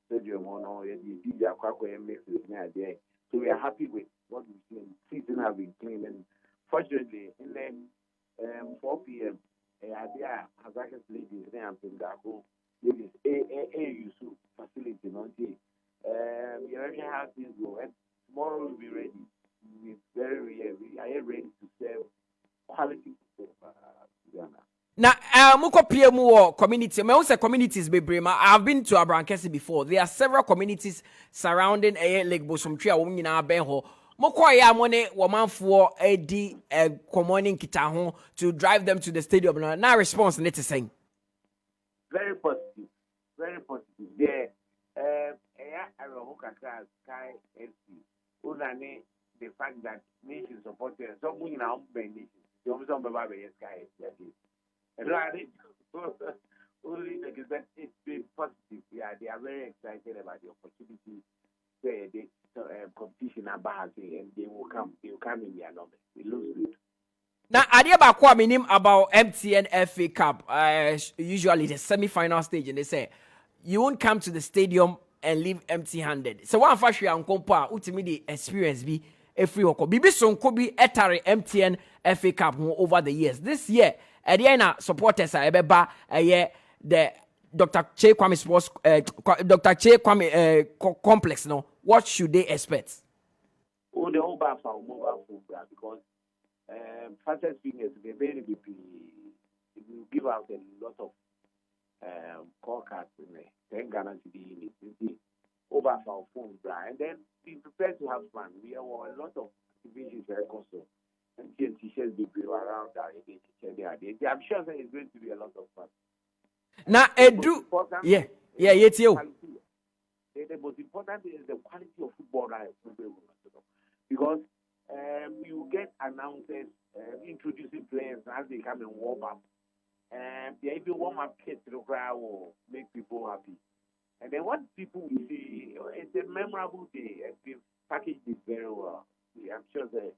S16: stadium on the Aquaco mixes near there. So we are happy with what we've seen. Season have been clean, and fortunately, in the 4 p.m. There, Hazakis ladies, they are in Dago. Ladies, AAU
S1: Now, muko PMO community. Me also communities be brema. I've been to Abrankesi before. There are several communities surrounding Lake Bosomtria. Women na benho. Moko ya money woman for edi commanding kita to drive them to the stadium. Now response net is saying.
S4: Very positive. Very positive. There, I will Sky FC. Unane the fact that nation supporters. Some women are nation. Some Sky FC. Right. Only that it's been positive. Yeah, they are very excited about the opportunity where the competition about and they will come in their number. It looks good.
S1: Now, idea about what meaning about MTN FA Cup. Usually the semi-final stage, and they say you won't come to the stadium and leave empty-handed. So one fashion and compare ultimately experience be a free hoko. Bibi son could be etare MTN FA Cup over the years. This year, at the end, supporters are ebeba the Dr. Che Kwame Sports, Dr. Che Kwame complex. No, what should they expect?
S4: Oh, the whole bar for mobile food because fastest fingers they very big. It will give out a lot of call cards in there. 10 Ghana to be in it. Over for phone and then be prepared to have fun. We have a lot of activities very costly. And t-shirts be around that. I'm sure that it's going to be a lot of fun.
S1: Now, yeah, it's you.
S4: The most important thing is the quality of football because you get announcers introducing players as they come and warm up. And they even warm up kits to the crowd will make people happy. And then what people will see, it's a memorable day and we package it very well. I'm sure that.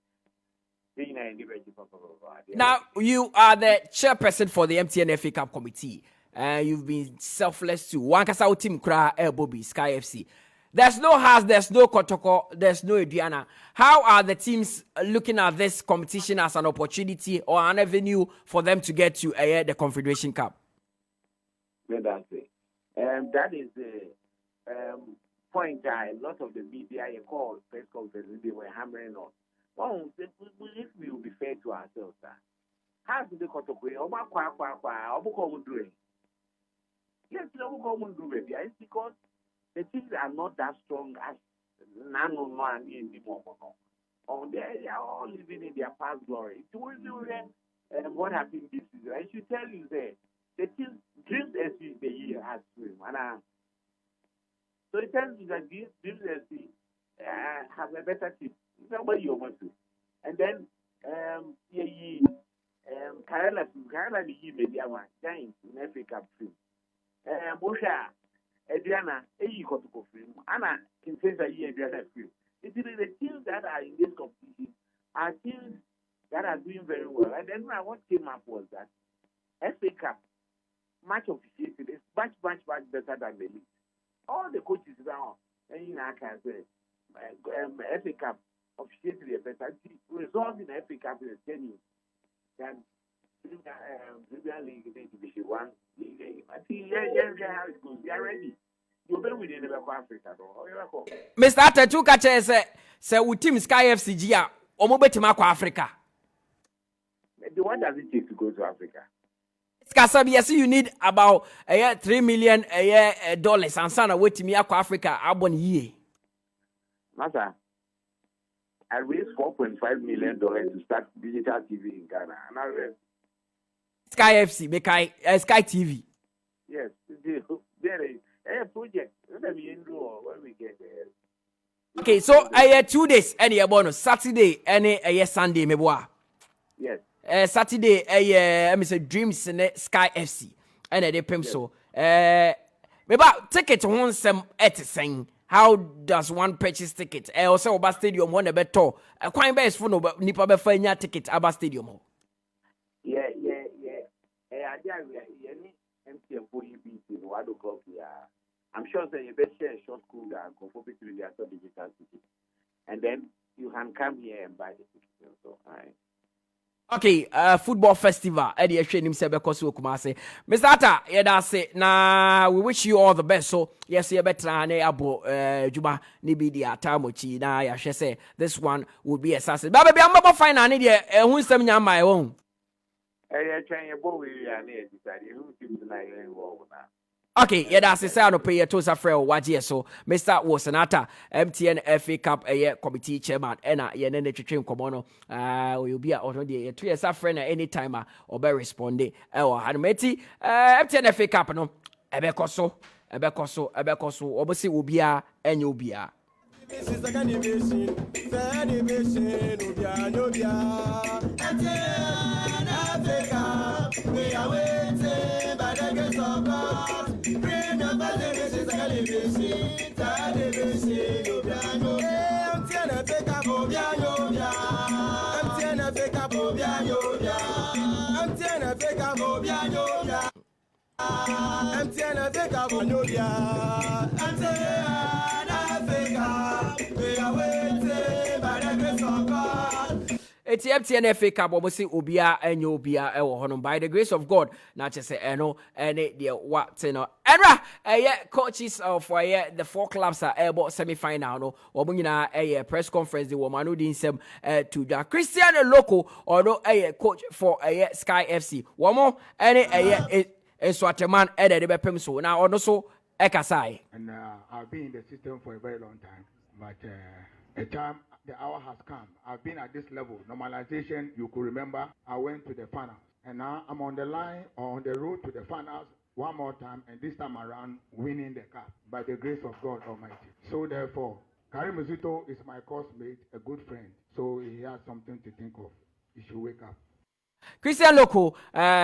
S1: Now, you are the chairperson for the MTN FA Cup committee. You've been selfless too. One Kasao team cry Bobby Sky FC. There's no house, there's no Kotoko, there's no Adriana. How are the teams looking at this competition as an opportunity or an avenue for them to get to the Confederation Cup?
S4: That is the point that a lot of the media you call press conferences they were hammering on. Oh, if we will be fair to ourselves, how do they cut up? Yes, it's because the teams are not that strong as none anymore. Oh, they are all living in their past glory. What happened this season? I should tell you that the team Dreams SC the year has swim. So it tells you that Dreams SC have a better team. Somebody you want to. And then Karela the media one giant in FA Cup film. Bosha Adriana got to go film. Anna can say that Adriana film. It is the teams that are in this competition are teams that are doing very well. And then what came up was that FA Cup match officiated is much better than the league. All the coaches now and I can say FA Cup officiated a better result in FA Cup is 10 years than Premier League Division 1 league. I think how it goes. They are ready. You'll be within Africa.
S1: Mr. Atatuka say we team Sky FCG or Mobetimako Africa.
S4: What does it take to go to Africa?
S1: Kasabi, yes, you need about $3 million dollars and son away to me Africa abon ye.
S4: Master, I raised $4.5 million to start digital TV in Ghana, and I raised
S1: Sky FC, Sky TV.
S4: Yes, there is a project. Let me know when we get there.
S1: Okay, so 2 days, any bonus Saturday, any Sunday, meboa.
S4: Yes.
S1: Saturday, I say Dreams in Sky FC, and they pay so. About ticket on some at saying. How does one purchase ticket? Also, about stadium one a better. A quite best for no nipa be fanya ticket about stadium.
S4: Yeah. MTN for you in Waano Club. I'm sure that you best share a short school that go for people with their digital ticket, and then you can come here and buy the ticket. So,
S1: Okay, football festival. Eddie Ashwin himself because we come say, Mr. Atta, yeah, say, nah, we wish you all the best. So, yes, you better abo Juba nibi di atamochi na ya say this one will be a success. But baby, I'm about fine. I need who's my own.
S4: trying your boy, and it decided who seems like involved now.
S1: Okay, yeah, that's the sound of pay to Safrel Wajie. So, Mr. Wasanata, MTN FA Cup committee chairman, and yen the train commono. Will be out the 2 years friend anytime or be responding. Hanmeti, MTN FA Cup, no, Ebecoso, obviously will be a and you'll be a.
S21: This is the animation, Africa, we are waiting by the grace of God. Bring your television, television, MTN Africa, MTN Africa, MTN Africa, MTN Africa, we are waiting by the grace of God.
S1: It's MTN FA Cup, obviously, Obia and Yobia, Honor, by the grace of God. Not just say, no, and it, dear, what, no. Era, coaches of the 4 clubs are about semi final, no, or a press conference, the Waano din sem to the Cristiano Loco, or no, a coach for a Sky FC. One more, any a Swaterman, and a Bepemso. Now, also, Ekasai.
S3: And I've been in the system for a very long time, but the hour has come. I've been at this level. Normalization, you could remember, I went to the finals. And now I'm on the line, on the road to the finals one more time, and this time around, winning the cup by the grace of God Almighty. So therefore, Karim Zito is my course mate, a good friend. So he has something to think of. He should wake up.
S1: Christian Loco,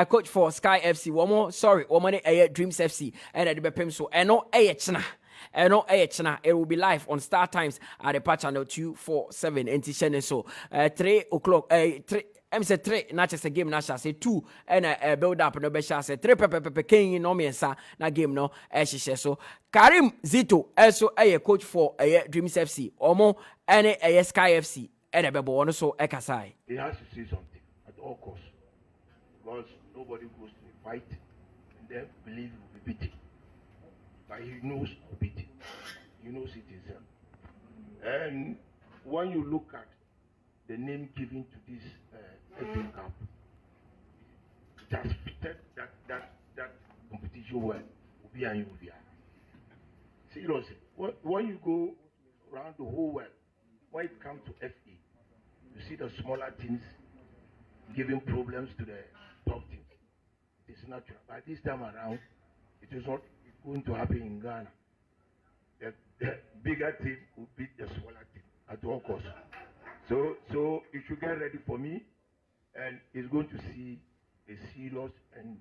S1: coach for Sky FC. One more, sorry, one more Dreams FC. And at the Bepemso, and no Chna. And no Chna, it will be live on Star Times at the patch channel 247 in Tishan. So 3 o'clock, 3. I'm say 3, not just a game, not just say 2, and a build up no besha say 3 King no me sa na game no so Karim Zito also a coach for a Dreams FC omo and a Sky FC and a bebo ono so ekasai.
S3: He has to say something at all costs because nobody goes to a fight and then believe he will be beaten. But he knows beating. He knows it himself. And when you look at the name given to this FA Cup, it has fitted that competition well. Ubia and Ubia. Seriously, when you go around the whole world, when it comes to FA, you see the smaller teams giving problems to the top teams. It's natural. But this time around, it is not going to happen in Ghana. The bigger team will beat the smaller team at all costs. So you should get ready for me, and he's going to see a serious and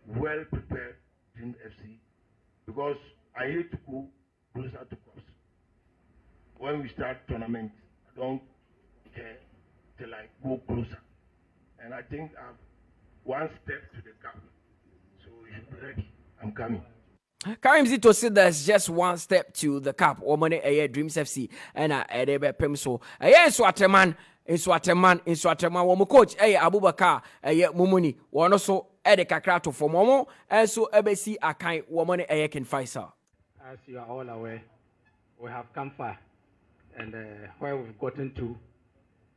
S3: well-prepared Dream FC, because I hate to go closer to clubs. When we start tournament, I don't care till I go closer. And I think I'm one step to the cup. So you should be ready. I'm coming.
S1: Karim Zito said there's just one step to the cup. Or money Dreams FC and a Pemso. Swaterman, in Swaterman, one coach, Abubakar, Mumuni, one also Edeka Krato for Momo, and so ABC Akai, woman can fight, sir.
S22: As you are all aware, we have come far, and where we've gotten to,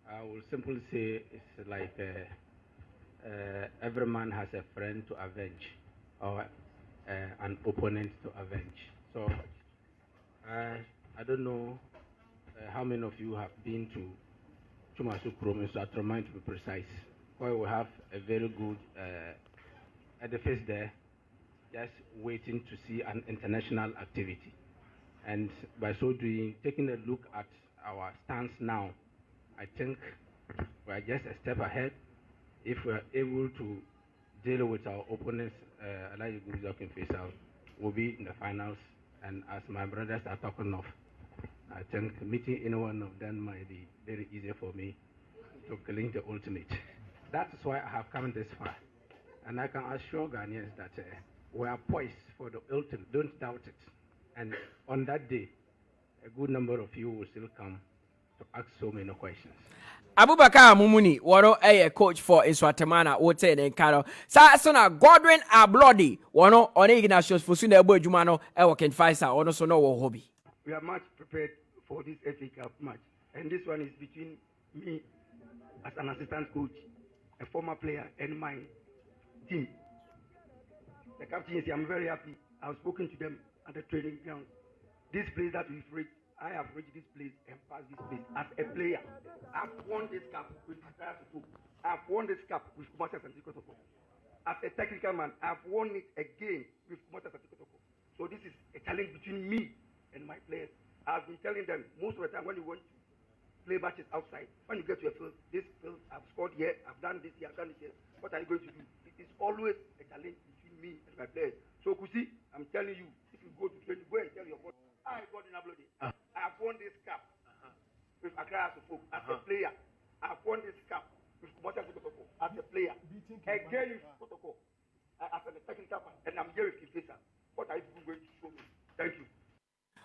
S22: I will simply say it's like every man has a friend to avenge, or an opponent to avenge. So I don't know how many of you have been to Chumasu Province, so I'm trying to be precise, where we have a very good edifice there, just waiting to see an international activity. And by so doing, taking a look at our stance now, I think we are just a step ahead. If we are able to deal with our opponents, like Fattal, will be in the finals. And as my brothers are talking of, I think meeting any one of them might be very easy for me to cling the ultimate. That is why I have come this far. And I can assure Ghanaians that we are poised for the ultimate. Don't doubt it. And on that day, a good number of you will still come to ask so many questions.
S1: Abubakar Mumuni, wano a coach for Iswatemana, wote and Kano. Sa sona Godwin Ablodi, wano on Ignatius Fusuna Bojumano, Ewaken Faisa, ono so no hobby.
S22: We are much prepared for this FA Cup match. And this one is between me as an assistant coach
S2: a former player and my team. The captain is here. I'm very happy. I've spoken to them at the training ground. This place that we've reached, I have reached this place and passed this place as a player. I've won this cup with Accra Football. I've won this cup with Kumasi and Tikotoko. As a technical man, I've won it again with Kumasi and Tikotoko. So this is a challenge between me and my players. I've been telling them most of the time when you want to play matches outside, when you get to a field, this field, I've scored here, I've done this here, I've done this here. What are you going to do? It is always a challenge between me and my players. So Kusi, I'm telling you, if you go to training, go and tell your boss, I got in Ablodi. I've won this cup with Accra Football as a player. I've won this cup with Kumasi as a player. Again with Protocol as a technical man, and I'm here with Nafisa. What are you going to show me? Thank you.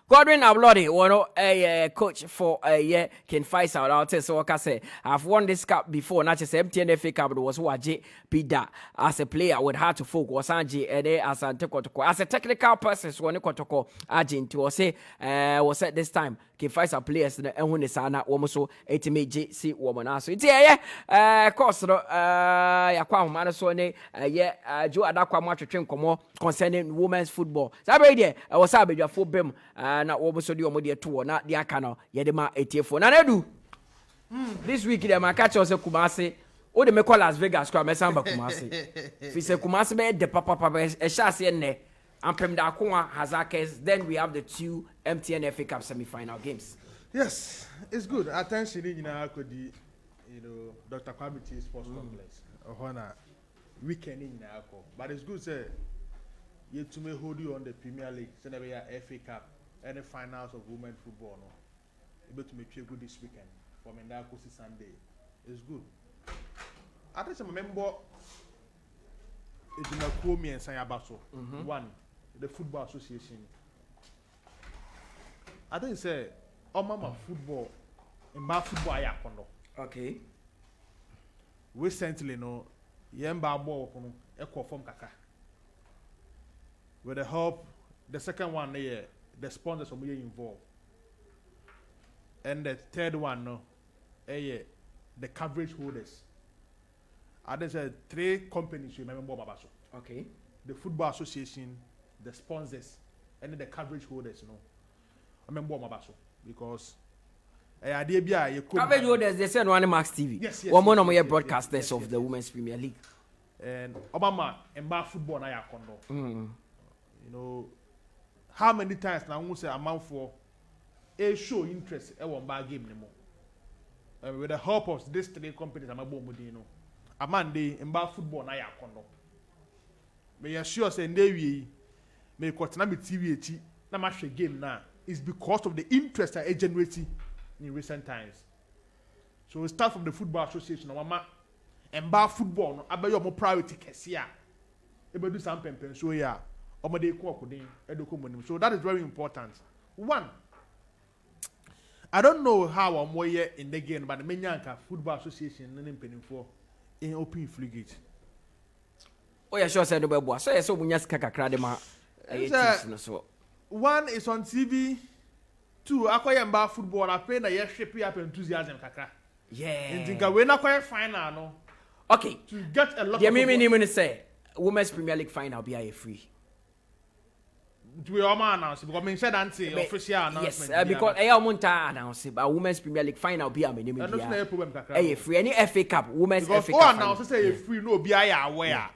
S1: Godwin Ablodi, one a coach for a year can fight out. I'll tell you what I say. I've won this cup before, not just MTNFA Cup, but was Waji Pida as a player with hard to focus on G as a technical person, so when Kotoko Agent to say was at this time can fight our players and when it's an almost 80 JC woman. So it's course, Yakwa Manasone, Joe Adakwa Match train come concerning women's football. So I was a bit for Bim. Na oboso di omodi eto na di aka no ye de ma etiefo na nadu this week dem aka che say Kumasi o de me call Las Vegas kwa me samba Kumasi fi say Kumasi be de papa e sha se ne ampem da akwa hazakes. Then we have the two MTN FA Cup semi-final games.
S10: Yes, it's good. Attention in Akodi, Dr. Kwabiti Sports Complex. Ohana weekend in Ako. But it's good say you to me hold you on the Premier League, so we have FA Cup. Any finals of women football, no. Able to make you good this weekend from Ndako Sunday. It's good. I think I remember it's in Quaye and Sayabaso. One, the Football Association. I think say Mama football in my football ayakondo.
S1: Okay.
S10: Recently, no, Yemba ball equal from Kaka. With the help, the second one there. The sponsors are involved, and the third one, no, the coverage holders. There's 3 companies you remember Babaso.
S1: Okay.
S10: The Football Association, the sponsors, and the coverage holders. No, I remember Babaso because
S1: coverage holders. They said one Max TV.
S10: Yes.
S1: One of my broadcasters of the Women's Premier League.
S10: And Obama and Bar Football na yakondo. How many times now we say amount for a show interest in one bar game anymore? And with the help of these 3 companies, I'm a bomb. A man day in bar football na yakondo. May assure say we may continue with TV na match game now is because of the interest that generated in recent times. So we start from the Football Association. And bar football no abayo more priority kesia. Ebe do some pempen so yeah. So that is very important. One, I don't know how I'm way in the game, but the Menyanka Football Association in open frigate.
S1: Oh, yeah, sure, said the so so when you kakradema.
S10: One is on TV. 2, acquire bar football. I pay the shape up enthusiasm kaka.
S1: Yeah.
S10: And think we not quite final no.
S1: Okay.
S10: To get a lot.
S1: Yeah, me say Women's Premier League final be free.
S10: We all announce because I said official announcement.
S1: Yes, because I am announce but Women's Premier League final be a minimum. Hey, free any FA Cup, Women's FA Cup.
S10: Because announce say free no be aware.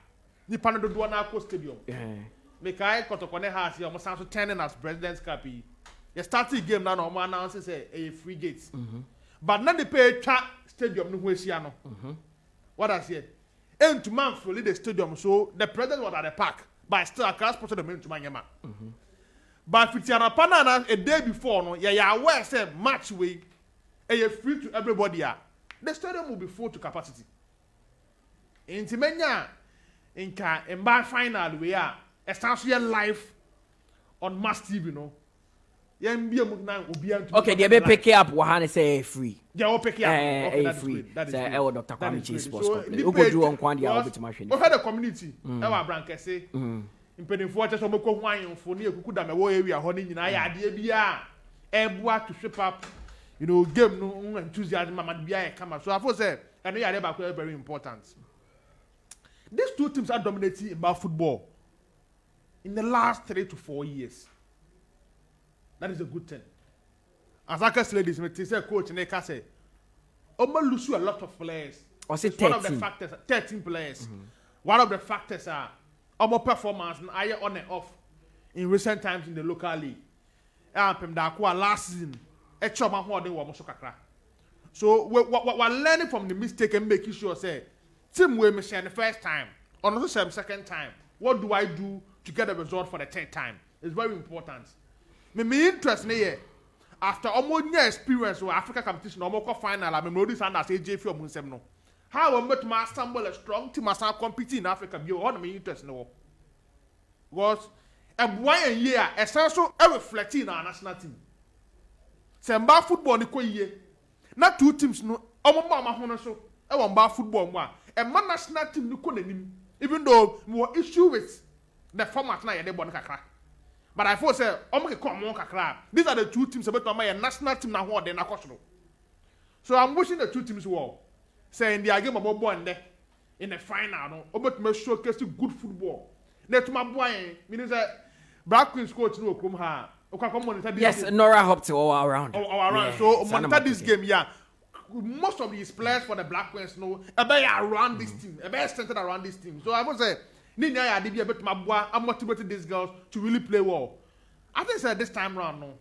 S10: Ni pan do na ko stadium. Make I Kotokone has you almost sound 10 as President's Cup. You start the game now no announce say a free gates. But now they pay stadium no hwesia no. What I say? And to man fully the stadium so the president was at the park. But still, I can't sponsor the men to my yama. But if it's a day before, no, yeah, aware say match way, and you're free to everybody. The stadium will be full to capacity. In Timenya, in final, we are essentially live on Mass TV, no.
S1: Okay, they be pick up what say free.
S10: Yeah, we'll pick up.
S1: Free.
S10: That is
S1: free. Dr. Kwame Sports Complex.
S10: We
S1: go do on Kwandi a bit machine.
S10: We had a community. Our branch say. Impeding just some ko hwan for near kukuda me wo area ho ni nyina ya ade bia ebua to shape up game no enthusiasm mama bia e kama so I for say and ya dey back very important. These two teams are dominating about football in the last 3 to 4 years. That is a good thing. As I can say, this coach and they can say, lose a lot of players.
S1: Or say
S10: 13. One of the
S1: 13.
S10: factors, 13 players. One of the factors are our performance and higher on and off in recent times in the local league. Last season, so we're learning from the mistake and making sure say team we miss the first time, or not the second time. What do I do to get a result for the third time? It's very important. Me interest here after almost year experience with Africa competition, almost final. I mean, this and I say JF or Munsem no. How I met my assemble a strong team as I compete in Africa. Be all me interest no. Was a boy year essential reflecting our national team. Semba football ni Quaye. Not two teams no. Omo mama hono so. E won ba football mo a. E man national team ni ko nanim. Even though we were issue with the format na yede bon kakra. But I thought say omo ke come on kakra. These are the two teams about my national team na ho de na kosoro. So I'm wishing the two teams well. Say in the game about boy in the final no. About me showcase good football. Net my boy means that Black Queens coach no come ha.
S1: Yes, Nora hopped all around.
S10: All around. Yeah, so monitor this game, yeah. Most of these players for the Black Queens know about around this team, about centered around this team. So I would say, Nina, I did a bit my boy. I'm motivated these girls to really play well. I think say this time round, no.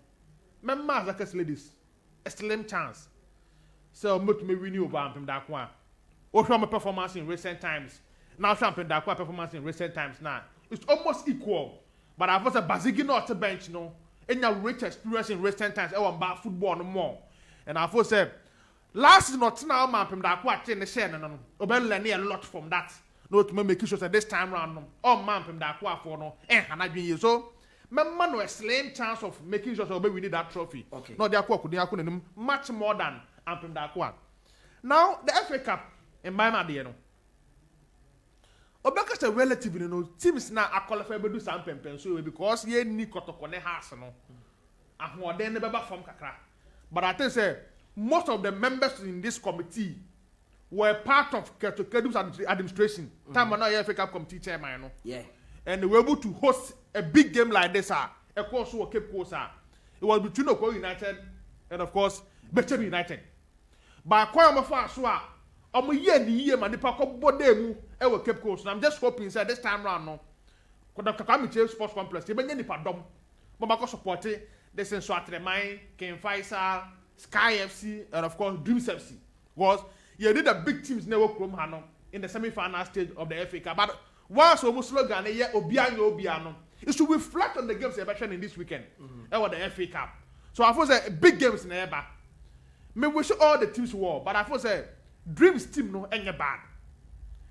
S10: Remember, as I ladies, a slim chance. So much me win you over Ampim Dakwa. Or from a performance in recent times. Now Ampim Dakwa performance in recent times now. It's almost equal. But I was a Bazigi not a bench, no. And your rich experience in recent times, I want bad football no more. And I thought say, last is not now, man, that what in the share, no. Obey learning a lot from that. No, to make sure that this time round, no. Oh, man, that what for no. And I been so. Man, no a slim chance of making sure that we need that trophy. Okay. No, they are quite much more than Ampim that one. Now the FA Cup in my mind, you know. Obaka's a relatively you know teams now are qualified to do some so because ye ni kotokone house no ahwo den never form kakra. But I think say most of the members in this committee were part of Kedu's administration. Time now FA Cup committee chairman no.
S1: Yeah.
S10: And they were able to host a big game like this of course Cape Coast it was between Quaye United and of course Bechem United. But Quaye Mafa so I'm year man nipa ko bode mu e wo Cape Coast. I'm just hoping say this time round no koda Kakami Sports Complex e benye nipa dom but ba ko support this in Swatreman, Ken Faisal, Sky FC and of course Dreams FC was you did the big teams never come hano in the semi-final stage of the FA Cup. But once almost slogan here obiano it should reflect on the games they're in this weekend or the FA Cup. So I thought say big games in the eba. Me wish all the teams were, but I thought say Dreams team no any bad.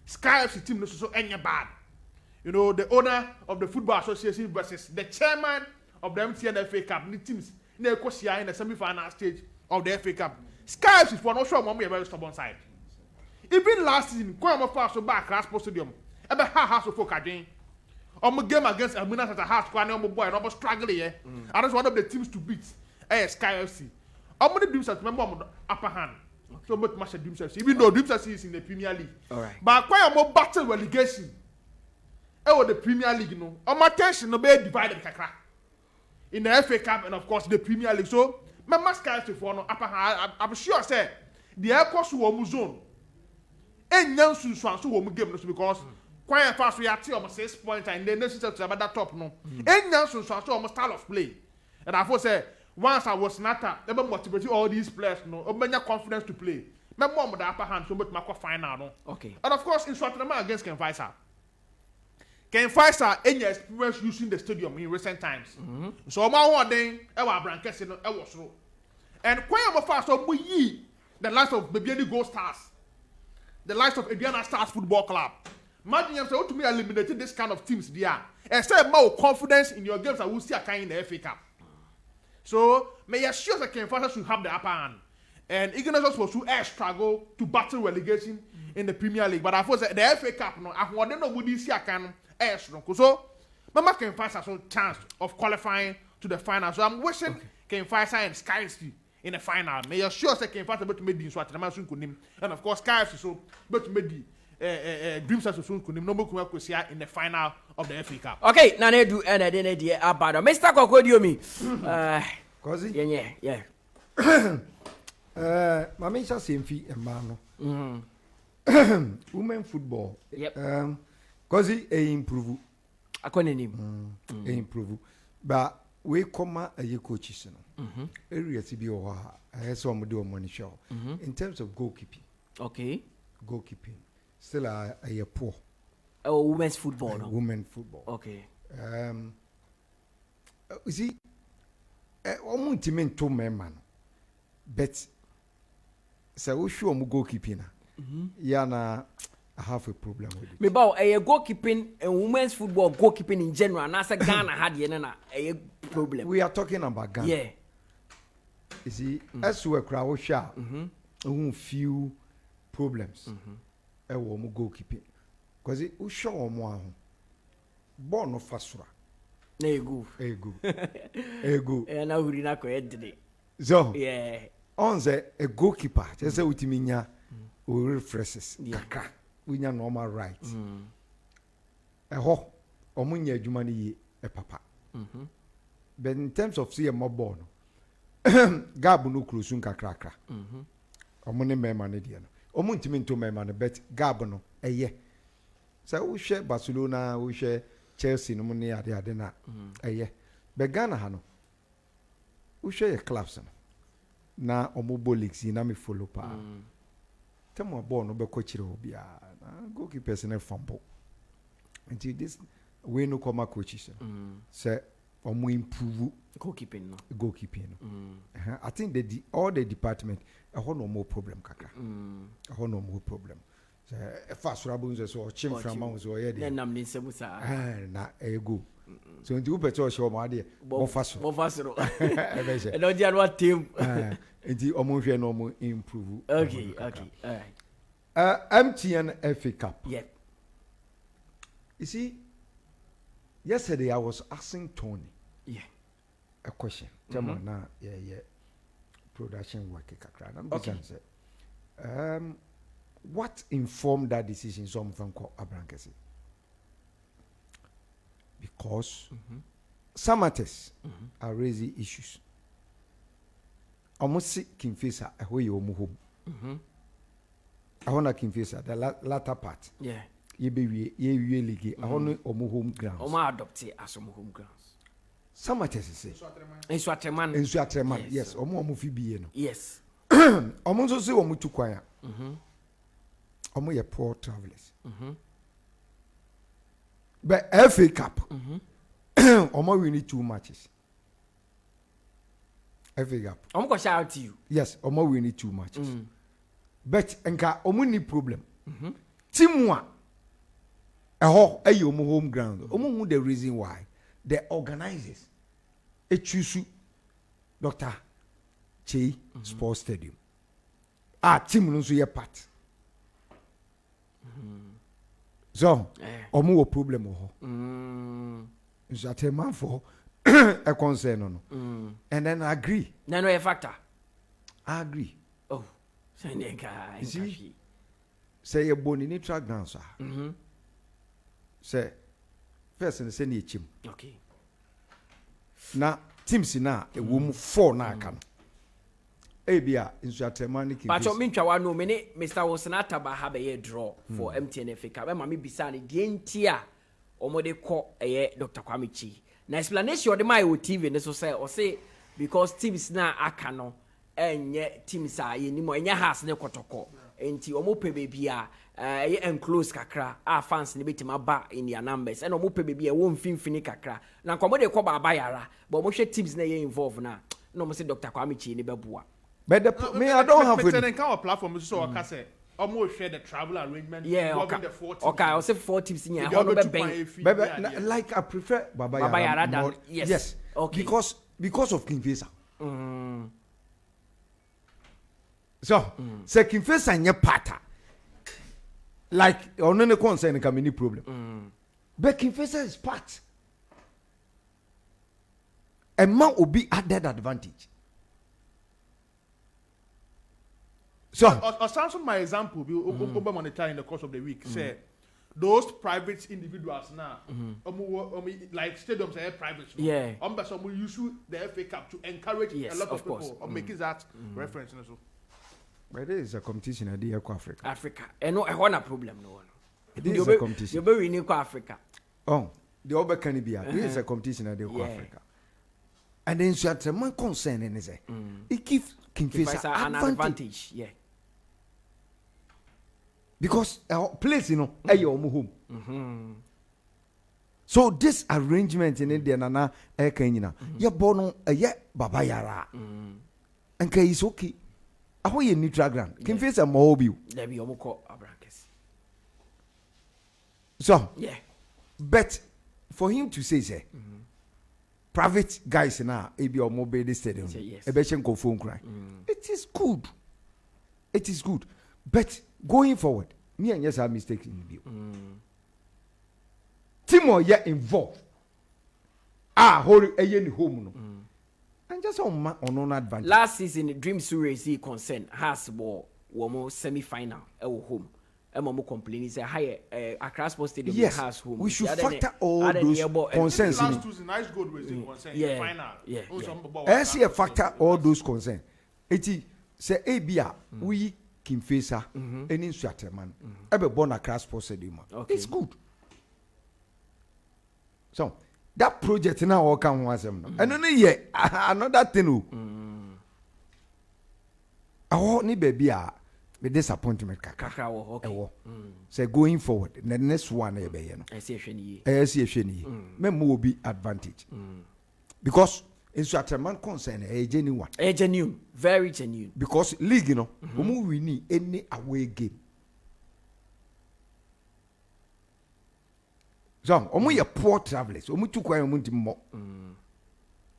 S10: Sky FC team no so any bad. You know, the owner of the Football Association versus the chairman of the MTN FA Cup. The teams in the semi-final stage of the FA Cup. Sky FC for not sure mommy a very stubborn side. Even last season, Quaye Mafa so back Raspo Stadium. Ebe ha house of Fokadin. On game against Alminas at a house, Quaye boy, and almost struggling here. And that's one of the teams to beat. Sky FC. I'm going to do something. Remember upper hand. So much match Dreams FC, even though Dreams FC is in the Premier League.
S1: All right.
S10: But Quaye more battle relegation. The Premier League, no. My attention no be divided kakra. In the FA Cup and of course the Premier League. So my Sky FC for no upper hand. I'm sure say the airport will zone. And Nelson Swan so will game because Quaye fast we are 6 points and then necessary to about that top no. And Nelson Swan so almost style of play. And I thought say once I was not never motivated all these players no confidence to play. My mom with the upper hand so much my final no.
S1: Okay.
S10: And of course in Swatreman against Ken Faisal. Ken Faisal any experience using the stadium in recent times. So my one day ewa brankesi no ewa so. And Quaye Mafa so we the likes of Baby Gold Stars. The likes of Indiana Stars Football Club. Imagine you say to me eliminating this kind of teams there. And say more confidence in your games I will see a kind in the FA Cup. So, may you assure that Ken Faisal should have the upper hand. And Ignorance was to struggle to battle relegation in the Premier League. But I thought that the FA Cup, no, I want to know what this year can struggle. So, Mama Ken Faisal has a chance of qualifying to the final. So, I'm wishing Ken Faisal and Sky FC in the final. May you assure that Ken Faisal to make the Swatreman soon. And of course, Sky FC so but made Dreams Association kunim no boku akosia in the final of the FA Cup.
S1: Okay, na na do and then the abado. Mr. Kokodiomi.
S11: Kozi?
S1: Yeah.
S11: Mami sha semfi emano. Women football.
S1: Yep.
S11: Kozi improve.
S1: Akonenim.
S11: Improve. But we come a coaches no. Area CB or I saw do money show. In terms of goalkeeping.
S1: Okay.
S11: Goalkeeping. Still a poor.
S1: Oh, women's football. No?
S11: Women football.
S1: Okay.
S11: You see, almost meant to men man, but so we show mu goalkeeping. Yeah, na I have a problem with it.
S1: Me bow a goalkeeping and women's football goalkeeping in general. And as a Ghana had a problem.
S11: We are talking about Ghana.
S1: Yeah.
S11: You see, as we crowd share, few problems. Mu goalkeeping. Because it will show more. Born of Fasura.
S1: Ego.
S11: And
S1: now we're not going to
S11: so,
S1: yeah.
S11: On a goalkeeper, just say with me, we refreshes. Kaka. We have normal rights. A ho, omunya jumani a papa. But in terms of see a mob born, Gabu no cruisun kakra. Omune me manediano. Omuntiminto me man, but Gabu no, a ye. So we share Barcelona, we share Chelsea, no money at the Adena. A ye. But Ghana hano. We share a clubs. Na omubo leagues in ami follow pa. Tell born no be coach obia. Goalkeepers in fumble. Until this we no come coaches. Say omu improve
S1: goalkeeping no.
S11: I think all the department I have no more problem kaka. I have no more problem. So fast rabun so chim from man so here dey.
S1: Na nam nsemu sa.
S11: Na go. So nti upeto show mo ade. Mo faso.
S1: E no dia no team.
S11: Nti omo hwe no omo improve.
S1: Okay. All right.
S11: MTN FA Cup.
S1: Yeah.
S11: You see, yesterday I was asking Tony.
S1: Yeah.
S11: A question. Na production work kakra. Okay. What informed that decision? Some from Abrankesi. Because some matters are raising issues. Almost see Kingfisher where you move home. I want to Kingfisher the latter part.
S1: Yeah.
S11: Ye league. I want to home grounds.
S1: Oma adopt as home grounds.
S11: Some matters say.
S1: In
S11: Swatreman. Yes. Omo fi bi no.
S1: Yes.
S11: Omo so say omo to Quaye. Omo ye poor travelers. But FA Cup, omo we need 2 matches. FA Cup.
S1: I'm going to shout out to you.
S11: Yes, omo we need 2 matches. But enka omo ni problem. Team one, omo home ground. Omo who the reason why the organizers choose Dr. Quaye Sports Stadium. Team no so ye part. So, omo wo problem ho. So at a man for a concern no. And then I agree.
S1: No a factor.
S11: I agree.
S1: Oh, see,
S11: say a bone in track down, sir. Say first and send it him.
S1: Okay.
S11: Now, Timsy now a woman 4 now can. Abia in Shatramanic.
S1: But you mean Waano minute, Mr. Wosanata ba have a draw for MTN FA Cup. Mammy Bisani, the entire Omode call a Dr. Kwame. Na explanation of the my TV and so say or say because teams na akano and yet teams are any more in your house ne kotoko. Enti omo pe baby enclose kakra fans ne betima ba in their numbers and omo pe baby won finfini kakra. Na komo de ko ba bayara but omo hwe teams na ye involve na no mo say Dr. Kwame Chi ne beboa.
S11: But me I don't have
S10: with the platform so I can say almost share the travel arrangement.
S1: Yeah, okay.
S10: The 4 teams.
S1: Okay, I will say 4 teams in here.
S11: Like I prefer Baba
S1: Yara than
S11: yes. Okay. Because of Kingfisher. So, say Kingfisher nye pata. Like onene concern come any problem. But Kingfisher is part. A man will be added advantage. So,
S10: Samson, my example, we over monitor in the course of the week. Say those private individuals now, like stadiums are private.
S11: Yeah.
S10: We use the FA Cup to encourage a lot of people. Or making that reference.
S11: But there is a competition at the Africa.
S1: Africa. And no, I want a problem. No one.
S11: It is a competition.
S1: You're very new Africa.
S11: Oh, the Ober Canibia. There is a competition at the Africa. And then you have the man concern in it. It gives Kingfisher an advantage.
S1: Yeah.
S11: Because our place, you know, your home. So this arrangement in India, Nana, Kenina, you're born a yet Baba Yara. And Kay is okay. How you neutral ground? Kingfisher mobile.
S1: There be Omoko Abrankes.
S11: So,
S1: yeah.
S11: But for him to say, private guys now, AB or mobile stadium, a Beshenko phone cry. It is good. It is good. But going forward, me and yes, I'm mistaken in you. Timo yet involved. Hold a yen home. And just on advantage.
S1: Last season, the Dream Series concern has war semi-final at home. Momo complaining say higher Accra Sports Stadium has home.
S11: We should factor all those concerns in.
S10: Last season, nice goal was in concern. Final.
S11: I see a factor all those concerns. It say ABA we Kingfisher any Swaterman. Ever born Accra Sports Stadium. It's good. So that project now all come once and only yet another thing. I want ni baby with disappointment kakra okay. Say going forward the next one I see sheni me will be advantage because in Swaterman concern a genuine
S1: very genuine
S11: because league you know we need any away game. So omo ye poor travelers omo tu kwa omo ndimo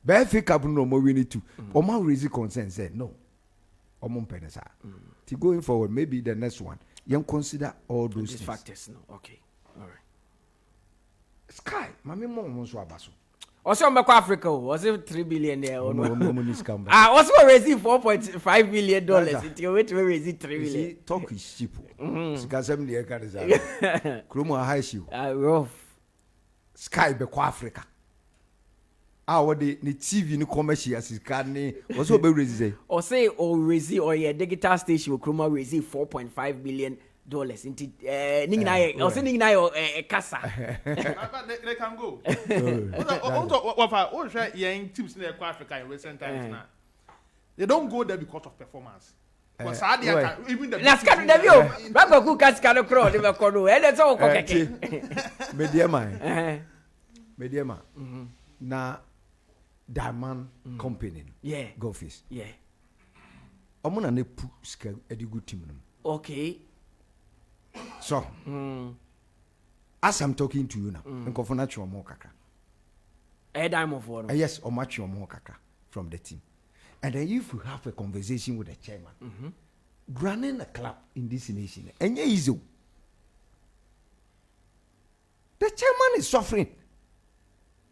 S11: ba FA Cup no mo win it too omo raise concern say no omo penesa to going forward maybe the next one you consider all those
S1: factors no okay all right
S11: Sky mami mo so abaso
S1: also mbeko Africa was it 3 billion there or no also raising 4.5 billion dollars it wait to raise 3 billion
S11: talk is cheap sikasem the ekariza kromo high show
S1: rough
S11: Sky beko Africa what the TV ni commercial sikane also be raise
S1: or say or raise or your digital station kroma raise 4.5 billion dollars into ningina or say ningina kasa
S10: they can go what share young teams in Africa in recent times now they don't go there because of performance. Because even the
S1: last can the view Baba ku kaskano crow they ko no e dey so ko keke
S11: mediama na Diamond company go office omo na pu ska edigu team no
S1: okay
S11: so as I'm talking to you now nkofo na chwo mo kakra
S1: Diamond for no
S11: yes o ma chwo mo kakra from the team and then if you have a conversation with the chairman running a club in this nation enye easy the chairman is suffering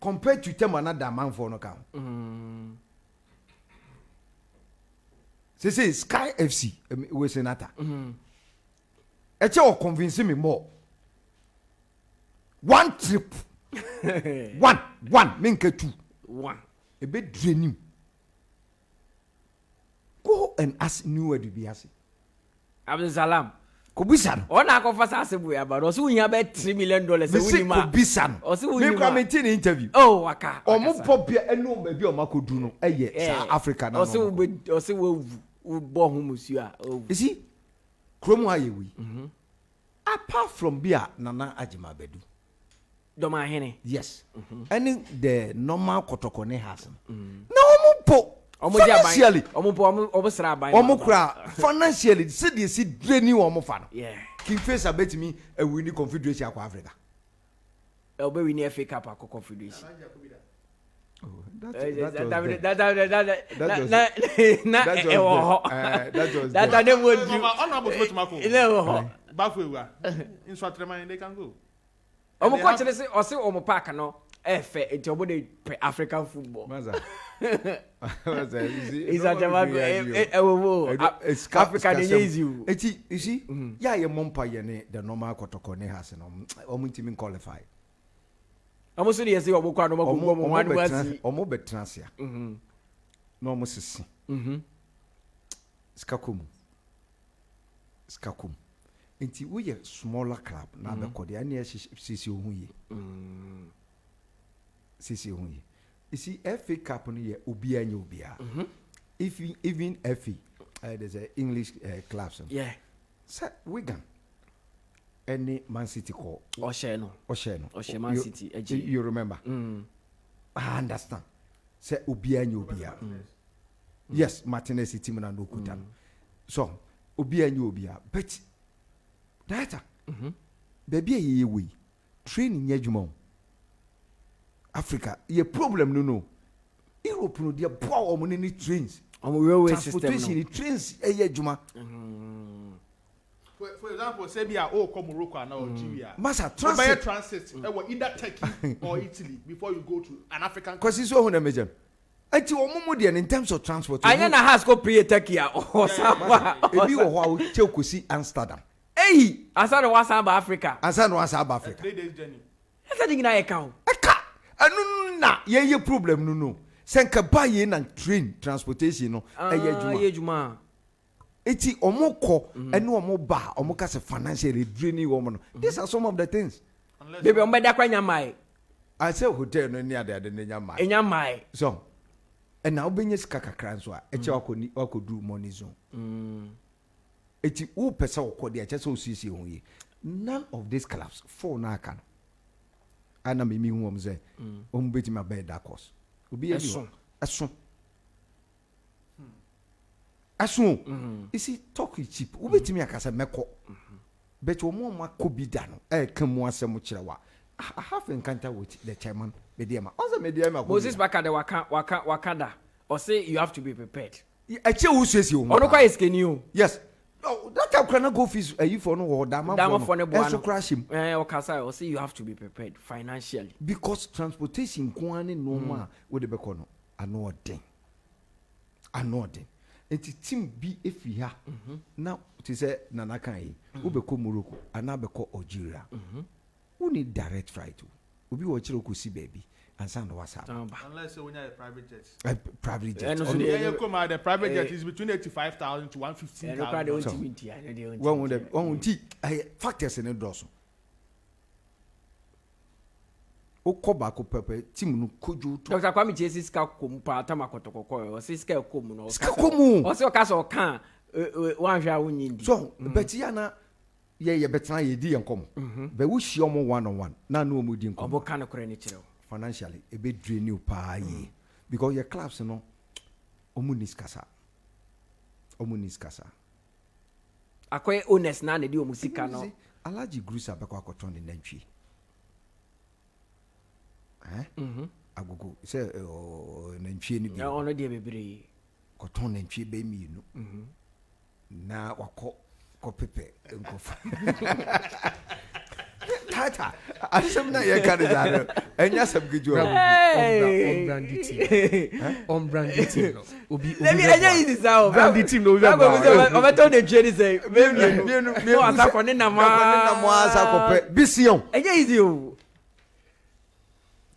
S11: compared to them another man for no count. Say Sky FC we senata. Eche o convince me more. One trip. one minke two.
S1: One.
S11: A bit draining. Go and ask new word to be asked.
S1: Abdul Salam.
S11: Kobisan.
S1: Ona ko fasa asebu ya ba. Osu nya be $3 million e wuni ma.
S11: Kobisan.
S1: Osu wuni ma.
S11: Me comment in interview.
S1: Oh waka.
S11: Omo popia enu ba bi o makodu no. South Africa na.
S1: Osu we bo hu musu a.
S11: You see? Kromo ayewi. Apart from bia Nana Ajima Bedu.
S1: Doma hene.
S11: Yes. Any the normal kotokone has. Na omo po financially financially say they see draining omo fa no Kingfisher bet me a winning confederation akwa Africa
S1: e obe win FA Cup akwa confederation
S10: in Swaterman they can go
S1: omo coach say o se omo park no Efe, it's your body African football.
S11: Maza.
S1: It's a African is you.
S11: You see, yeah, your mumpa yene the normal kotokone has no omuntimin qualify.
S1: Almost the years you are no one was
S11: almost betrasia. No almost see. Skakum. Inti we a smaller club na be kodi ani sisi ohuye. Sisi ohuye. You see, FA Cup no ye obi anya obia. If even FA, there's a English clubs.
S1: Yeah.
S11: So Wigan, any Man City call.
S1: Osheno, Man City.
S11: You remember? I understand. Say obi anya obia. Yes, Martinez team na no kuta. So obi anya obia, but data. Baby ye we training yejuma. Africa, ye problem no. Europe no dia power money ni trains.
S1: Railway
S11: transportation
S1: system.
S11: Ni trains eye juma.
S10: For example, say be a come Morocco and Algeria.
S11: Massa
S10: transit either Turkey or Italy before you go to an African.
S11: Because it's so major. Ati omumu dia in terms of transport.
S1: Anya na has go pay Turkey or Saba.
S11: Ebi wo ho a che kosi Amsterdam.
S1: Hey, asana wa Saba Africa.
S11: Asana wa Saba Africa.
S10: 3 days journey.
S1: Asa dingi na eka.
S11: Anu na ye problem no. Senka ba ye na train transportation no
S1: eye juma.
S11: Eti omoko ene omo ba omo ka se financially draining omo no. These are some of the things.
S1: Baby omo da kwa nyamai.
S11: I say hotel no ni ade ne nyamai.
S1: Nyamai.
S11: So and now benye sika kakra nso a eche akodi money zone. Eti wo pesa okodi eche so sisi honye. None of these clubs for na aka. Ana me hu om say beti ma be da course. Obi ebi aso. You see talk is cheap. Wo beti me aka say meko. But omo ma kobi da no kan mu asem kirewa. I have encounter with the chairman Mediama. Also Mediama.
S1: Moses Bakade wakada. Or say you have to be prepared.
S11: Eche wo sesi o.
S1: Ono kwa iskeni o.
S11: Yes. Oh, that time can go fees you for no or dama
S1: for no
S11: boano. Crash him.
S1: Okasa or say you have to be prepared financially.
S11: Because transportation kwani normal with the bekono. Anodin. Enti team B if we ha. Now to say nanakai. Ubeko Morocco and abeko Algeria. Who need direct flight to? Ubi wachiro see baby and send WhatsApp.
S10: Unless when you have private jets.
S11: Private jets.
S10: The private jet is between 85,000 to 115,000.
S11: One factors in the dozen. Okoba ko pepe team no koju.
S1: Dr. Kwame Jesus ka kompa tamakotokoko o siska komu no.
S11: Ska komu.
S1: O se o ka so kan wan hwa wonyindi.
S11: So beti ana ye betra ye di enkom. Be wo hia omo one on one. Na no omo di enkom.
S1: Obo kan kore ni kire.
S11: Financially e be drain you pa ye. Because your clubs no omo niskasa.
S1: Akoye honest na di omo sika no.
S11: Alaji Grusa be kwa koton ni nantwi. Agogo say nantwi ni bi.
S1: Ya ono de bebre.
S11: Koton nantwi be mi no. Na wako pepe nkofa. Tata asem na ye kan zare enya sem gijo
S9: on brandy team on brandy team obi
S1: enya is sao
S9: brandy team no
S1: obeto de jeri say me asako ni na ma
S11: asako pe bision
S1: enya is you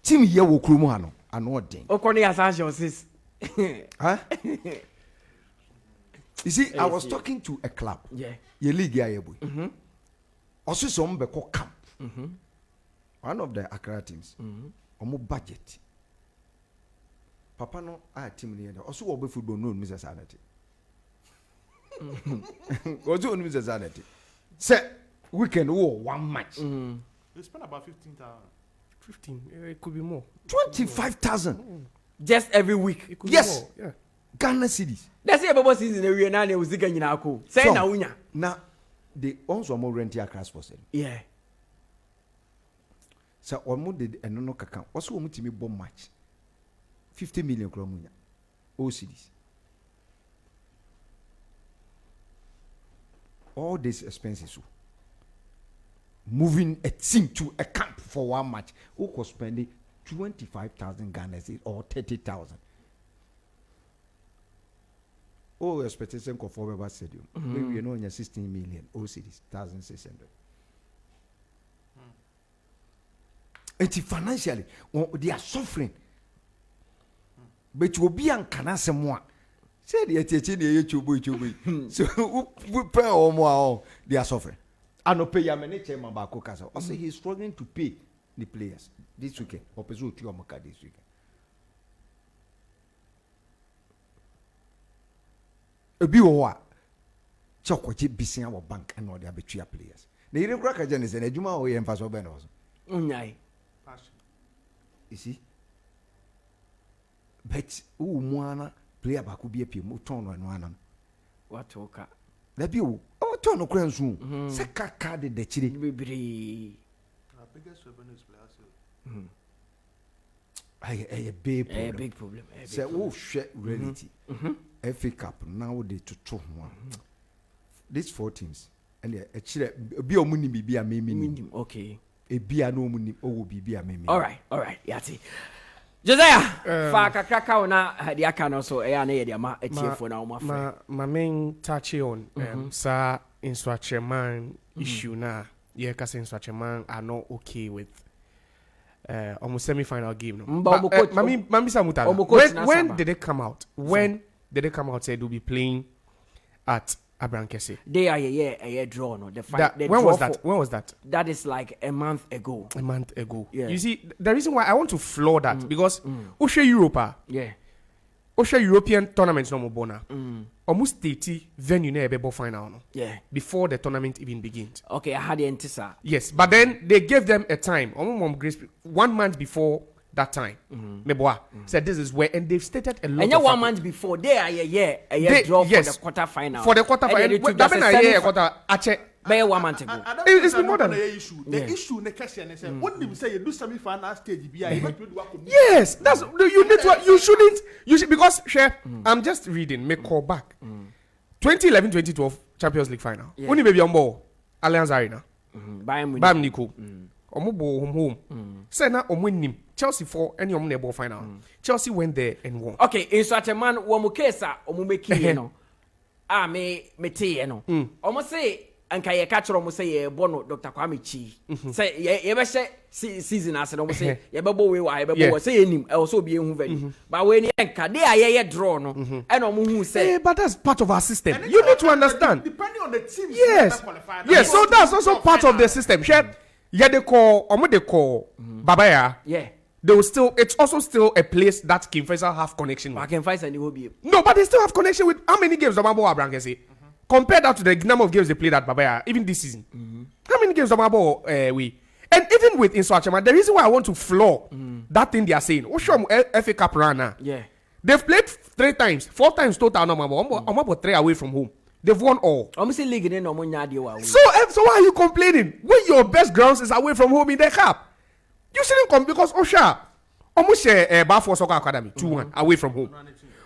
S11: team ye wo krumu ha no ano den
S1: okoni asasho sis
S11: You see, I was talking to a club.
S1: Yeah.
S11: Ye league ya boy. Also some be called camp. One of the Accra teams. Omo budget. Papa no a team ni enda. Also obe football no Mr. Sanity. Also no Mr. Sanity. Say weekend one match.
S10: They spend about 15,000.
S9: 15. It could be more.
S11: 25,000
S1: just every week.
S11: Yes.
S9: More. Yeah.
S11: Ghana cities.
S1: That's the Bible season we na na uzika nyina ako. Say na unya.
S11: Na they also more rent your class for sale.
S1: Yeah.
S11: So omo did enono kaka. Also omo timi bomb match. 50 million kro munya. All cities. All these expenses. Moving a team to a camp for one match. Who could spend 25,000 Ghana or 30,000. Oh, expectation for Forever Stadium. Maybe you know 16 million OCDs, 1,600. And financially, they are suffering. But you will be on Canasa more. Say the YouTube. So we pay all more. They are suffering. I no pay your manager Mabako Casa. I say he's struggling to pay the players this weekend. Opposite to Yomaka this weekend. A biwa Chokochi busy our bank and all the arbitrary players. The Iran Cracker Janice and a Juma or Emphas Benos. You see? But Moana player back could be a few ton on one.
S1: What talker?
S11: The view. Oh, turn of crowns room. Saka card the chili.
S10: Our biggest revenue is players.
S11: A big
S1: problem.
S11: Say, oh, shit, reality. FA Cup now they to 2-1. These 4 teams. And actually, be a money be a minimum.
S1: Okay.
S11: A be a no money or be a minimum.
S1: All right. Yati. Josiah, Faka Kakao na Hadiakano so Ayana a team for now.
S9: My main touch on sa instruction man issue na. Yeah, because instruction man are not okay with almost semi-final game. No. Mutala, when did they come out? When did they come out? Said they'll be playing at Abrankese.
S1: They are a draw. No,
S9: when was that? When was that?
S1: That is like a month ago.
S9: Yeah. You see, the reason why I want to floor that because Osha Europa.
S1: Yeah.
S9: Osha European tournaments no more bona. Almost 30 venue na ebe final no.
S1: Yeah.
S9: Before the tournament even begins.
S1: Okay, I had the antisa.
S9: Yes, but then they gave them a time. 1 month before that time. Said this is where, and they've stated a lot.
S1: And 1 month before, they are a draw for the quarter final.
S9: For the quarter final.
S1: By 1 month ago.
S9: It's been more than
S10: the issue. The issue the question is when they say you do semi-final stage,
S9: yes, that's you need to. You should because share. I'm just reading. Make call back. 2011-2012 Champions League final. Only maybe on board Allianz Arena. Bayern Nico. Omubo home. Say na omwin Chelsea for any omnebo final. Chelsea went there and won.
S1: Okay, in such a man womukesa omumeki no. Me te no. Almost say anka ye catch almost say ye bono Dr. Kwame Chi. Say ye be season as almost say ye bebo we wa ye bebo say enim also be ehun very. But when anka they are ye draw no. And omu say
S9: but that's part of our system. You need to understand.
S10: Depending on the team.
S9: Yes. Yes, so that's also part of the system. Yeah, they call Babaya.
S1: Yeah.
S9: They will still. It's also still a place that King Faisal have connection with.
S1: King Faisal will be.
S9: No, but they still have connection with how many games Amabo Abrankese? Compare that to the number of games they played at Babaya, even this season. How many games Amabo we? And even with Insuachema, the reason why I want to floor that thing they are saying, FA Cup run.
S1: Yeah.
S9: They've played 3 times, 4 times total. Amabo 3 away from home. They've won all.
S1: So
S9: why are you complaining? When your best grounds is away from home in the cup, you shouldn't come because Osha almost share Balfour Soccer Academy 2-1 away from home.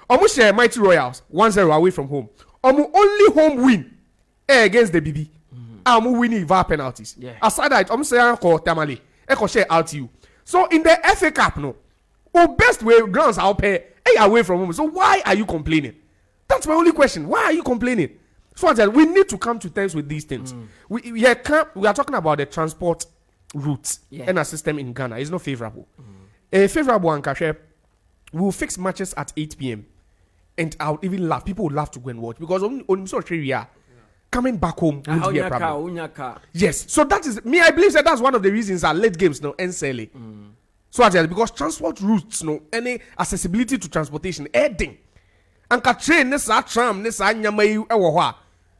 S9: Almost share Mighty Royals 1-0 away from home. Only home win against the BB. Winning VAR penalties.
S1: Yeah.
S9: Aside that, almost say Tamale, share RTU. So in the FA Cup, no, best way grounds are away from home. So why are you complaining? That's my only question. Why are you complaining? So we need to come to terms with these things. We are talking about the transport routes and a system in Ghana. It's not favorable. A favorable one, we will fix matches at 8 p.m. And I would even laugh. People would love to go and watch because on such area, coming back home won't be a problem. Yes. So that is me. I believe that's one of the reasons that late games no end early. So because transport routes no any accessibility to transportation adding. And train nessa tram nessa nyamayu ewo.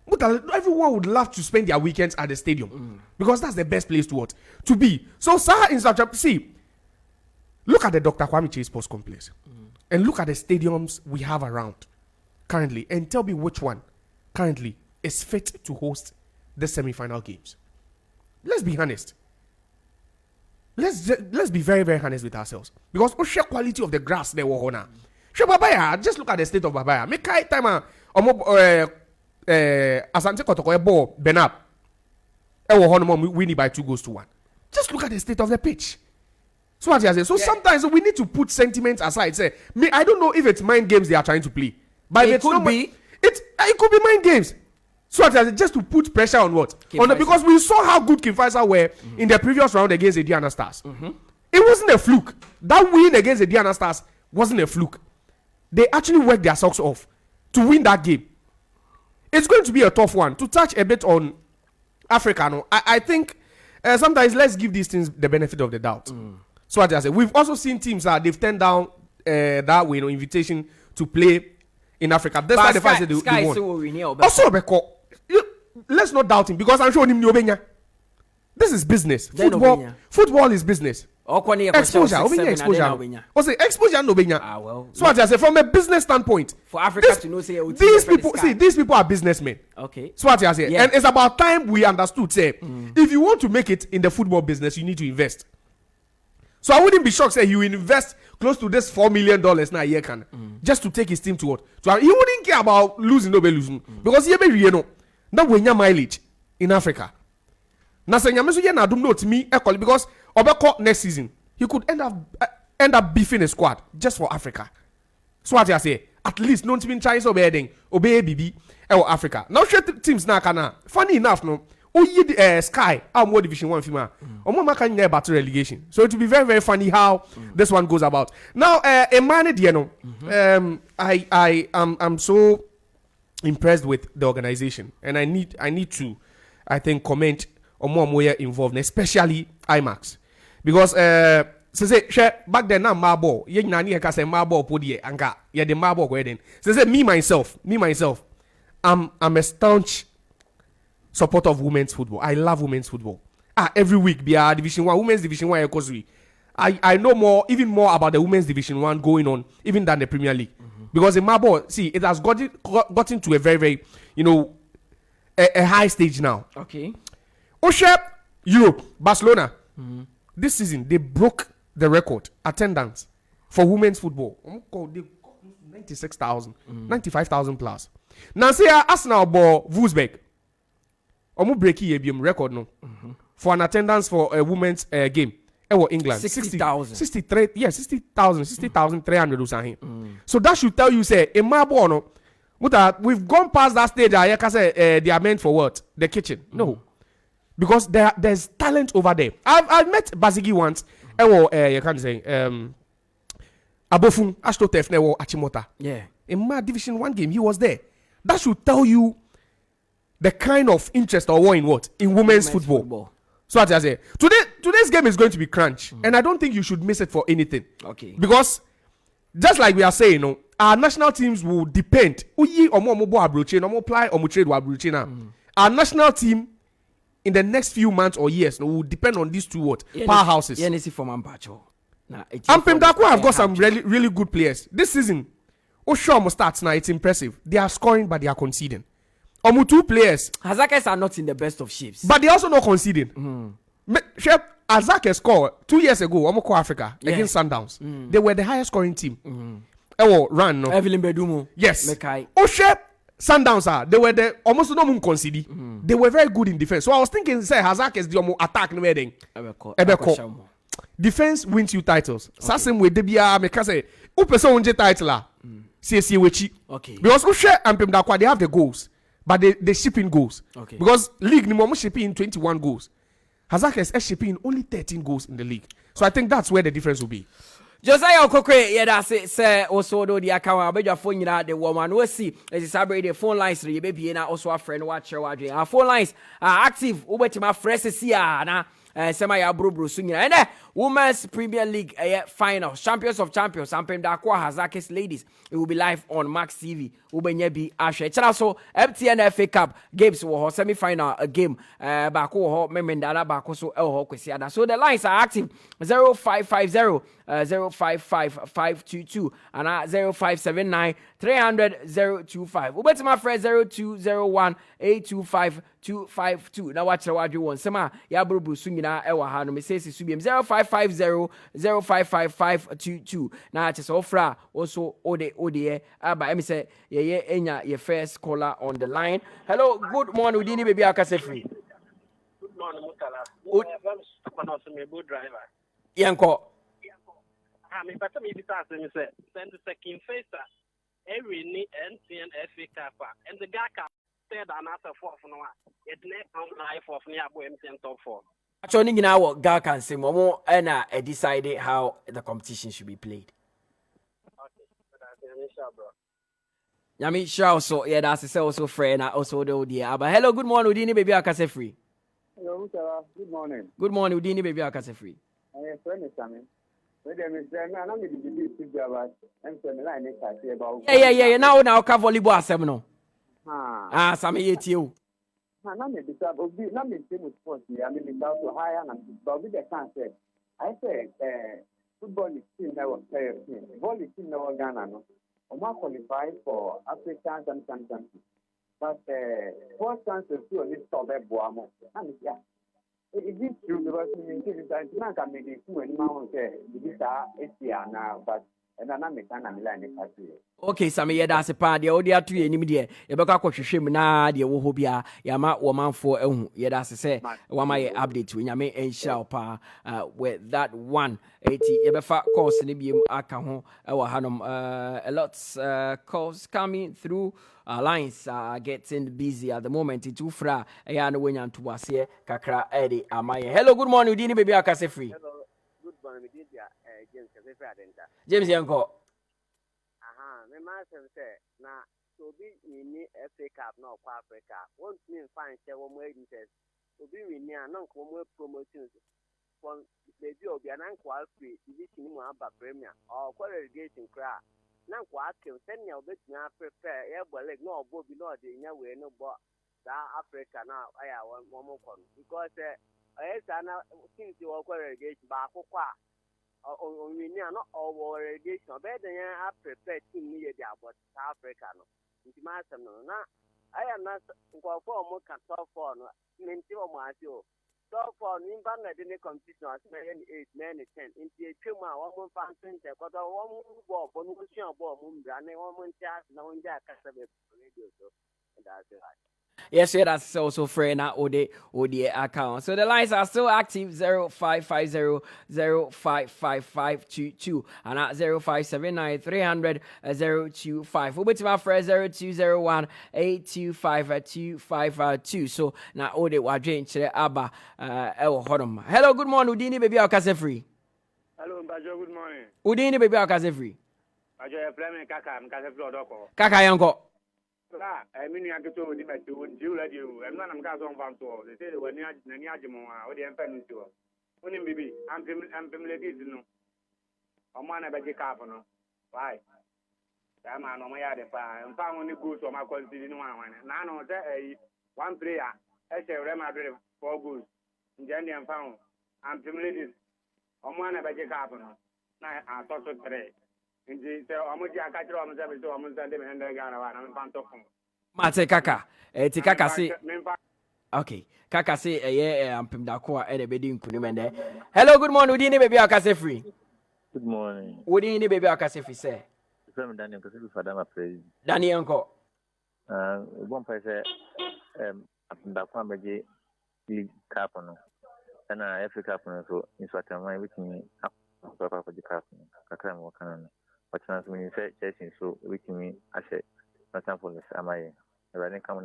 S9: But everyone would love to spend their weekends at the stadium because that's the best place to be. So, Saha in such a see, look at the Dr. Kwame Chase Sports Complex and look at the stadiums we have around currently and tell me which one currently is fit to host the semi-final games. Let's be honest. Let's be very, very honest with ourselves because the sheer quality of the grass there were on. Sure, Babaya, just look at the state of Babaya. Make time Asante Kotoko ball Benap. Winning by 2-1. Just look at the state of the pitch. So what you say? So sometimes we need to put sentiments aside. Say, me, I don't know if it's mind games they are trying to play. But
S1: it could be.
S9: It could be mind games. So what you say? Just to put pressure on what? Because we saw how good Kim Faisal were in the previous round against the Diana Stars. It wasn't a fluke. That win against the Diana Stars wasn't a fluke. They actually worked their socks off to win that game. It's going to be a tough one. To touch a bit on Africa, no, I think sometimes let's give these things the benefit of the doubt. So what I say, we've also seen teams that they've turned down that way, invitation to play in Africa. That's why the fact that they won. Also, let's not doubt him because I'm sure him Obenya. This is business. Football is business. Exposure. Also, exposure no Obenya. So what I say, from a business standpoint,
S1: for Africa to know, say
S9: these people are businessmen.
S1: Okay.
S9: So what I say, and it's about time we understood. Say, if you want to make it in the football business, you need to invest. So I wouldn't be shocked say he will invest close to this $4 million now a year can just to take his team to what. So he wouldn't care about losing because he be now when your mileage in Africa. Now say nyameso ye na dum no me because obeko next season he could end up beefing a squad just for Africa. So what I say, at least no team Chinese obey BB Africa. Now teams na kana funny enough no. Sky, our more Division 1 female. Can near battle relegation. So it will be very, very funny how this one goes about. Now, Emmanuel Dieno, I'm so impressed with the organization, and I need to, I think, comment on more involved, especially IMAX, because back then na marble, ye nani heka say marble podi anga, ye the marble go then. Say me myself, I'm a staunch supporter of women's football. I love women's football. Every week be a Division 1, women's Division 1 Ekozui. I know even more about the women's Division 1 going on even than the Premier League. Because in Marble, see, it has gotten to a very, very, a high stage now.
S1: Okay.
S9: Osha, Europe, Barcelona. This season they broke the record attendance for women's football. They 96,000, 95,000 plus. Now see Arsenal ball Wolfsburg. Breaky record no for an attendance for a women's game. England
S1: 60,000.
S9: 60,300 or something. So that should tell you say in Marble no, we've gone past that stage. I can say they are meant for what? The kitchen. No, because there's talent over there. I've met Basigi once. You can say Abofun Ashtotef Newo Achimota.
S1: Yeah,
S9: in my Division 1 game he was there. That should tell you the kind of interest or war in what? In women's football. So what I say, today's game is going to be crunch, and I don't think you should miss it for anything.
S1: Okay.
S9: Because just like we are saying, our national teams will depend. Our national team in the next few months or years will depend on these two powerhouses. And Pemdako have got some really, really good players this season. Oshomo starts now. It's impressive. They are scoring, but they are conceding. Two players.
S1: Hazakes are not in the best of shapes.
S9: But they also not conceding. Hazake scored 2 years ago, Omoko Africa, against Sundowns. They were the highest scoring team. Run, no?
S1: Evelyn Bedumo.
S9: Yes. Sundowns they were the almost no moon concede. They were very good in defense. So I was thinking, say, Hazake is the attack no wedding. Defense wins you titles. Okay. Same way, Debia, make say, person title.
S1: Okay.
S9: Because Ushe and Pemdakwa, they have the goals. But they ship in goals.
S1: Okay.
S9: Because league Nimomo shipping in 21 goals. Hazakes is shipping only 13 goals in the league. So I think that's where the difference will be.
S1: Josiah Okokwe, yeah, that's it. Say also do the account. I bet your phone the woman. We see as it's about the phone lines. You baby na also a friend watch your watching. Our phone lines are active. Over to my friends here na. Sema ya bro sunya. And Women's Premier League final, Champions of Champions, Ampem Dakwa Hazakes ladies. It will be live on Max TV. Ubenyebi Ashe. Also MTN FA Cup games will semi-final game. Bako ho memendala bako so ho kwesiada. So the lines are active. 0550 055522 and 0579 300 025. Ubeti my friend 0201 825 252. Now watch the word you want. Sema ya bro sunya ewa ha no me say subiem 0550 055522. Now it's offer also ode but me say ye enya your first caller on the line. Hello, good morning. Udini baby akase free.
S6: Good morning, Mutala.
S1: Yanko.
S6: I mean, but me besides me say, send the second face every ni NTN FA Cup and the Gaka said another fourth no one. It next on life of near MTN top 4.
S1: Actually, you know what God can say, Momo, and I decided how the competition should be played.
S6: Okay, but I'm sure, bro.
S1: Yami sure so yeah, that's also friend also the dear. But hello, good morning, Udini baby akase free.
S7: Hello, Mutala. Good morning.
S1: Good morning, Udini baby akase free.
S7: Friend is coming. Wait a minute, I'm not going to be big about and line about.
S1: Yeah. Now ka volleyball asem no. Sami yetio.
S7: Na me bisa obi na me say with sports here, I mean without to hire and but with the can say I say football is team now player team. Volleyball is team now Ghana no. Oma qualify for African and countries. But sports chances to only stop at Boamo. And yeah. It is true because in the can make it two and now say this are now, but and I'm not line
S1: okay, Sami yeah, that's a part. The audio to any media. You better go to shame na the wo hobia. Yama woman for yeah, that's say one my update to Yame and shall pa with that one. 80 you better course ni bi aka ho e wa hanom a lot calls coming through. Lines are getting busy at the moment. It's too fra. I know when you to was here. Kakra Eddie Amaye. Hello, good morning. Udini baby akase free.
S7: Hello, good morning. James Kasefe Adenta.
S1: James Yanko.
S7: Me myself say na so be ni FA Cup na kwa Africa. Won't mean fine say one more interest. So be we ni anan ko more promotions from maybe obi anan kwa free division mu aba premier or kwa relegation cra. Na kwa ke send ya obetumi prepare e bo leg no obo bi no de nya we no bo that Africa na aya one more because na since you kwa relegation ba akwa on we ni no or relegation be de ya prepare team ni ye dia about South Africa no nti ma asem no na aya na kwa for mo ka top 4 no menti o mo asio top 4 ni ba na de ne competition as me 8 9 10 nti etwem a wo mo fan center ko do wo mo bo bo no shi bo mo mbra ne wo mo nti as na wo nja akasa be radio so that's it.
S1: Yes, yeah, that's also free now. Ode account. So the lines are still active 0550 055522 and at 0579 300 025. We'll be to my friend 0201 825 252. So now Ode Wadrin Chile Abba El Hodom. Hello, good morning, Udini baby Akase free.
S7: Hello, Bajo, good morning.
S1: Udini baby Akase free.
S7: Bajo, Fleming Kaka, Mkase Flodoko.
S1: Kaka Yanko.
S7: I mean, I get to the Metu, you radio, and none of Gas on Vanto. They say when Yajimo or the Empenito. When him baby, I'm familiar, no. On one of the carpano. Why? That man on my other fire, and found only good to my quality in one. Nano, one player, I say, Remadre, 4 goods. In Jenny and found, I'm familiar. On one of the carpano. I thought so today.
S1: Mate Kaka. Ti Kaka say. Okay. Kaka say ampem da ko e de bedi nkunimende. Hello, good morning. Udini baby akase free.
S23: Good morning.
S1: Udini baby akase free say.
S23: From Daniel Kasefi Fadama praise.
S1: Daniel nko.
S23: One person ampem da ko meje league cup no. Na FA Cup no so in Swatama which me papa for the cup. Kakra mo kana. But when you say chasing so which me I say not for this am I running come on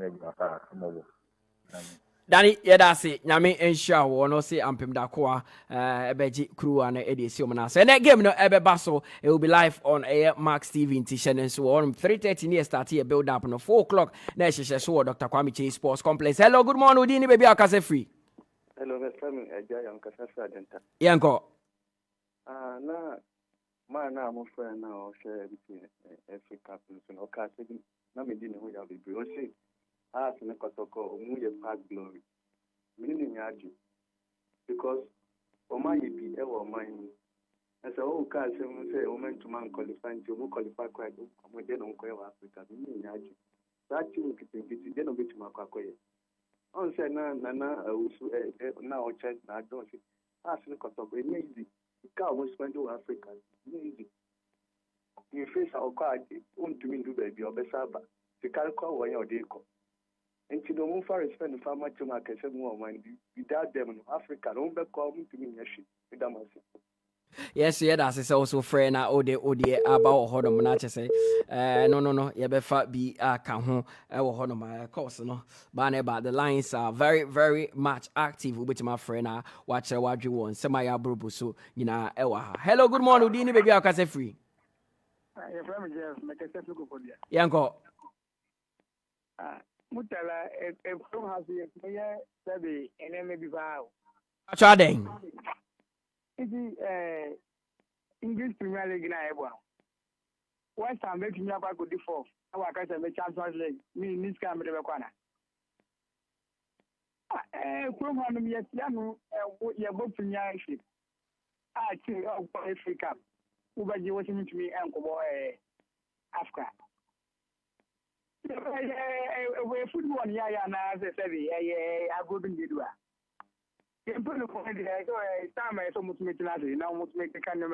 S1: Danny, yeah, that's it. Nyame ensure wo no say ampem da ko ebeji crew and edisi omna. So that game no ebe baso it will be live on Max TV in Tishan and so on 3:30 near start here build up no 4 o'clock. Na sheshe so Dr. Kwame Chase Sports Complex. Hello, good morning Udini baby akase free.
S7: Hello, Mr. Josiah on Kasasa Adenta.
S1: Yanko.
S7: Na man, I'm a friend now, share between every captain, no casting, no meeting who will be brilliant. As in a Kotoko, who will pass glory. Meaning, because Oma be ever mine. As a whole cast, say, woman to man qualifying to who qualify quite when they don't call Africa. Meaning, that you can get then a bit to Makakoye. On said, Nana, now church, I don't see. As in a Kotoko, easy. Car was spent to Africa. Easy. You face our card, won't to me do baby or Besaba. The car call when your day call. And to the move for spend far much to market more money without them in Africa. Don't be calling to me, with them.
S1: Yes, yeah, that's also friend ode about hodom na say no you befa be can ho e wo hodom course no but the lines are very very much active with my friend watch wadwe won semaya brubu so nyina e wa ha. Hello, good morning Udini baby akase free. Yanko
S8: Mutala from has a sabi enemy bivao.
S1: Achadeng.
S8: English Premier League na ebo. West Ham make me about go default. Our casa me Champions League. Me this can be kwana. From one me yanu ye bo premiership. Ti o Africa. Uba je what mean to me enko bo Africa. We football ya na say I go bin dedua. Kempelo ko ndi so time so mutumeti na de na mutumeti kan no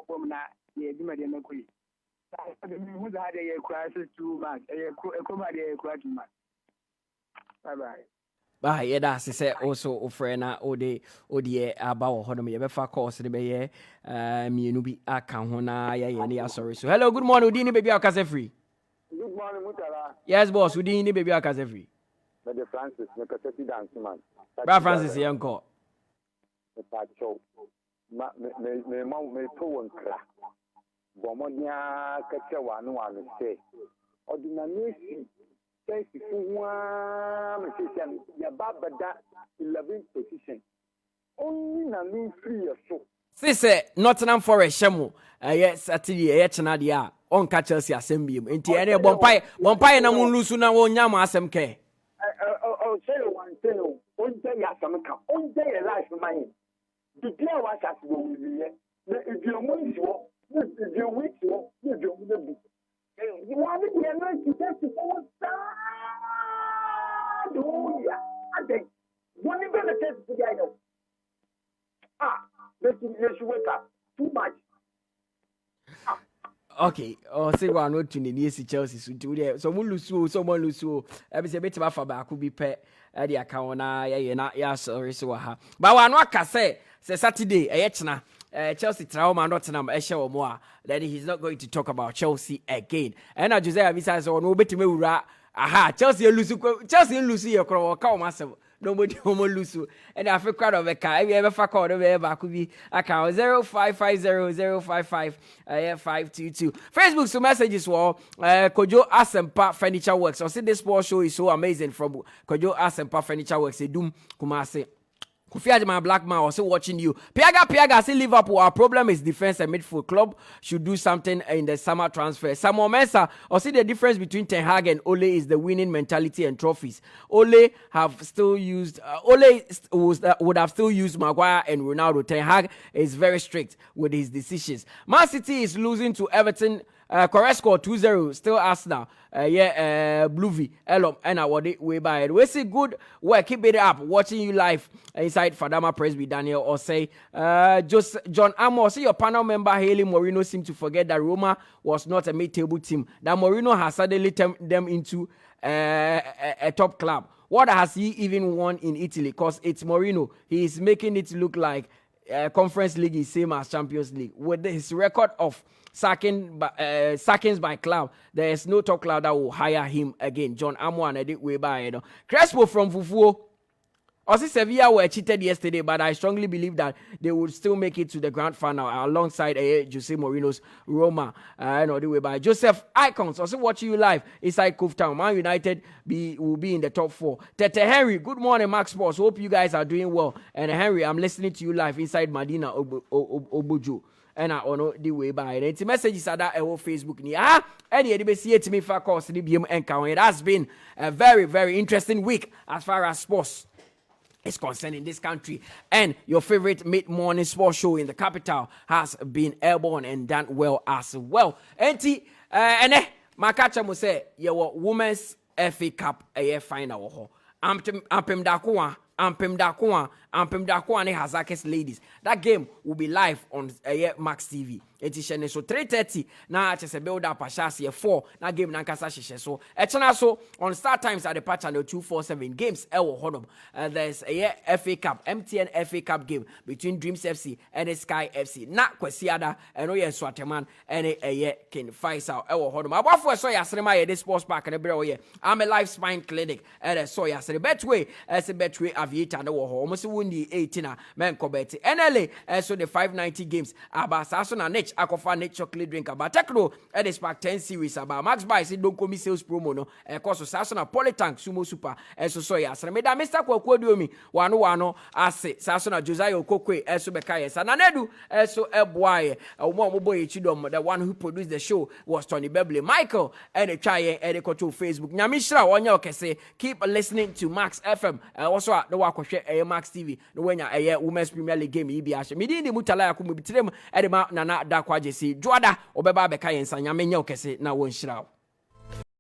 S8: bom na ye di ma de na koyi. Who had a crisis too much? A comedy too much. Bye bye.
S1: Yeah, that's say also friend ode about hodom ye befa course de be me no bi aka ho na ye ne sorry. So hello, good morning Udini baby akase free.
S13: Good morning Mutala.
S1: Yes boss, Udini baby akase free.
S13: The Francis me kaseti dance man.
S1: Bra Francis yanko.
S13: Me pacho. Me to won kra. Bomonia kache Waano say. Ordinary say one position. Ya baba that 11th position. Only na me free so.
S1: Sise Nottingham Forest shemu yes Saturday chena dia on catch Chelsea assembly enti ene bompai na mun lusu na wonya ma asem ke.
S13: Say one thing on day ya samka on day life man. The day was at go be if you want to if you wish you do. You want to be able to test for oh yeah. I think one even the test to get let's wake up too much.
S1: Okay, say Waano to the si Chelsea so today. So mun lusu so mon lusu. E be say beti ba fa ba ku bi pe e de aka wona ya sorry so ha. Ba Waano aka say Saturday chena Chelsea trauma Nottingham ehye wo a then he's not going to talk about Chelsea again. And Josiah Nafisa say no betime wura aha Chelsea lusu ye kro ka o masem. Nobody homo lusu and I feel crowd of a car. If you ever fuck out of ever could be account 0550055522. Facebook so messages were Kojo Asempa Furniture Works. I see this sports show is so amazing from Kojo Asempa Furniture Works. Dum Kumase. My black man also watching you. Piaga, see Liverpool. Our problem is defense and midfield. Club should do something in the summer transfer. Samuel Mensah, or see the difference between Ten Hag and Ole is the winning mentality and trophies. Ole would have still used Maguire and Ronaldo. Ten Hag is very strict with his decisions. Man City is losing to Everton. Correct score 2-0. Still Arsenal. Bluevy, Elom, and awarded way by it. We see good work. Keep it up. Watching you live inside Fadama Presby Daniel or say, John Amo. See your panel member Haley Mourinho seemed to forget that Roma was not a mid-table team. That Mourinho has suddenly turned them into a top club. What has he even won in Italy? Because it's Mourinho. He is making it look like Conference League is same as Champions League. With his record of sackings by club, there is no top club that will hire him again. John Amwan edit way by Crespo from Fufuo. Also, Sevilla were cheated yesterday, but I strongly believe that they would still make it to the grand final alongside Jose Mourinho's Roma. The way by Joseph Icons. Also watching you live inside Cove Town. Man United will be in the top 4. Tete Henry, good morning, Max Sports. Hope you guys are doing well. And Henry, I'm listening to you live inside Medina Obujo. And I know the way by it. The messages are that on Facebook. And you see it me for course the BM encounter. It has been a very, very interesting week as far as sports is concerned in this country, and your favorite mid-morning sports show in the capital has been airborne and done well as well. Makacha mo say your women's FA Cup final. Ampem dakoa Ampem Dako and Hazakis ladies. That game will be live on Max TV. Etishene so 3:30 na chese build up ashasi 4 na game na nkasa hyehyɛ so echena so on Star Times at the patch channel 247 games ewo hodom. There's a FA Cup MTN FA Cup game between Dreams FC and Sky FC na kwasiada eno ye Swateman and Ken Faisal ewo hodom abafo so yasrema ye this sports park na bere ye I'm a life spine clinic and so yasre betway as a betway aviator na wo ho almost wundi 18 men kobeti NLA so the 590 games abasa na niche akofa niche chocolate drink about Tekno at the Spark 10 series about Max Buy say don't come sales promo no e cost so na Polytank Sumo Super so yasre me da Mr. Kwaku mi wano ase na Josiah Quaye so beka yes na nedu so eboaye omo boy chidom the one who produced the show was Tony Bebley Michael and the try and the control Facebook nyamishra wonya okese keep listening to Max FM also no wakohwe Max TV no wenya Women's Premier League game ibi ahye me di Mutala Yakubu bitirem edema nana da kwaje si Joada obeba beka yensa nyamenya okese na wonhyira